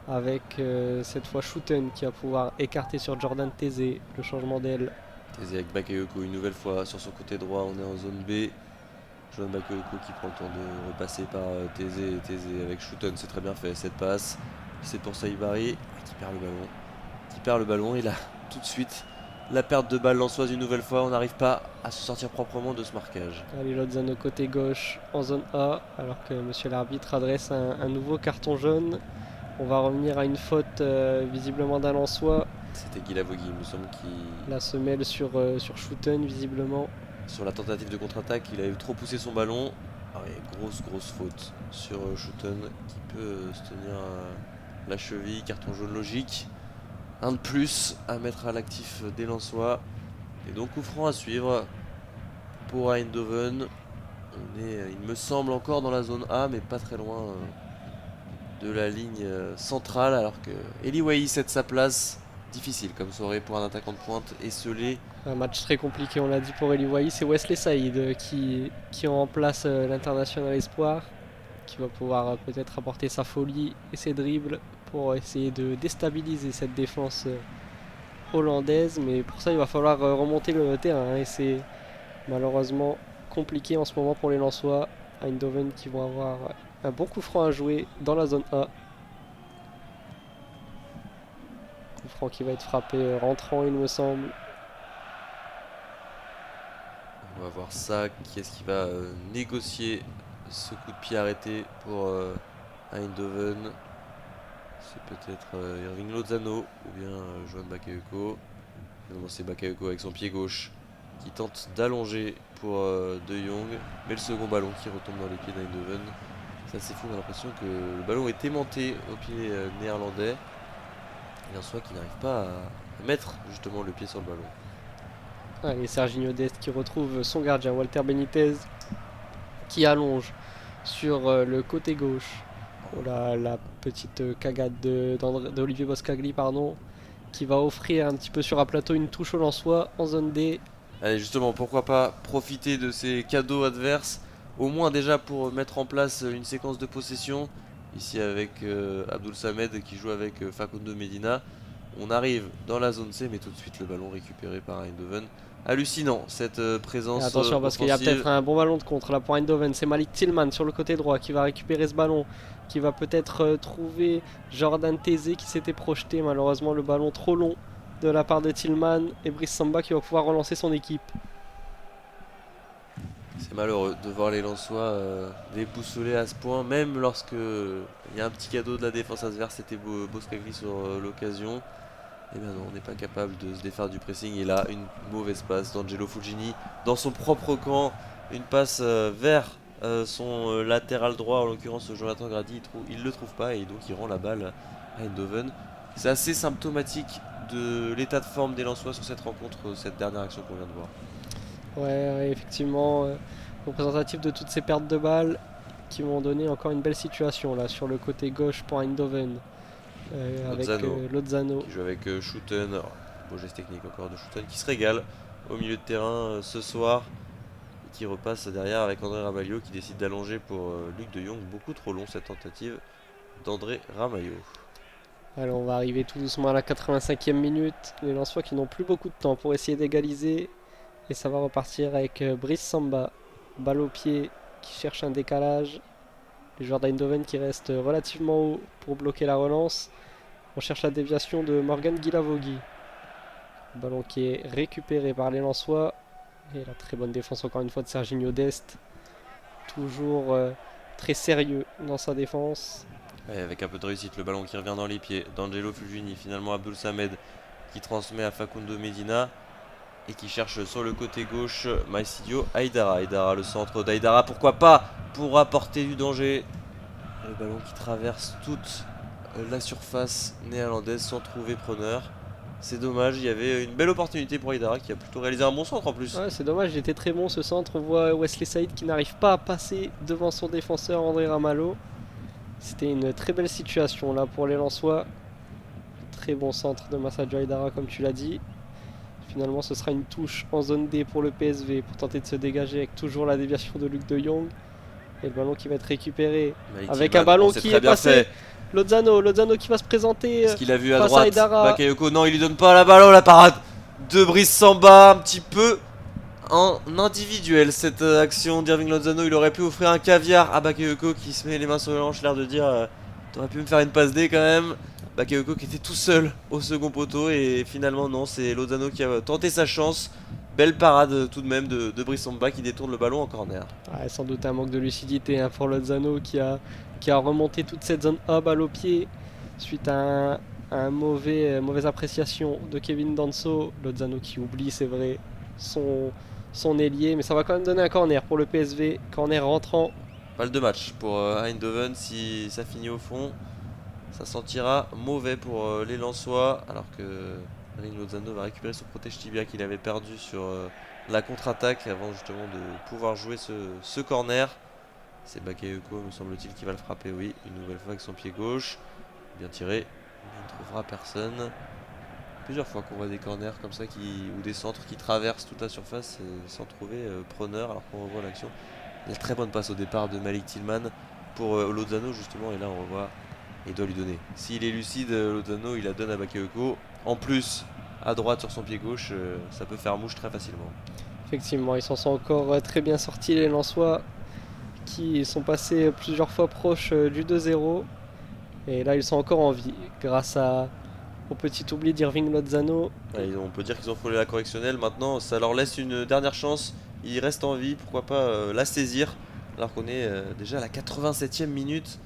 Speaker 2: Avec cette fois Schouten qui va pouvoir écarter sur Jordan Tézé. Le changement d'aile.
Speaker 1: Tézé avec Bakayoko une nouvelle fois sur son côté droit. On est en zone B. Jordan Bakayoko qui prend le temps de repasser par Tézé. Et Tézé avec Schouten, c'est très bien fait cette passe. C'est pour Saïbari qui perd le ballon. Et là, tout de suite, la perte de balle lensoise une nouvelle fois. On n'arrive pas à se sortir proprement de ce marquage.
Speaker 2: Allez, Lozano côté gauche en zone A. Alors que monsieur l'arbitre adresse un nouveau carton jaune. On va revenir à une faute visiblement d'un Lensois.
Speaker 1: C'était Guy Lavogui, il me semble, qui...
Speaker 2: La semelle sur Schouten visiblement.
Speaker 1: Sur la tentative de contre-attaque, il avait trop poussé son ballon. Ah ouais, grosse faute sur Schouten qui peut se tenir la cheville. Carton jaune logique. Un de plus à mettre à l'actif des Lensois. Et donc coup franc à suivre pour Eindhoven. On est, il me semble, encore dans la zone A, mais pas très loin de la ligne centrale, alors que Eli Wahi cède sa place. Difficile comme soirée pour un attaquant de pointe esselé.
Speaker 2: Un match très compliqué, on l'a dit pour Eli Wahi. C'est Wesley Saïd qui remplace l'international espoir, qui va pouvoir peut-être apporter sa folie et ses dribbles pour essayer de déstabiliser cette défense hollandaise. Mais pour ça, il va falloir remonter le terrain, et c'est malheureusement compliqué en ce moment pour les Lensois. Eindhoven qui vont avoir un bon coup franc à jouer dans la zone A. Coup franc qui va être frappé rentrant, il me semble.
Speaker 1: On va voir ça. Qui est-ce qui va négocier ce coup de pied arrêté pour Eindhoven? C'est peut-être Irving Lozano ou bien Johan Bakayoko. Finalement, c'est Bakayoko avec son pied gauche qui tente d'allonger pour De Jong. Mais le second ballon qui retombe dans les pieds d'Eindhoven. C'est assez fou, on a l'impression que le ballon est aimanté au pied néerlandais. Et un soit qui n'arrive pas à mettre justement le pied sur le ballon.
Speaker 2: Allez, Serginho Dest qui retrouve son gardien Walter Benitez qui allonge sur le côté gauche. Oh là, la petite cagade d'Olivier Boscagli, pardon, qui va offrir un petit peu sur un plateau une touche au Lensois en zone D.
Speaker 1: Allez, justement, pourquoi pas profiter de ces cadeaux adverses, au moins déjà pour mettre en place une séquence de possession. Ici avec Abdul Samed qui joue avec Facundo Medina. On arrive dans la zone C, mais tout de suite le ballon récupéré par Eindhoven. Hallucinant cette présence.
Speaker 2: Et attention parce qu'il y a peut-être un bon ballon de contre là pour Eindhoven. C'est Malik Tillman sur le côté droit qui va récupérer ce ballon, qui va peut-être trouver Jordan Tézé qui s'était projeté. Malheureusement, le ballon trop long de la part de Tillman, et Brice Samba qui va pouvoir relancer son équipe.
Speaker 1: C'est malheureux de voir les Lensois déboussolés à ce point, même lorsque il y a un petit cadeau de la défense adverse, c'était Boscagli sur l'occasion. Et bien non, on n'est pas capable de se défaire du pressing. Et là, une mauvaise passe d'Angelo Fugini dans son propre camp. Une passe vers son latéral droit, en l'occurrence Jonathan Grady. Il ne le trouve pas et donc il rend la balle à Eindhoven. C'est assez symptomatique de l'état de forme des Lensois sur cette rencontre, cette dernière action qu'on vient de voir.
Speaker 2: Ouais, effectivement, représentatif de toutes ces pertes de balles qui vont donner encore une belle situation là sur le côté gauche pour Eindhoven. Avec Lozano
Speaker 1: qui joue avec Schouten. Beau geste technique encore de Schouten qui se régale au milieu de terrain ce soir et qui repasse derrière avec André Ramalho qui décide d'allonger pour Luc de Jong. Beaucoup trop long cette tentative d'André Ramalho.
Speaker 2: Alors on va arriver tout doucement à la 85e minute. Les Lensois qui n'ont plus beaucoup de temps pour essayer d'égaliser, et ça va repartir avec Brice Samba, balle au pied, qui cherche un décalage. Les joueurs d'Eindhoven qui restent relativement haut pour bloquer la relance. On cherche la déviation de Morgan Guilavogui. Ballon qui est récupéré par les Lensois. Et la très bonne défense encore une fois de Serginho Dest. Toujours très sérieux dans sa défense.
Speaker 1: Ouais, avec un peu de réussite, le ballon qui revient dans les pieds d'Angelo Fulgini. Finalement Abdul Samed qui transmet à Facundo Medina. Et qui cherche sur le côté gauche Maïsidio Aïdara. Aïdara, le centre d'Aïdara, pourquoi pas, pour apporter du danger. Le ballon qui traverse toute la surface néerlandaise sans trouver preneur. C'est dommage, il y avait une belle opportunité pour Aïdara qui a plutôt réalisé un bon centre en plus.
Speaker 2: Ouais, c'est dommage, il était très bon ce centre. On voit Wesley Saïd qui n'arrive pas à passer devant son défenseur André Ramalho. C'était une très belle situation là pour les Lensois. Très bon centre de Masadio Aïdara comme tu l'as dit. Finalement ce sera une touche en zone D pour le PSV pour tenter de se dégager avec toujours la déviation de Luc de Jong. Et le ballon qui va être récupéré avec un ballon qui est passé. Lozano qui va se présenter.
Speaker 1: Est-ce qu'il a vu à droite Bakayoko? Non, il lui donne pas la balle. La parade de Brice Samba, un petit peu en individuel cette action d'Irving Lozano. Il aurait pu offrir un caviar à Bakayoko qui se met les mains sur les hanches, l'air de dire t'aurais pu me faire une passe D quand même. Bakayoko qui était tout seul au second poteau et finalement non, c'est Lozano qui a tenté sa chance. Belle parade tout de même de Brice Samba qui détourne le ballon en corner.
Speaker 2: Ouais, sans doute un manque de lucidité pour Lozano qui a remonté toute cette zone A balle au pied suite à un mauvaise appréciation de Kevin Danso. Lozano qui oublie, c'est vrai, son ailier, mais ça va quand même donner un corner pour le PSV, corner rentrant.
Speaker 1: Balle de match pour Eindhoven. Si ça finit au fond, ça sentira mauvais pour les Lensois, alors que Irving Lozano va récupérer son protège tibia qu'il avait perdu sur la contre-attaque avant justement de pouvoir jouer ce corner. C'est Bakayoko, me semble-t-il, qui va le frapper, oui, une nouvelle fois avec son pied gauche. Bien tiré, il ne trouvera personne. Plusieurs fois qu'on voit des corners comme ça ou des centres qui traversent toute la surface sans trouver preneur, alors qu'on revoit l'action. Il y a très bonne passe au départ de Malik Tillman pour Lozano justement, et là on revoit. Il doit lui donner. S'il est lucide, Lozano, il la donne à Bakayoko. En plus, à droite sur son pied gauche, ça peut faire mouche très facilement.
Speaker 2: Effectivement, ils s'en sont encore très bien sortis les Lensois qui sont passés plusieurs fois proches du 2-0. Et là, ils sont encore en vie grâce au petit oubli d'Irving Lozano.
Speaker 1: Ouais, on peut dire qu'ils ont frôlé la correctionnelle. Maintenant, ça leur laisse une dernière chance. Ils restent en vie, pourquoi pas la saisir. Alors qu'on est déjà à la 87e minute.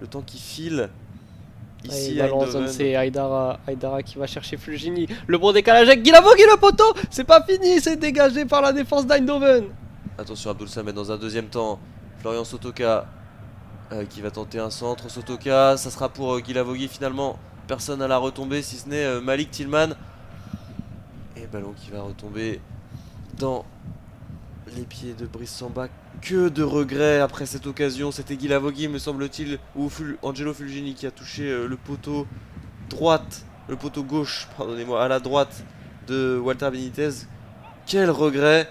Speaker 1: Le temps qui file ici à Eindhoven.
Speaker 2: C'est Aïdara qui va chercher Fulgini. Le bon décalage avec Guilavogui, le poteau. C'est pas fini, c'est dégagé par la défense d'Eindhoven.
Speaker 1: Attention Abdul Samed dans un deuxième temps. Florian Sotoka qui va tenter un centre. Sotoka, ça sera pour Guilavogui finalement. Personne à la retombée si ce n'est Malik Tillman. Et ballon qui va retomber dans les pieds de Brice Samba. Que de regrets après cette occasion. C'était Guilavogui, me semble-t-il, ou Angelo Fulgini qui a touché le poteau droite, le poteau gauche, pardonnez-moi, à la droite de Walter Benitez. Quel regret.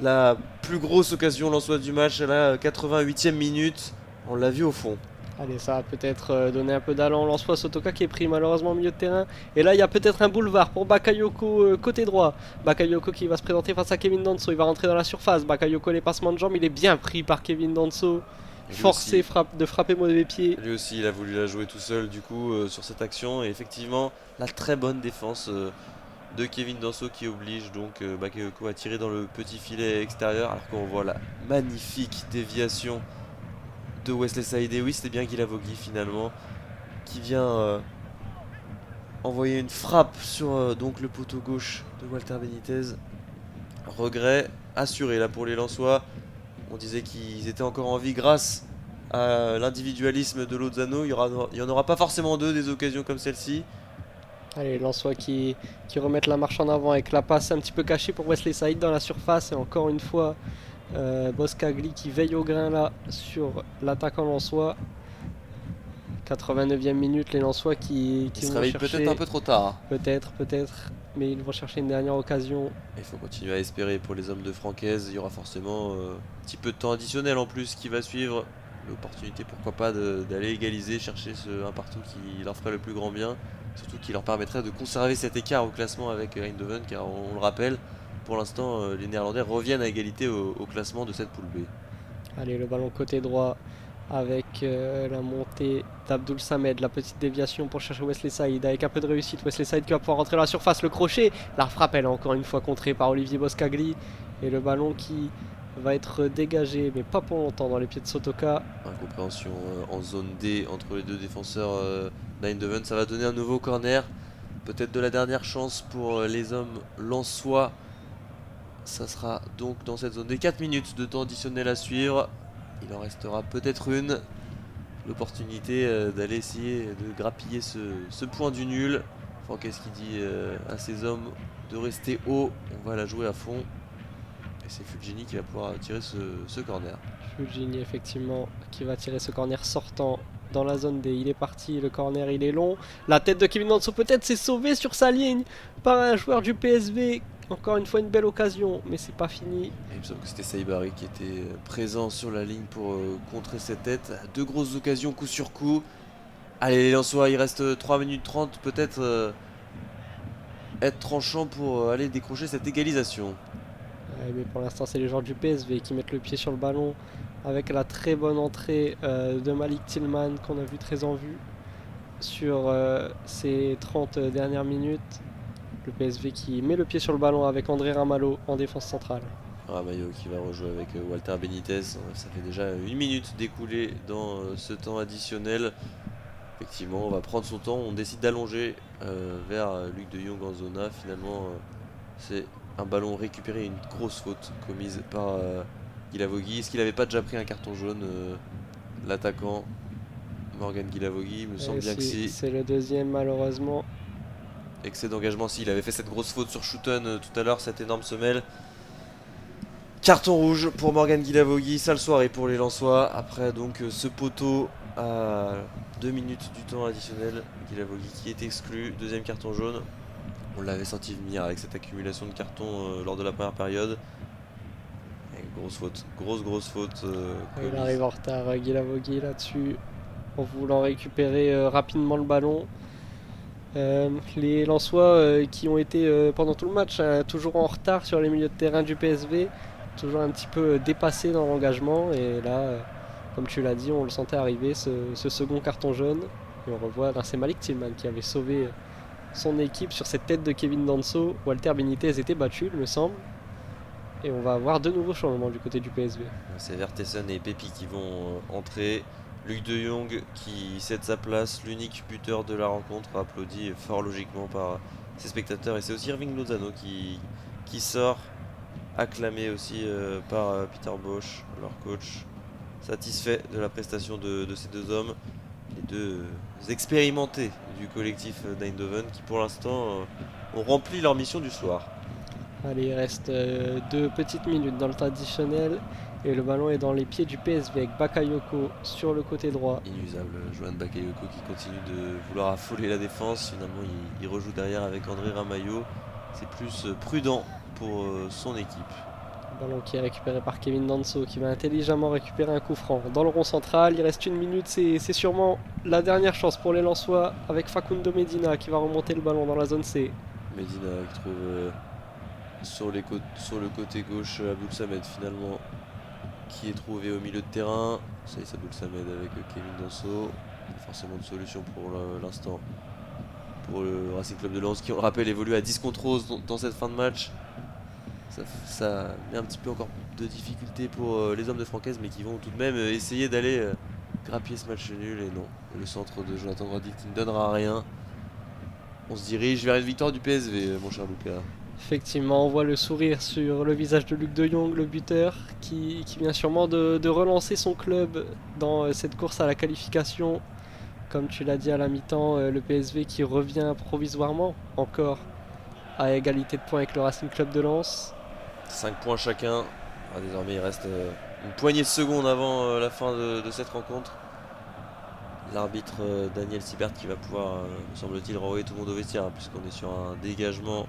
Speaker 1: La plus grosse occasion lensoise du match à la 88e minute. On l'a vu au fond.
Speaker 2: Allez, ça va peut-être donner un peu d'allant. Lensois Sotoka qui est pris malheureusement au milieu de terrain. Et là, il y a peut-être un boulevard pour Bakayoko côté droit. Bakayoko qui va se présenter face à Kevin Danso. Il va rentrer dans la surface. Bakayoko, les passements de jambes, il est bien pris par Kevin Danso. Forcé de frapper mauvais pied.
Speaker 1: Lui aussi, il a voulu la jouer tout seul du coup sur cette action. Et effectivement, la très bonne défense de Kevin Danso qui oblige donc Bakayoko à tirer dans le petit filet extérieur. Alors qu'on voit la magnifique déviation de Wesley Saïd. Oui, c'était bien Guilavogui finalement qui vient envoyer une frappe sur donc le poteau gauche de Walter Benitez. Regret assuré là pour les Lensois. On disait qu'ils étaient encore en vie grâce à l'individualisme de Lozano. Il n'y en aura pas forcément deux des occasions comme celle-ci.
Speaker 2: Allez, Lensois qui remettent la marche en avant avec la passe un petit peu cachée pour Wesley Saïd dans la surface. Et encore une fois, Boscagli qui veille au grain là sur l'attaquant lensois. 89e minute, les Lensois qui
Speaker 1: se réveillent peut-être un peu trop tard.
Speaker 2: Peut-être, mais ils vont chercher une dernière occasion.
Speaker 1: Il faut continuer à espérer pour les hommes de Francaise. Il y aura forcément un petit peu de temps additionnel en plus qui va suivre. L'opportunité, pourquoi pas, d'aller égaliser, chercher un partout qui leur ferait le plus grand bien. Surtout qui leur permettrait de conserver cet écart au classement avec Eindhoven, car on le rappelle, pour l'instant, les Néerlandais reviennent à égalité au classement de cette poule B.
Speaker 2: Allez, le ballon côté droit avec la montée d'Abdoul Samed, la petite déviation pour chercher Wesley Saïd avec un peu de réussite. Wesley Saïd qui va pouvoir rentrer dans la surface, le crochet, la frappe elle est encore une fois contrée par Olivier Boscagli et le ballon qui va être dégagé mais pas pour longtemps dans les pieds de Sotoka.
Speaker 1: Incompréhension en zone D entre les deux défenseurs d'Eindhoven, ça va donner un nouveau corner, peut-être de la dernière chance pour les hommes lensois. Ça sera donc dans cette zone D, 4 minutes de temps additionnel à suivre. Il en restera peut-être une. L'opportunité d'aller essayer de grappiller ce point du nul. Enfin, qu'est-ce qu'il dit à ses hommes de rester haut. On va la jouer à fond. Et c'est Fulgini qui va pouvoir tirer ce corner.
Speaker 2: Fulgini effectivement qui va tirer ce corner sortant dans la zone D. Il est parti, le corner il est long. La tête de Kevin Danso peut-être s'est sauvée sur sa ligne par un joueur du PSV. Encore une fois une belle occasion, mais c'est pas fini.
Speaker 1: Et il me semble que c'était Saibari qui était présent sur la ligne pour contrer cette tête. Deux grosses occasions coup sur coup. Allez les Lensois, il reste 3 minutes 30, peut-être être tranchant pour aller décrocher cette égalisation.
Speaker 2: Ouais, mais pour l'instant c'est les joueurs du PSV qui mettent le pied sur le ballon avec la très bonne entrée de Malik Tillman qu'on a vu très en vue sur ces 30 dernières minutes. Le PSV qui met le pied sur le ballon avec André Ramalho en défense centrale.
Speaker 1: Ramalho qui va rejouer avec Walter Benitez. Ça fait déjà 1 minute d'écoulé dans ce temps additionnel. Effectivement, on va prendre son temps. On décide d'allonger vers Luc de Jong en zona. Finalement, c'est un ballon récupéré, une grosse faute commise par Guilavogui. Est-ce qu'il n'avait pas déjà pris un carton jaune, l'attaquant Morgan Guilavogui? Il me semble bien que si.
Speaker 2: C'est le deuxième malheureusement.
Speaker 1: Excès d'engagement, si, il avait fait cette grosse faute sur Schouten tout à l'heure, cette énorme semelle. Carton rouge pour Morgan Guilavogui, sale soirée pour les Lensois. Après donc ce poteau à 2 minutes du temps additionnel, Guilavogui qui est exclu, deuxième carton jaune. On l'avait senti venir avec cette accumulation de cartons lors de la première période. Et grosse faute, grosse faute.
Speaker 2: Il arrive en retard Guilavogui là-dessus, en voulant récupérer rapidement le ballon. Les Lensois qui ont été pendant tout le match toujours en retard sur les milieux de terrain du PSV, toujours un petit peu dépassés dans l'engagement, et là comme tu l'as dit on le sentait arriver ce second carton jaune, et on revoit, c'est Malik Tillman qui avait sauvé son équipe sur cette tête de Kevin Danso. Walter Benitez était battu il me semble, et on va avoir de nouveaux changements du côté du PSV.
Speaker 1: C'est Vertessen et Pepi qui vont entrer. Luc de Jong qui cède sa place, l'unique buteur de la rencontre, applaudi fort logiquement par ses spectateurs. Et c'est aussi Irving Lozano qui sort, acclamé aussi par Peter Bosz, leur coach, satisfait de la prestation de ces deux hommes, les deux expérimentés du collectif d'Eindhoven qui pour l'instant ont rempli leur mission du soir.
Speaker 2: Allez, il reste 2 petites minutes dans le temps additionnel. Et le ballon est dans les pieds du PSV avec Bakayoko sur le côté droit.
Speaker 1: Inusable, Johan Bakayoko qui continue de vouloir affoler la défense. Finalement, il rejoue derrière avec André Ramalho. C'est plus prudent pour son équipe.
Speaker 2: Ballon qui est récupéré par Kevin Danso qui va intelligemment récupérer un coup franc. Dans le rond central, il reste 1 minute. C'est sûrement la dernière chance pour les Lensois avec Facundo Medina qui va remonter le ballon dans la zone C.
Speaker 1: Medina qui trouve sur le côté gauche Abdoul Samed finalement, qui est trouvé au milieu de terrain. C'est Abdoul Samed avec Kevin Danso. Forcément de solution pour l'instant pour le Racing Club de Lens qui, on le rappelle, évolue à 10 contre 11 dans cette fin de match. Ça met un petit peu encore de difficultés pour les hommes de Francaise, mais qui vont tout de même essayer d'aller grappiller ce match nul. Et non, le centre de Jonathan Grady qui ne donnera rien. On se dirige vers une victoire du PSV, mon cher Lucas.
Speaker 2: Effectivement, on voit le sourire sur le visage de Luc de Jong, le buteur, qui vient sûrement de relancer son club dans cette course à la qualification. Comme tu l'as dit à la mi-temps, le PSV qui revient provisoirement encore à égalité de points avec le Racing Club de Lens.
Speaker 1: 5 points chacun. Désormais, il reste une poignée de secondes avant la fin de cette rencontre. L'arbitre Daniel Sibert qui va pouvoir, me semble-t-il, renvoyer tout le monde au vestiaire, puisqu'on est sur un dégagement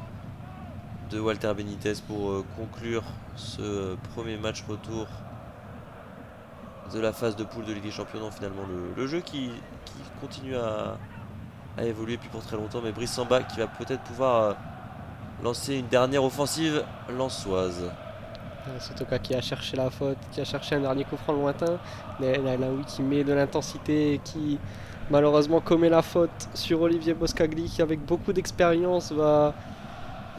Speaker 1: de Walter Benitez pour conclure ce premier match retour de la phase de poule de Ligue des Champions. Finalement, le jeu qui continue à évoluer puis pour très longtemps, mais Brice Samba qui va peut-être pouvoir lancer une dernière offensive lensoise.
Speaker 2: Sotoka qui a cherché la faute, qui a cherché un dernier coup franc lointain. Laoui qui met de l'intensité et qui malheureusement commet la faute sur Olivier Boscagli qui avec beaucoup d'expérience va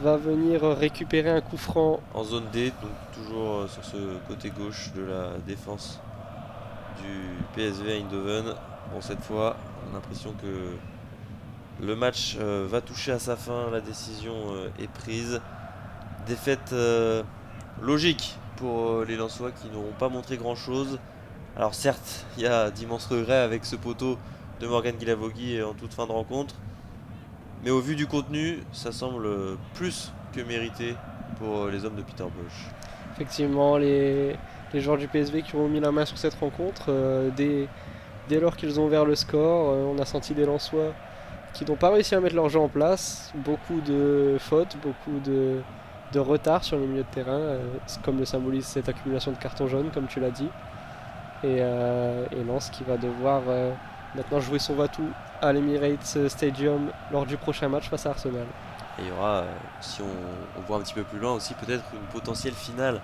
Speaker 2: venir récupérer un coup franc.
Speaker 1: En zone D, donc toujours sur ce côté gauche de la défense du PSV Eindhoven. Bon, cette fois, on a l'impression que le match va toucher à sa fin, la décision est prise. Défaite logique pour les Lensois qui n'auront pas montré grand chose. Alors certes, il y a d'immenses regrets avec ce poteau de Morgan Guilavogui en toute fin de rencontre. Mais au vu du contenu, ça semble plus que mérité pour les hommes de Peter Bosz.
Speaker 2: Effectivement, les joueurs du PSV qui ont mis la main sur cette rencontre, dès lors qu'ils ont ouvert le score, on a senti des Lensois qui n'ont pas réussi à mettre leur jeu en place. Beaucoup de fautes, beaucoup de retard sur le milieu de terrain, comme le symbolise cette accumulation de cartons jaunes, comme tu l'as dit. Et Lens qui va devoir maintenant jouer son va-tout à l'Emirates Stadium lors du prochain match face à Arsenal.
Speaker 1: Et il y aura, si on voit un petit peu plus loin aussi, peut-être une potentielle finale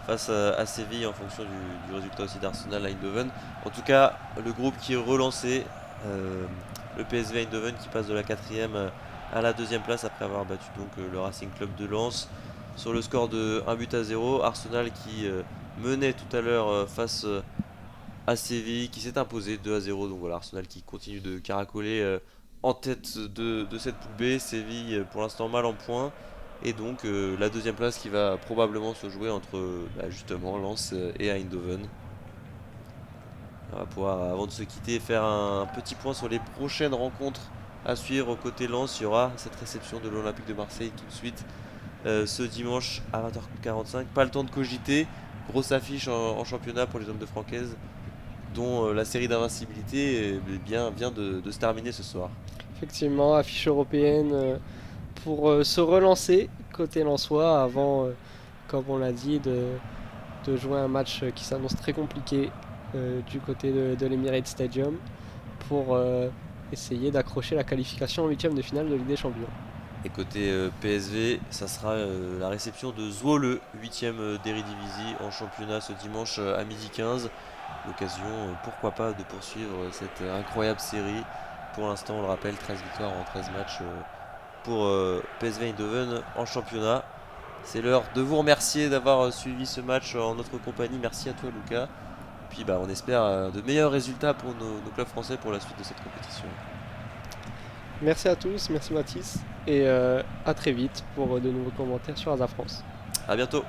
Speaker 1: face à Séville en fonction du résultat aussi d'Arsenal à Eindhoven. En tout cas, le groupe qui est relancé, le PSV Eindhoven qui passe de la 4e à la 2e place après avoir battu donc le Racing Club de Lens sur le score de 1-0. Arsenal qui menait tout à l'heure face à Séville, qui s'est imposé 2-0. Donc voilà, Arsenal qui continue de caracoler en tête de cette poule B. Séville pour l'instant mal en point. Et donc la 2e place qui va probablement se jouer entre justement Lens et Eindhoven. On va pouvoir, avant de se quitter, faire un petit point sur les prochaines rencontres à suivre. Côté Lens, il y aura cette réception de l'Olympique de Marseille tout de suite ce dimanche à 20h45. Pas le temps de cogiter. Grosse affiche en championnat pour les hommes de Francaise, dont la série d'invincibilité vient de se terminer ce soir.
Speaker 2: Effectivement, affiche européenne pour se relancer côté lensois avant, comme on l'a dit, de jouer un match qui s'annonce très compliqué du côté de l'Emirates Stadium pour essayer d'accrocher la qualification en 8e de finale de Ligue des Champions.
Speaker 1: Et côté PSV, ça sera la réception de Zwolle, 8e d'Eredivisie en championnat ce dimanche à 12h15. L'occasion, pourquoi pas, de poursuivre cette incroyable série. Pour l'instant, on le rappelle, 13 victoires en 13 matchs pour PSV Eindhoven en championnat. C'est l'heure de vous remercier d'avoir suivi ce match en notre compagnie. Merci à toi, Lucas. Puis on espère de meilleurs résultats pour nos clubs français pour la suite de cette compétition.
Speaker 2: Merci à tous, merci Mathis, et à très vite pour de nouveaux commentaires sur Asa France.
Speaker 1: A bientôt.